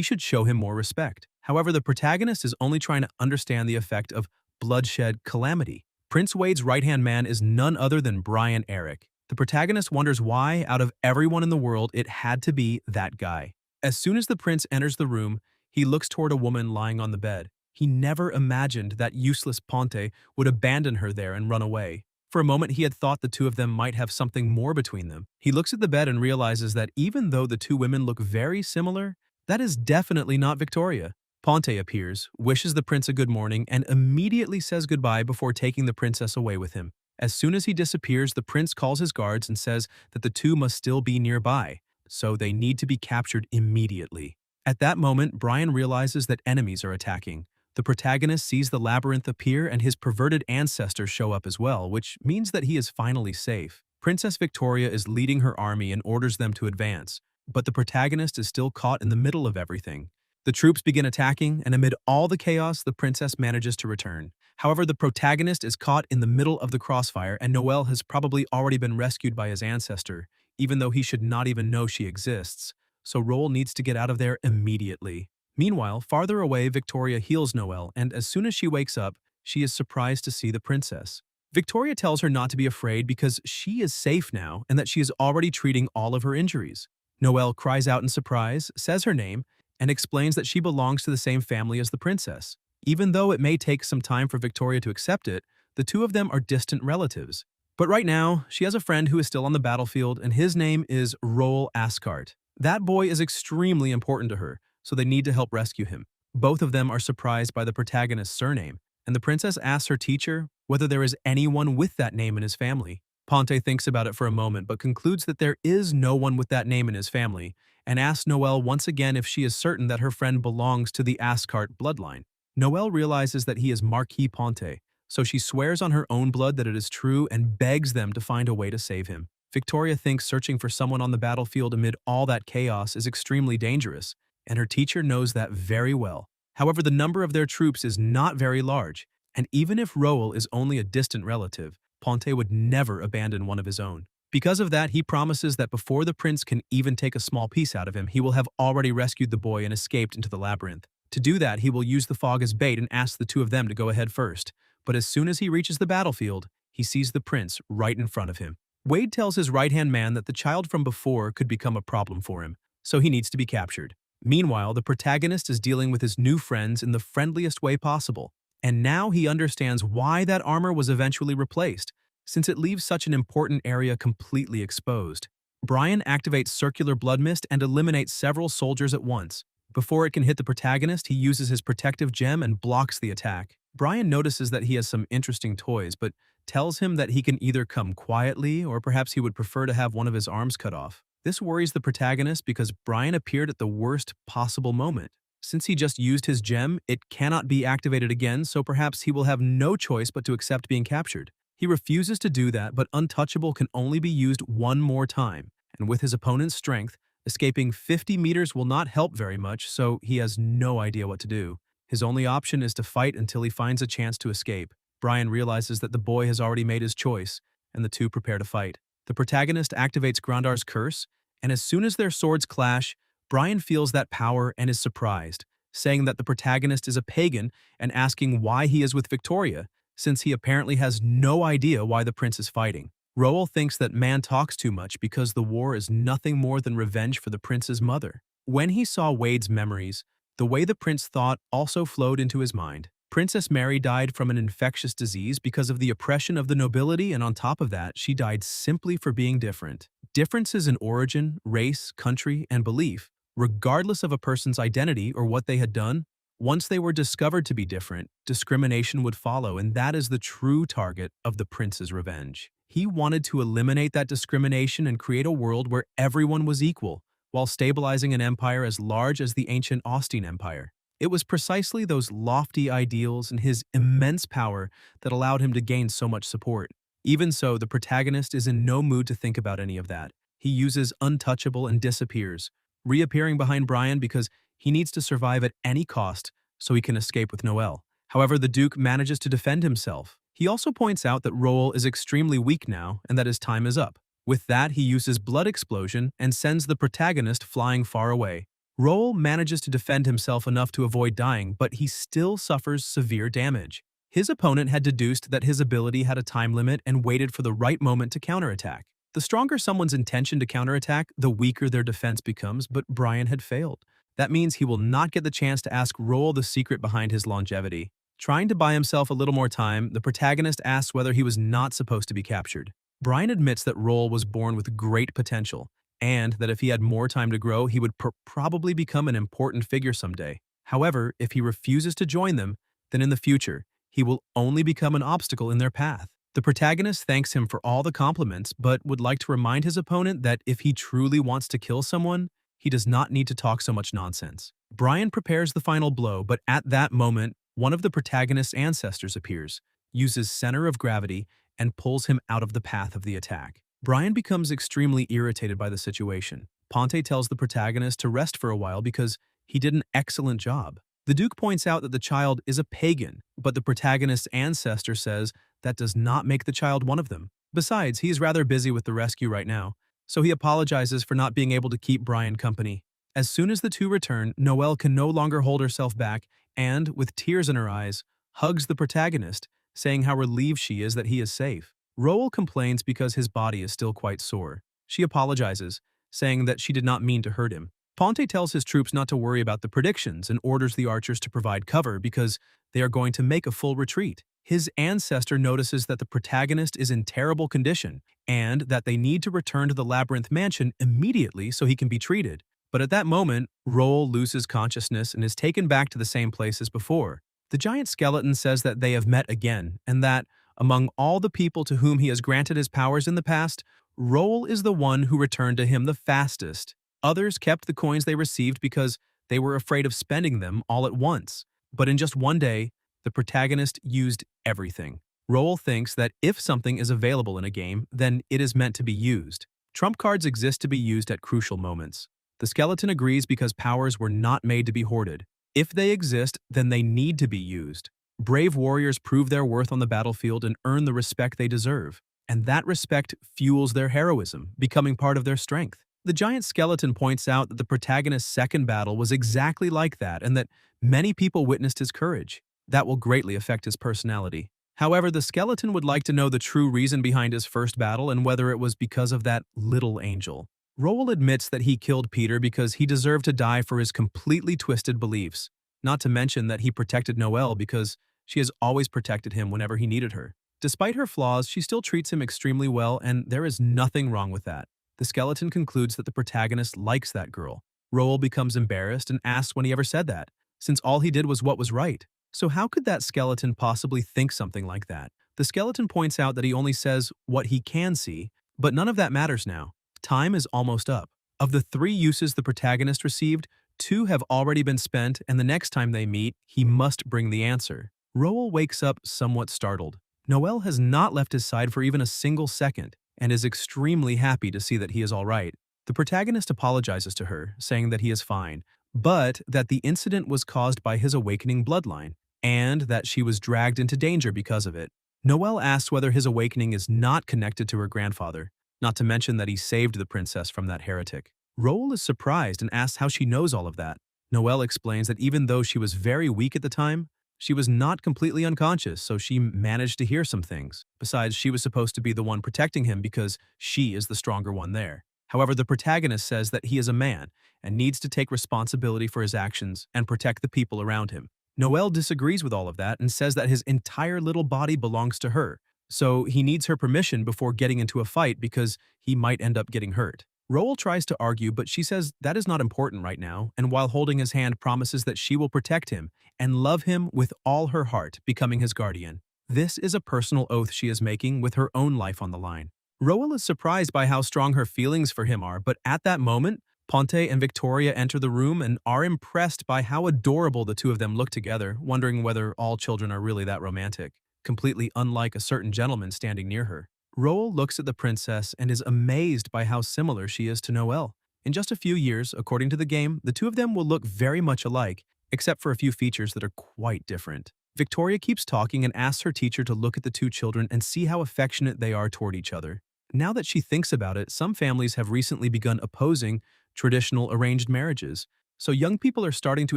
should show him more respect. However, the protagonist is only trying to understand the effect of bloodshed calamity. Prince Wade's right-hand man is none other than Brian Eric. The protagonist wonders why, out of everyone in the world, it had to be that guy. As soon as the prince enters the room, he looks toward a woman lying on the bed. He never imagined that useless Ponte would abandon her there and run away. For a moment, he had thought the two of them might have something more between them. He looks at the bed and realizes that even though the two women look very similar, that is definitely not Victoria. Ponte appears, wishes the prince a good morning, and immediately says goodbye before taking the princess away with him. As soon as he disappears, the prince calls his guards and says that the two must still be nearby, so they need to be captured immediately. At that moment, Brian realizes that enemies are attacking. The protagonist sees the labyrinth appear and his perverted ancestors show up as well, which means that he is finally safe. Princess Victoria is leading her army and orders them to advance, but the protagonist is still caught in the middle of everything. The troops begin attacking, and amid all the chaos, the princess manages to return. However, the protagonist is caught in the middle of the crossfire, and Noel has probably already been rescued by his ancestor, even though he should not even know she exists. So Roel needs to get out of there immediately. Meanwhile, farther away, Victoria heals Noel, and as soon as she wakes up, she is surprised to see the princess. Victoria tells her not to be afraid because she is safe now and that she is already treating all of her injuries. Noel cries out in surprise, says her name, and explains that she belongs to the same family as the princess. Even though it may take some time for Victoria to accept it, the two of them are distant relatives. But right now, she has a friend who is still on the battlefield, and his name is Roel Ascart. That boy is extremely important to her, so they need to help rescue him. Both of them are surprised by the protagonist's surname, and the princess asks her teacher whether there is anyone with that name in his family. Ponte thinks about it for a moment but concludes that there is no one with that name in his family, and asks Noel once again if she is certain that her friend belongs to the Ascart bloodline. Noel realizes that he is Marquis Ponte, so she swears on her own blood that it is true and begs them to find a way to save him. Victoria thinks searching for someone on the battlefield amid all that chaos is extremely dangerous, and her teacher knows that very well. However, the number of their troops is not very large, and even if Roel is only a distant relative, Ponte would never abandon one of his own. Because of that, he promises that before the prince can even take a small piece out of him, he will have already rescued the boy and escaped into the labyrinth. To do that, he will use the fog as bait and ask the two of them to go ahead first. But as soon as he reaches the battlefield, he sees the prince right in front of him. Wade tells his right-hand man that the child from before could become a problem for him, so he needs to be captured. Meanwhile, the protagonist is dealing with his new friends in the friendliest way possible, and now he understands why that armor was eventually replaced, since it leaves such an important area completely exposed. Brian activates Circular Blood Mist and eliminates several soldiers at once. Before it can hit the protagonist, he uses his protective gem and blocks the attack. Brian notices that he has some interesting toys, but tells him that he can either come quietly or perhaps he would prefer to have one of his arms cut off. This worries the protagonist because Brian appeared at the worst possible moment. Since he just used his gem, it cannot be activated again, so perhaps he will have no choice but to accept being captured. He refuses to do that, but Untouchable can only be used one more time, and with his opponent's strength, escaping 50 meters will not help very much, so he has no idea what to do. His only option is to fight until he finds a chance to escape. Brian realizes that the boy has already made his choice, and the two prepare to fight. The protagonist activates Grandar's curse, and as soon as their swords clash, Brian feels that power and is surprised, saying that the protagonist is a pagan and asking why he is with Victoria, since he apparently has no idea why the prince is fighting. Roel thinks that man talks too much because the war is nothing more than revenge for the prince's mother. When he saw Wade's memories, the way the prince thought also flowed into his mind. Princess Mary died from an infectious disease because of the oppression of the nobility, and on top of that, she died simply for being different. Differences in origin, race, country, and belief, regardless of a person's identity or what they had done, once they were discovered to be different, discrimination would follow, and that is the true target of the prince's revenge. He wanted to eliminate that discrimination and create a world where everyone was equal, while stabilizing an empire as large as the ancient Austin Empire. It was precisely those lofty ideals and his immense power that allowed him to gain so much support. Even so, the protagonist is in no mood to think about any of that. He uses Untouchable and disappears, reappearing behind Brian because he needs to survive at any cost so he can escape with Noelle. However, the Duke manages to defend himself. He also points out that Roel is extremely weak now and that his time is up. With that, he uses Blood Explosion and sends the protagonist flying far away. Roel manages to defend himself enough to avoid dying, but he still suffers severe damage. His opponent had deduced that his ability had a time limit and waited for the right moment to counterattack. The stronger someone's intention to counterattack, the weaker their defense becomes, but Brian had failed. That means he will not get the chance to ask Roel the secret behind his longevity. Trying to buy himself a little more time, the protagonist asks whether he was not supposed to be captured. Brian admits that Roel was born with great potential, and that if he had more time to grow, he would probably become an important figure someday. However, if he refuses to join them, then in the future, he will only become an obstacle in their path. The protagonist thanks him for all the compliments, but would like to remind his opponent that if he truly wants to kill someone, he does not need to talk so much nonsense. Brian prepares the final blow, but at that moment, one of the protagonist's ancestors appears, uses center of gravity, and pulls him out of the path of the attack. Brian becomes extremely irritated by the situation. Ponte tells the protagonist to rest for a while because he did an excellent job. The Duke points out that the child is a pagan, but the protagonist's ancestor says that does not make the child one of them. Besides, he is rather busy with the rescue right now, so he apologizes for not being able to keep Brian company. As soon as the two return, Noelle can no longer hold herself back and, with tears in her eyes, hugs the protagonist, saying how relieved she is that he is safe. Roel complains because his body is still quite sore. She apologizes, saying that she did not mean to hurt him. Ponte tells his troops not to worry about the predictions and orders the archers to provide cover because they are going to make a full retreat. His ancestor notices that the protagonist is in terrible condition and that they need to return to the Labyrinth Mansion immediately so he can be treated. But at that moment, Roel loses consciousness and is taken back to the same place as before. The giant skeleton says that they have met again, and that, among all the people to whom he has granted his powers in the past, Roel is the one who returned to him the fastest. Others kept the coins they received because they were afraid of spending them all at once. But in just one day, the protagonist used everything. Roel thinks that if something is available in a game, then it is meant to be used. Trump cards exist to be used at crucial moments. The skeleton agrees because powers were not made to be hoarded. If they exist, then they need to be used. Brave warriors prove their worth on the battlefield and earn the respect they deserve. and that respect fuels their heroism, becoming part of their strength. The giant skeleton points out that the protagonist's second battle was exactly like that and that many people witnessed his courage. That will greatly affect his personality. However, the skeleton would like to know the true reason behind his first battle and whether it was because of that little angel. Roel admits that he killed Peter because he deserved to die for his completely twisted beliefs, not to mention that he protected Noelle because she has always protected him whenever he needed her. Despite her flaws, she still treats him extremely well, and there is nothing wrong with that. The skeleton concludes that the protagonist likes that girl. Roel becomes embarrassed and asks when he ever said that, since all he did was what was right. So how could that skeleton possibly think something like that? The skeleton points out that he only says what he can see, but none of that matters now. Time is almost up. Of the 3 uses the protagonist received, 2 have already been spent, and the next time they meet, he must bring the answer. Roel wakes up somewhat startled. Noelle has not left his side for even a single second, and is extremely happy to see that he is all right. The protagonist apologizes to her, saying that he is fine, but that the incident was caused by his awakening bloodline, and that she was dragged into danger because of it. Noelle asks whether his awakening is not connected to her grandfather, not to mention that he saved the princess from that heretic. Roel is surprised and asks how she knows all of that. Noelle explains that even though she was very weak at the time, she was not completely unconscious, so she managed to hear some things. Besides, she was supposed to be the one protecting him because she is the stronger one there. However, the protagonist says that he is a man and needs to take responsibility for his actions and protect the people around him. Noelle disagrees with all of that and says that his entire little body belongs to her, so he needs her permission before getting into a fight because he might end up getting hurt. Roel tries to argue, but she says that is not important right now, and while holding his hand promises that she will protect him and love him with all her heart, becoming his guardian. This is a personal oath she is making with her own life on the line. Roel is surprised by how strong her feelings for him are, but at that moment, Ponte and Victoria enter the room and are impressed by how adorable the two of them look together, wondering whether all children are really that romantic, completely unlike a certain gentleman standing near her. Roel looks at the princess and is amazed by how similar she is to Noelle. In just a few years, according to the game, the two of them will look very much alike, except for a few features that are quite different. Victoria keeps talking and asks her teacher to look at the two children and see how affectionate they are toward each other. Now that she thinks about it, some families have recently begun opposing traditional arranged marriages, so young people are starting to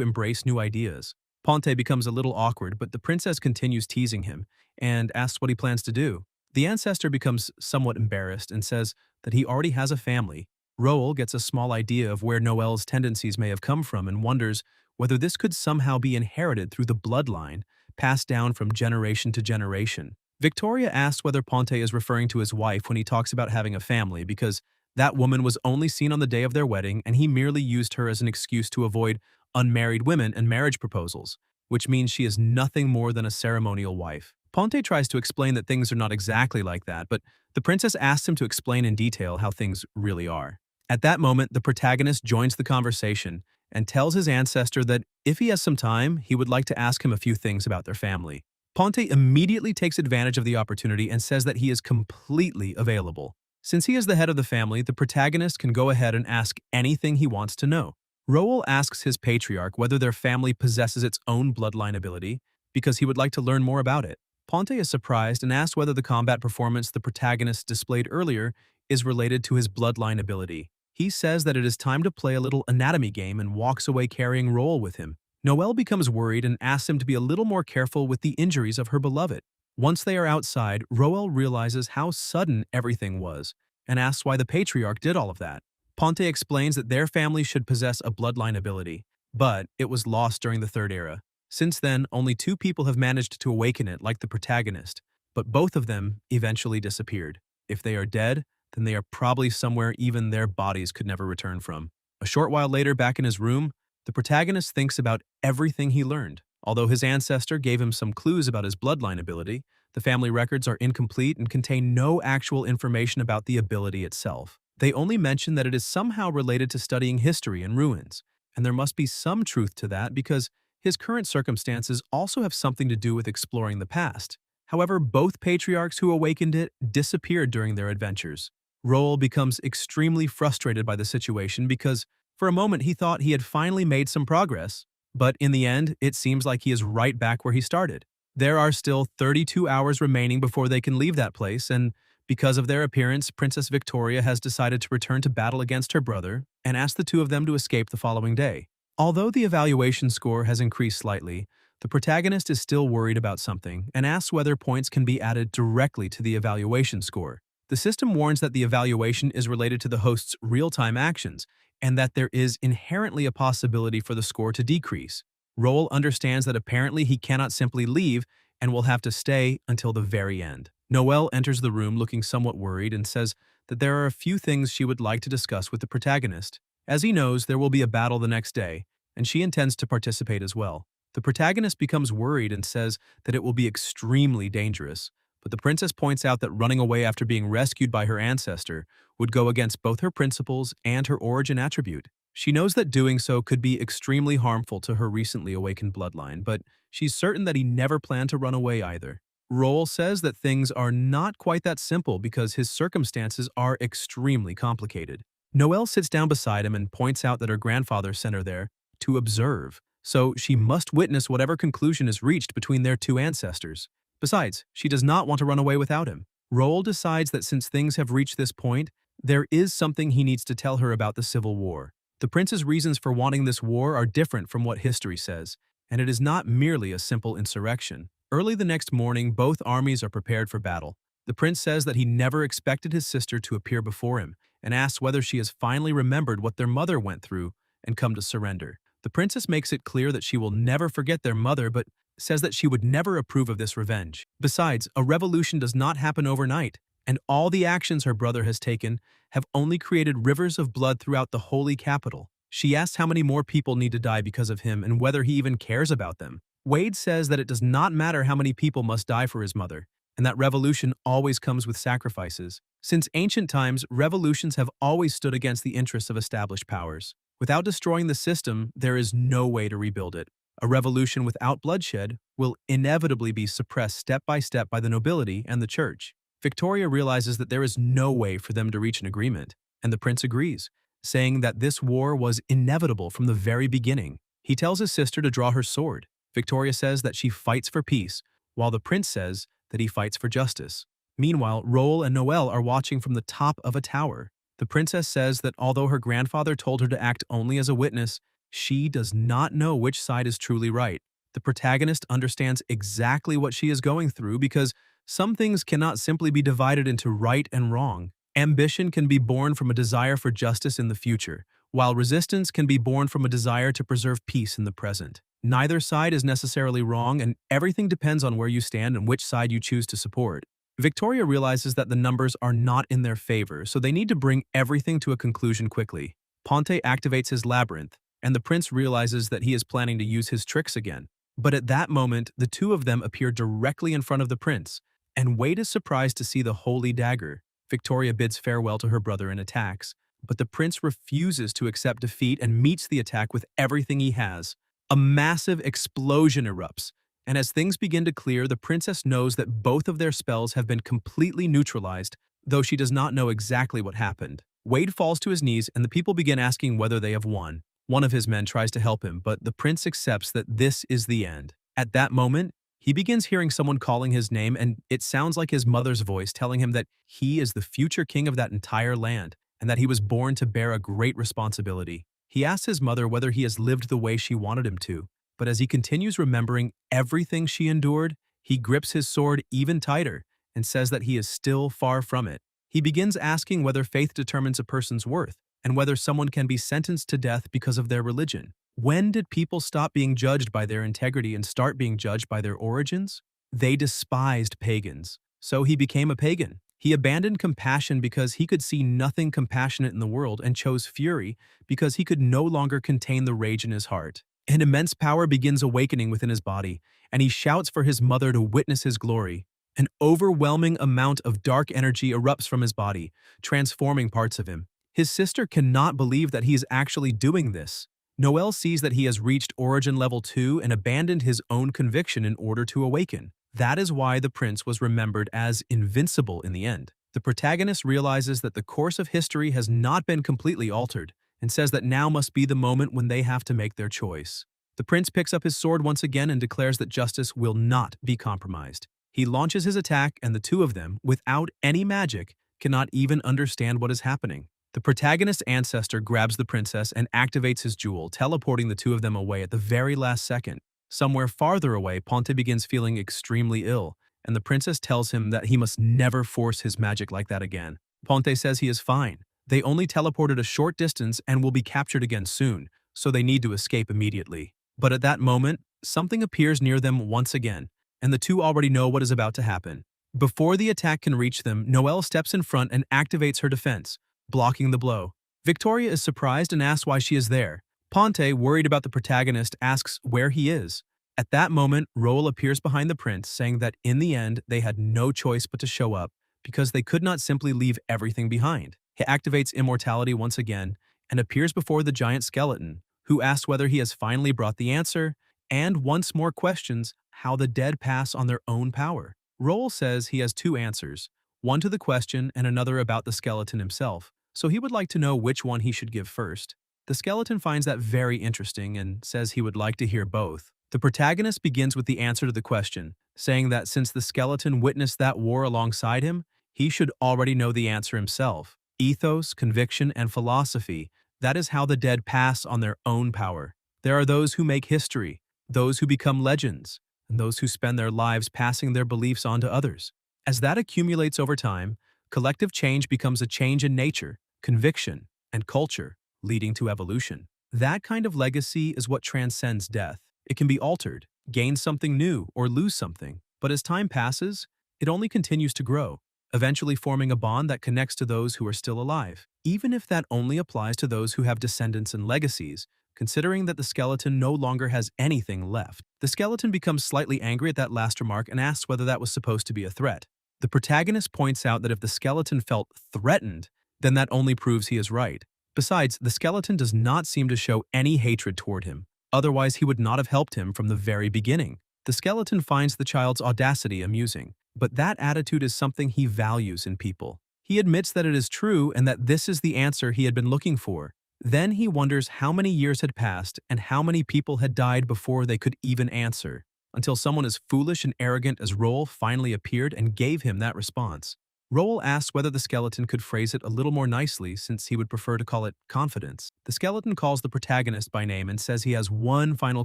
embrace new ideas. Ponte becomes a little awkward, but the princess continues teasing him and asks what he plans to do. The ancestor becomes somewhat embarrassed and says that he already has a family. Roel gets a small idea of where Noelle's tendencies may have come from and wonders whether this could somehow be inherited through the bloodline, passed down from generation to generation. Victoria asks whether Ponte is referring to his wife when he talks about having a family because that woman was only seen on the day of their wedding and he merely used her as an excuse to avoid unmarried women and marriage proposals, which means she is nothing more than a ceremonial wife. Ponte tries to explain that things are not exactly like that, but the princess asks him to explain in detail how things really are. At that moment, the protagonist joins the conversation and tells his ancestor that if he has some time, he would like to ask him a few things about their family. Ponte immediately takes advantage of the opportunity and says that he is completely available. Since he is the head of the family, the protagonist can go ahead and ask anything he wants to know. Roel asks his patriarch whether their family possesses its own bloodline ability because he would like to learn more about it. Ponte is surprised and asks whether the combat performance the protagonist displayed earlier is related to his bloodline ability. He says that it is time to play a little anatomy game and walks away carrying Roel with him. Noelle becomes worried and asks him to be a little more careful with the injuries of her beloved. Once they are outside, Roel realizes how sudden everything was and asks why the patriarch did all of that. Ponte explains that their family should possess a bloodline ability, but it was lost during the Third Era. Since then, only 2 people have managed to awaken it like the protagonist, but both of them eventually disappeared. If they are dead, then they are probably somewhere even their bodies could never return from. A short while later, back in his room, the protagonist thinks about everything he learned. Although his ancestor gave him some clues about his bloodline ability, the family records are incomplete and contain no actual information about the ability itself. They only mention that it is somehow related to studying history and ruins, and there must be some truth to that because his current circumstances also have something to do with exploring the past. However, both patriarchs who awakened it disappeared during their adventures. Roel becomes extremely frustrated by the situation because, for a moment, he thought he had finally made some progress, but in the end, it seems like he is right back where he started. There are still 32 hours remaining before they can leave that place, and Because of their appearance, Princess Victoria has decided to return to battle against her brother and ask the two of them to escape the following day. Although the evaluation score has increased slightly, the protagonist is still worried about something and asks whether points can be added directly to the evaluation score. The system warns that the evaluation is related to the host's real-time actions and that there is inherently a possibility for the score to decrease. Roll understands that apparently he cannot simply leave and will have to stay until the very end. Noelle enters the room looking somewhat worried and says that there are a few things she would like to discuss with the protagonist. As he knows, there will be a battle the next day, and she intends to participate as well. The protagonist becomes worried and says that it will be extremely dangerous, but the princess points out that running away after being rescued by her ancestor would go against both her principles and her origin attribute. She knows that doing so could be extremely harmful to her recently awakened bloodline, but she's certain that he never planned to run away either. Roll says that things are not quite that simple because his circumstances are extremely complicated. Noelle sits down beside him and points out that her grandfather sent her there to observe, so she must witness whatever conclusion is reached between their two ancestors. Besides, she does not want to run away without him. Roll decides that since things have reached this point, there is something he needs to tell her about the Civil War. The prince's reasons for wanting this war are different from what history says, and it is not merely a simple insurrection. Early the next morning, both armies are prepared for battle. The prince says that he never expected his sister to appear before him, and asks whether she has finally remembered what their mother went through and come to surrender. The princess makes it clear that she will never forget their mother, but says that she would never approve of this revenge. Besides, a revolution does not happen overnight, and all the actions her brother has taken have only created rivers of blood throughout the holy capital. She asks how many more people need to die because of him and whether he even cares about them. Wade says that it does not matter how many people must die for his mother, and that revolution always comes with sacrifices. Since ancient times, revolutions have always stood against the interests of established powers. Without destroying the system, there is no way to rebuild it. A revolution without bloodshed will inevitably be suppressed step by the nobility and the church. Victoria realizes that there is no way for them to reach an agreement, and the prince agrees, saying that this war was inevitable from the very beginning. He tells his sister to draw her sword. Victoria says that she fights for peace, while the prince says that he fights for justice. Meanwhile, Roll and Noelle are watching from the top of a tower. The princess says that although her grandfather told her to act only as a witness, she does not know which side is truly right. The protagonist understands exactly what she is going through because some things cannot simply be divided into right and wrong. Ambition can be born from a desire for justice in the future, while resistance can be born from a desire to preserve peace in the present. Neither side is necessarily wrong, and everything depends on where you stand and which side you choose to support. Victoria realizes that the numbers are not in their favor, so they need to bring everything to a conclusion quickly. Ponte activates his labyrinth, and the prince realizes that he is planning to use his tricks again. But at that moment, the two of them appear directly in front of the prince, and Wade is surprised to see the holy dagger. Victoria bids farewell to her brother and attacks, but the prince refuses to accept defeat and meets the attack with everything he has. A massive explosion erupts, and as things begin to clear, the princess knows that both of their spells have been completely neutralized, though she does not know exactly what happened. Wade falls to his knees, and the people begin asking whether they have won. One of his men tries to help him, but the prince accepts that this is the end. At that moment, he begins hearing someone calling his name, and it sounds like his mother's voice telling him that he is the future king of that entire land, and that he was born to bear a great responsibility. He asks his mother whether he has lived the way she wanted him to, but as he continues remembering everything she endured, he grips his sword even tighter and says that he is still far from it. He begins asking whether faith determines a person's worth, and whether someone can be sentenced to death because of their religion. When did people stop being judged by their integrity and start being judged by their origins? They despised pagans, so he became a pagan. He abandoned compassion because he could see nothing compassionate in the world and chose fury because he could no longer contain the rage in his heart. An immense power begins awakening within his body, and he shouts for his mother to witness his glory. An overwhelming amount of dark energy erupts from his body, transforming parts of him. His sister cannot believe that he is actually doing this. Noelle sees that he has reached Origin Level 2 and abandoned his own conviction in order to awaken. That is why the prince was remembered as invincible in the end. The protagonist realizes that the course of history has not been completely altered, and says that now must be the moment when they have to make their choice. The prince picks up his sword once again and declares that justice will not be compromised. He launches his attack and the two of them, without any magic, cannot even understand what is happening. The protagonist's ancestor grabs the princess and activates his jewel, teleporting the two of them away at the very last second. Somewhere farther away, Ponte begins feeling extremely ill, and the princess tells him that he must never force his magic like that again. Ponte says he is fine. They only teleported a short distance and will be captured again soon, so they need to escape immediately. But at that moment, something appears near them once again, and the two already know what is about to happen. Before the attack can reach them, Noelle steps in front and activates her defense, blocking the blow. Victoria is surprised and asks why she is there. Ponte, worried about the protagonist, asks where he is. At that moment, Roel appears behind the prince, saying that in the end, they had no choice but to show up, because they could not simply leave everything behind. He activates immortality once again, and appears before the giant skeleton, who asks whether he has finally brought the answer, and once more questions how the dead pass on their own power. Roel says he has two answers, one to the question and another about the skeleton himself, so he would like to know which one he should give first. The skeleton finds that very interesting and says he would like to hear both. The protagonist begins with the answer to the question, saying that since the skeleton witnessed that war alongside him, he should already know the answer himself. Ethos, conviction, and philosophy, that is how the dead pass on their own power. There are those who make history, those who become legends, and those who spend their lives passing their beliefs on to others. As that accumulates over time, collective change becomes a change in nature, conviction, and culture, leading to evolution. That kind of legacy is what transcends death. It can be altered, gain something new, or lose something, but as time passes, it only continues to grow, eventually forming a bond that connects to those who are still alive, even if that only applies to those who have descendants and legacies. Considering that the skeleton no longer has anything left, the skeleton becomes slightly angry at that last remark and asks whether that was supposed to be a threat. The protagonist points out that if the skeleton felt threatened, then that only proves he is right. Besides, the skeleton does not seem to show any hatred toward him. Otherwise, he would not have helped him from the very beginning. The skeleton finds the child's audacity amusing, but that attitude is something he values in people. He admits that it is true and that this is the answer he had been looking for. Then he wonders how many years had passed and how many people had died before they could even answer, until someone as foolish and arrogant as Roel finally appeared and gave him that response. Roel asks whether the skeleton could phrase it a little more nicely since he would prefer to call it confidence. The skeleton calls the protagonist by name and says he has one final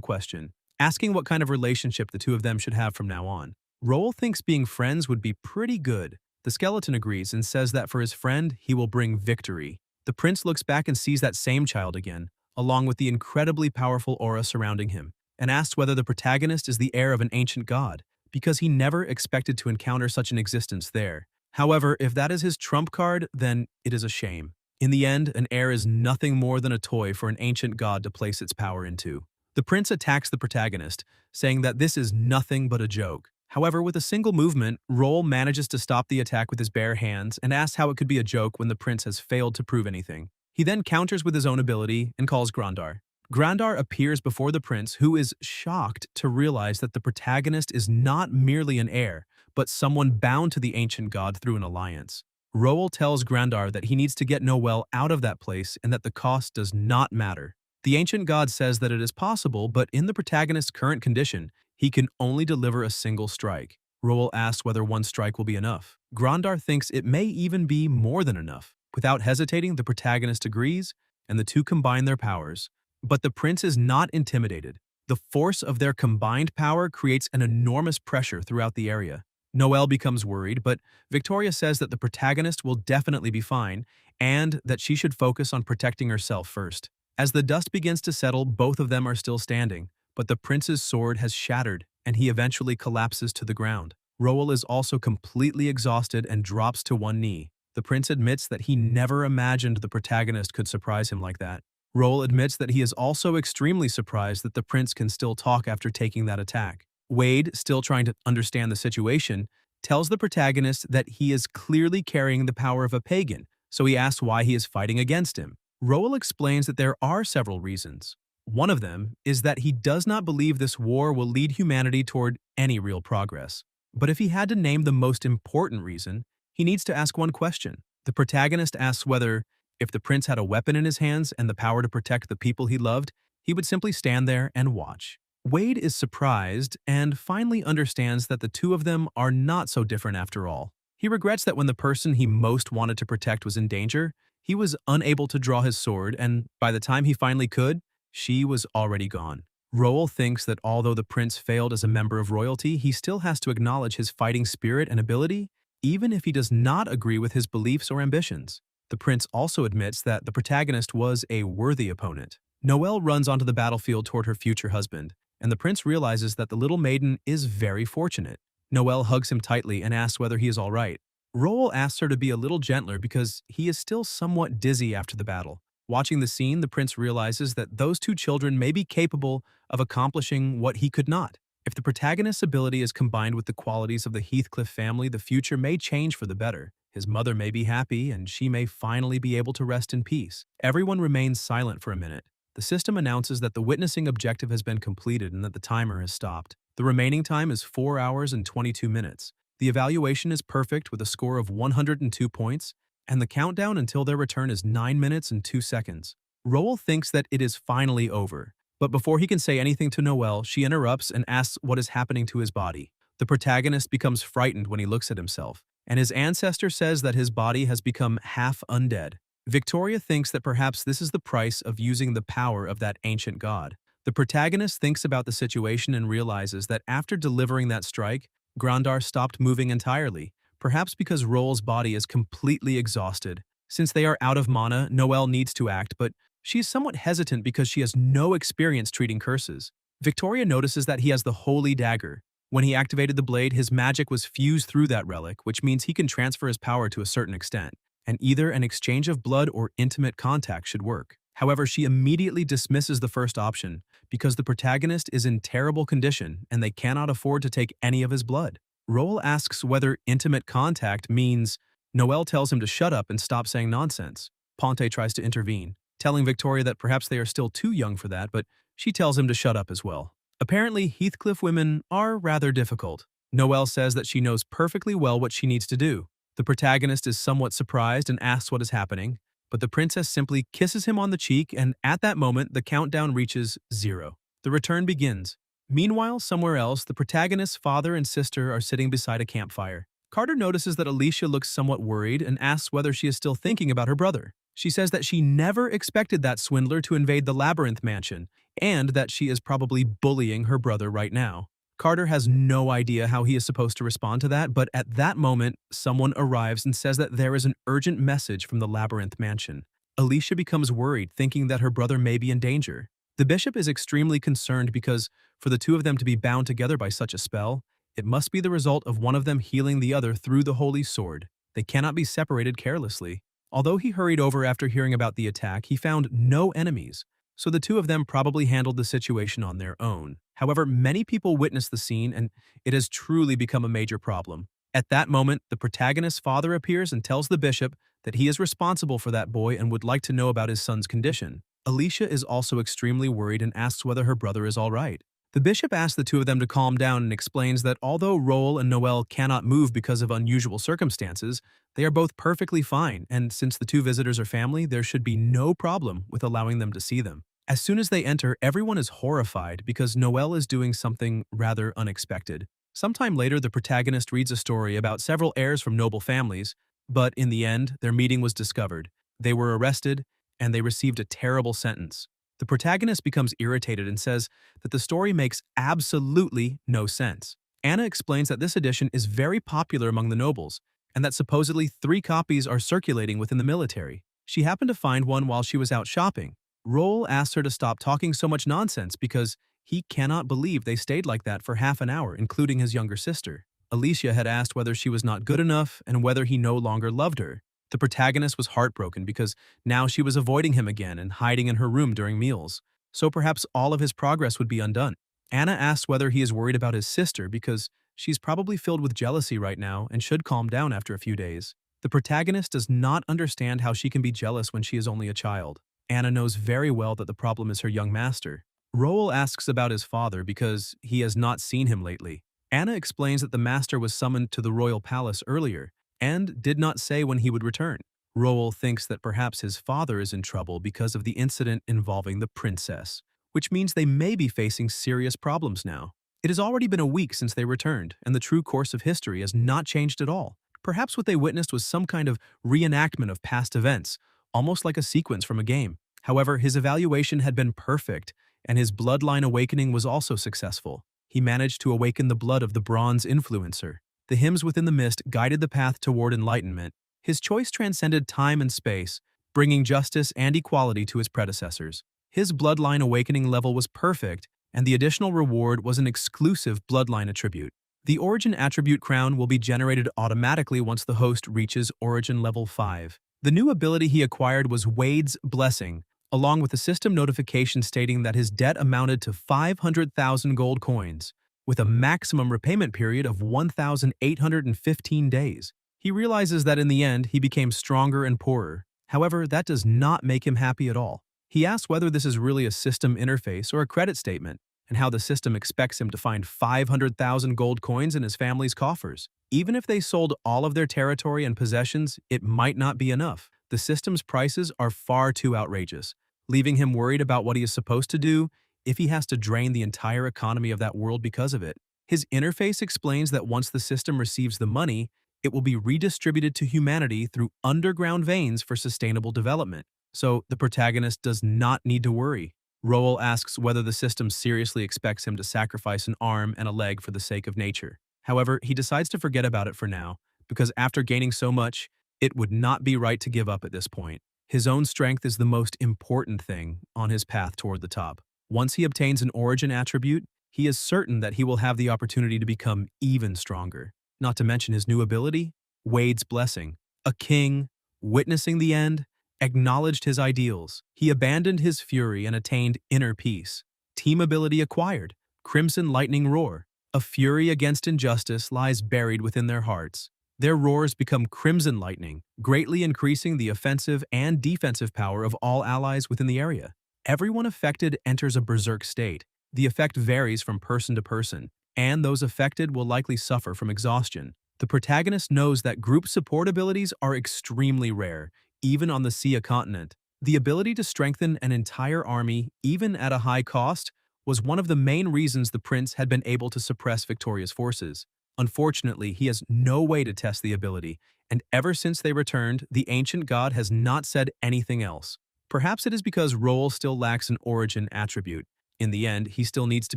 question, asking what kind of relationship the two of them should have from now on. Roel thinks being friends would be pretty good. The skeleton agrees and says that for his friend, he will bring victory. The prince looks back and sees that same child again, along with the incredibly powerful aura surrounding him, and asks whether the protagonist is the heir of an ancient god, because he never expected to encounter such an existence there. However, if that is his trump card, then it is a shame. In the end, an heir is nothing more than a toy for an ancient god to place its power into. The prince attacks the protagonist, saying that this is nothing but a joke. However, with a single movement, Roel manages to stop the attack with his bare hands and asks how it could be a joke when the prince has failed to prove anything. He then counters with his own ability and calls Grandar. Grandar appears before the prince, who is shocked to realize that the protagonist is not merely an heir, but someone bound to the ancient god through an alliance. Roel tells Grandar that he needs to get Noelle out of that place and that the cost does not matter. The ancient god says that it is possible, but in the protagonist's current condition, he can only deliver a single strike. Roel asks whether one strike will be enough. Grandar thinks it may even be more than enough. Without hesitating, the protagonist agrees, and the two combine their powers. But the prince is not intimidated. The force of their combined power creates an enormous pressure throughout the area. Noelle becomes worried, but Victoria says that the protagonist will definitely be fine, and that she should focus on protecting herself first. As the dust begins to settle, both of them are still standing, but the prince's sword has shattered, and he eventually collapses to the ground. Roel is also completely exhausted and drops to one knee. The prince admits that he never imagined the protagonist could surprise him like that. Roel admits that he is also extremely surprised that the prince can still talk after taking that attack. Wade, still trying to understand the situation, tells the protagonist that he is clearly carrying the power of a pagan, so he asks why he is fighting against him. Roel explains that there are several reasons. One of them is that he does not believe this war will lead humanity toward any real progress. But if he had to name the most important reason, he needs to ask one question. The protagonist asks whether, if the prince had a weapon in his hands and the power to protect the people he loved, he would simply stand there and watch. Wade is surprised and finally understands that the two of them are not so different after all. He regrets that when the person he most wanted to protect was in danger, he was unable to draw his sword, and by the time he finally could, she was already gone. Roel thinks that although the prince failed as a member of royalty, he still has to acknowledge his fighting spirit and ability, even if he does not agree with his beliefs or ambitions. The prince also admits that the protagonist was a worthy opponent. Noelle runs onto the battlefield toward her future husband, and the prince realizes that the little maiden is very fortunate. Noelle hugs him tightly and asks whether he is all right. Roel asks her to be a little gentler because he is still somewhat dizzy after the battle. Watching the scene, the prince realizes that those two children may be capable of accomplishing what he could not. If the protagonist's ability is combined with the qualities of the Heathcliff family, the future may change for the better. His mother may be happy, and she may finally be able to rest in peace. Everyone remains silent for a minute. The system announces that the witnessing objective has been completed and that the timer has stopped. The remaining time is 4 hours and 22 minutes. The evaluation is perfect with a score of 102 points, and the countdown until their return is 9 minutes and 2 seconds. Roel thinks that it is finally over, but before he can say anything to Noelle, she interrupts and asks what is happening to his body. The protagonist becomes frightened when he looks at himself, and his ancestor says that his body has become half undead. Victoria thinks that perhaps this is the price of using the power of that ancient god. The protagonist thinks about the situation and realizes that after delivering that strike, Grandar stopped moving entirely, perhaps because Roel's body is completely exhausted. Since they are out of mana, Noelle needs to act, but she is somewhat hesitant because she has no experience treating curses. Victoria notices that he has the Holy Dagger. When he activated the blade, his magic was fused through that relic, which means he can transfer his power to a certain extent, and either an exchange of blood or intimate contact should work. However, she immediately dismisses the first option because the protagonist is in terrible condition and they cannot afford to take any of his blood. Roel asks whether intimate contact means. Noelle tells him to shut up and stop saying nonsense. Ponte tries to intervene, telling Victoria that perhaps they are still too young for that, but she tells him to shut up as well. Apparently, Heathcliff women are rather difficult. Noelle says that she knows perfectly well what she needs to do. The protagonist is somewhat surprised and asks what is happening, but the princess simply kisses him on the cheek, and at that moment, the countdown reaches 0. The return begins. Meanwhile, somewhere else, the protagonist's father and sister are sitting beside a campfire. Carter notices that Alicia looks somewhat worried and asks whether she is still thinking about her brother. She says that she never expected that swindler to invade the Labyrinth Mansion, and that she is probably bullying her brother right now. Carter has no idea how he is supposed to respond to that, but at that moment, someone arrives and says that there is an urgent message from the Labyrinth Mansion. Alicia becomes worried, thinking that her brother may be in danger. The bishop is extremely concerned because, for the two of them to be bound together by such a spell, it must be the result of one of them healing the other through the holy sword. They cannot be separated carelessly. Although he hurried over after hearing about the attack, he found no enemies, so the two of them probably handled the situation on their own. However, many people witnessed the scene, and it has truly become a major problem. At that moment, the protagonist's father appears and tells the bishop that he is responsible for that boy and would like to know about his son's condition. Alicia is also extremely worried and asks whether her brother is all right. The bishop asks the two of them to calm down and explains that although Roel and Noelle cannot move because of unusual circumstances, they are both perfectly fine, and since the two visitors are family, there should be no problem with allowing them to see them. As soon as they enter, everyone is horrified because Noelle is doing something rather unexpected. Sometime later, the protagonist reads a story about several heirs from noble families, but in the end, their meeting was discovered. They were arrested, and they received a terrible sentence. The protagonist becomes irritated and says that the story makes absolutely no sense. Anna explains that this edition is very popular among the nobles, and that supposedly 3 copies are circulating within the military. She happened to find one while she was out shopping. Roel asks her to stop talking so much nonsense because he cannot believe they stayed like that for half an hour, including his younger sister. Alicia had asked whether she was not good enough and whether he no longer loved her. The protagonist was heartbroken because now she was avoiding him again and hiding in her room during meals, so perhaps all of his progress would be undone. Anna asks whether he is worried about his sister because she's probably filled with jealousy right now and should calm down after a few days. The protagonist does not understand how she can be jealous when she is only a child. Anna knows very well that the problem is her young master. Roel asks about his father because he has not seen him lately. Anna explains that the master was summoned to the royal palace earlier and did not say when he would return. Roel thinks that perhaps his father is in trouble because of the incident involving the princess. which means they may be facing serious problems now. It has already been a week since they returned, and the true course of history has not changed at all. Perhaps what they witnessed was some kind of reenactment of past events, almost like a sequence from a game. However, his evaluation had been perfect, and his bloodline awakening was also successful. He managed to awaken the blood of the bronze influencer. The hymns within the mist guided the path toward enlightenment. His choice transcended time and space, bringing justice and equality to his predecessors. His bloodline awakening level was perfect, and the additional reward was an exclusive bloodline attribute. The origin attribute crown will be generated automatically once the host reaches origin level 5. The new ability he acquired was Wade's Blessing, along with a system notification stating that his debt amounted to 500,000 gold coins, with a maximum repayment period of 1,815 days. He realizes that in the end, he became stronger and poorer. However, that does not make him happy at all. He asks whether this is really a system interface or a credit statement, and how the system expects him to find 500,000 gold coins in his family's coffers. Even if they sold all of their territory and possessions, it might not be enough. The system's prices are far too outrageous, leaving him worried about what he is supposed to do if he has to drain the entire economy of that world because of it. His interface explains that once the system receives the money, it will be redistributed to humanity through underground veins for sustainable development. So the protagonist does not need to worry. Roel asks whether the system seriously expects him to sacrifice an arm and a leg for the sake of nature. However, he decides to forget about it for now, because after gaining so much, it would not be right to give up at this point. His own strength is the most important thing on his path toward the top. Once he obtains an origin attribute, he is certain that he will have the opportunity to become even stronger. Not to mention his new ability, Wade's Blessing. A king, witnessing the end, acknowledged his ideals. He abandoned his fury and attained inner peace. Team ability acquired, Crimson Lightning Roar. A fury against injustice lies buried within their hearts. Their roars become crimson lightning, greatly increasing the offensive and defensive power of all allies within the area. Everyone affected enters a berserk state. The effect varies from person to person, and those affected will likely suffer from exhaustion. The protagonist knows that group support abilities are extremely rare, even on the Sia continent. The ability to strengthen an entire army, even at a high cost, was one of the main reasons the prince had been able to suppress Victoria's forces. Unfortunately, he has no way to test the ability, and ever since they returned, the ancient god has not said anything else. Perhaps it is because Roel still lacks an origin attribute. In the end, he still needs to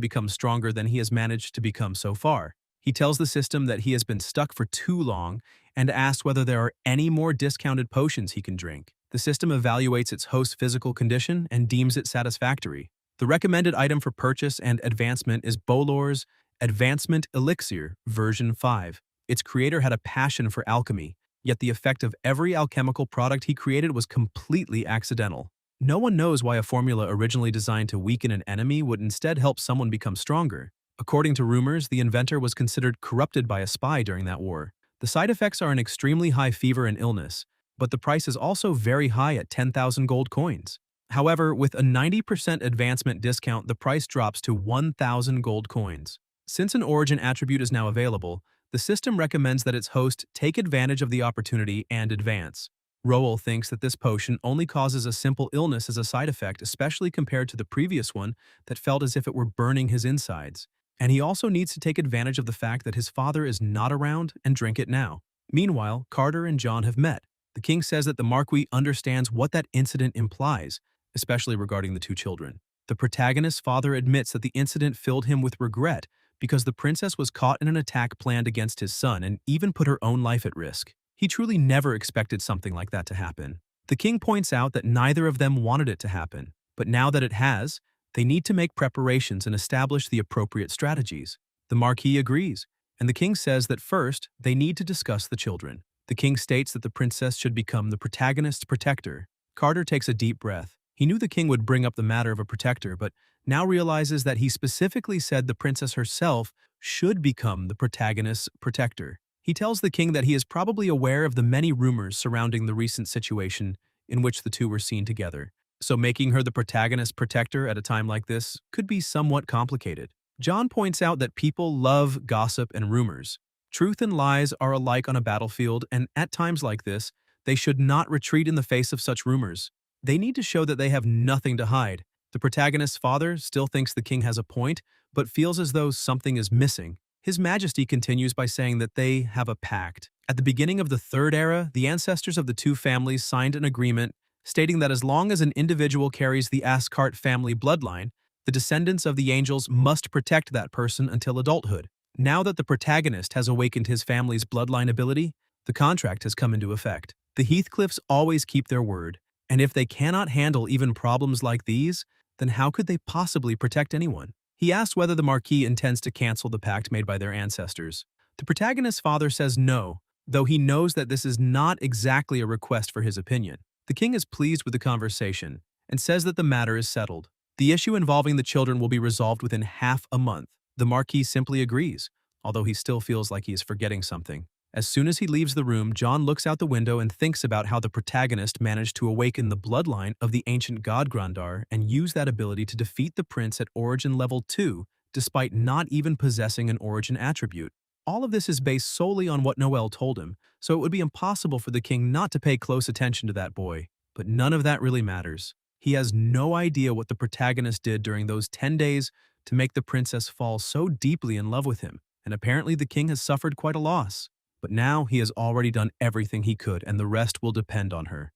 become stronger than he has managed to become so far. He tells the system that he has been stuck for too long and asks whether there are any more discounted potions he can drink. The system evaluates its host's physical condition and deems it satisfactory. The recommended item for purchase and advancement is Bolor's Advancement Elixir version 5. Its creator had a passion for alchemy, yet the effect of every alchemical product he created was completely accidental. No one knows why a formula originally designed to weaken an enemy would instead help someone become stronger. According to rumors, the inventor was considered corrupted by a spy during that war. The side effects are an extremely high fever and illness, but the price is also very high at 10,000 gold coins. However, with a 90% advancement discount, the price drops to 1,000 gold coins. Since an origin attribute is now available, the system recommends that its host take advantage of the opportunity and advance. Roel thinks that this potion only causes a simple illness as a side effect, especially compared to the previous one that felt as if it were burning his insides. And he also needs to take advantage of the fact that his father is not around and drink it now. Meanwhile, Carter and John have met. The king says that the Marquis understands what that incident implies, especially regarding the two children. The protagonist's father admits that the incident filled him with regret because the princess was caught in an attack planned against his son and even put her own life at risk. He truly never expected something like that to happen. The king points out that neither of them wanted it to happen, but now that it has, they need to make preparations and establish the appropriate strategies. The Marquis agrees, and the king says that first, they need to discuss the children. The king states that the princess should become the protagonist's protector. Carter takes a deep breath. He knew the king would bring up the matter of a protector, but now realizes that he specifically said the princess herself should become the protagonist's protector. He tells the king that he is probably aware of the many rumors surrounding the recent situation in which the two were seen together, so making her the protagonist's protector at a time like this could be somewhat complicated. John points out that people love gossip and rumors. Truth and lies are alike on a battlefield, and at times like this, they should not retreat in the face of such rumors. They need to show that they have nothing to hide. The protagonist's father still thinks the king has a point, but feels as though something is missing. His Majesty continues by saying that they have a pact. At the beginning of the Third Era, the ancestors of the two families signed an agreement stating that as long as an individual carries the Ascart family bloodline, the descendants of the angels must protect that person until adulthood. Now that the protagonist has awakened his family's bloodline ability, the contract has come into effect. The Heathcliffs always keep their word, and if they cannot handle even problems like these, then how could they possibly protect anyone? He asks whether the Marquis intends to cancel the pact made by their ancestors. The protagonist's father says no, though he knows that this is not exactly a request for his opinion. The king is pleased with the conversation and says that the matter is settled. The issue involving the children will be resolved within half a month. The Marquis simply agrees, although he still feels like he is forgetting something. As soon as he leaves the room, John looks out the window and thinks about how the protagonist managed to awaken the bloodline of the ancient god Grandar and use that ability to defeat the prince at Origin Level 2, despite not even possessing an Origin attribute. All of this is based solely on what Noel told him, so it would be impossible for the king not to pay close attention to that boy. But none of that really matters. He has no idea what the protagonist did during those 10 days to make the princess fall so deeply in love with him, and apparently the king has suffered quite a loss. But now he has already done everything he could, and the rest will depend on her.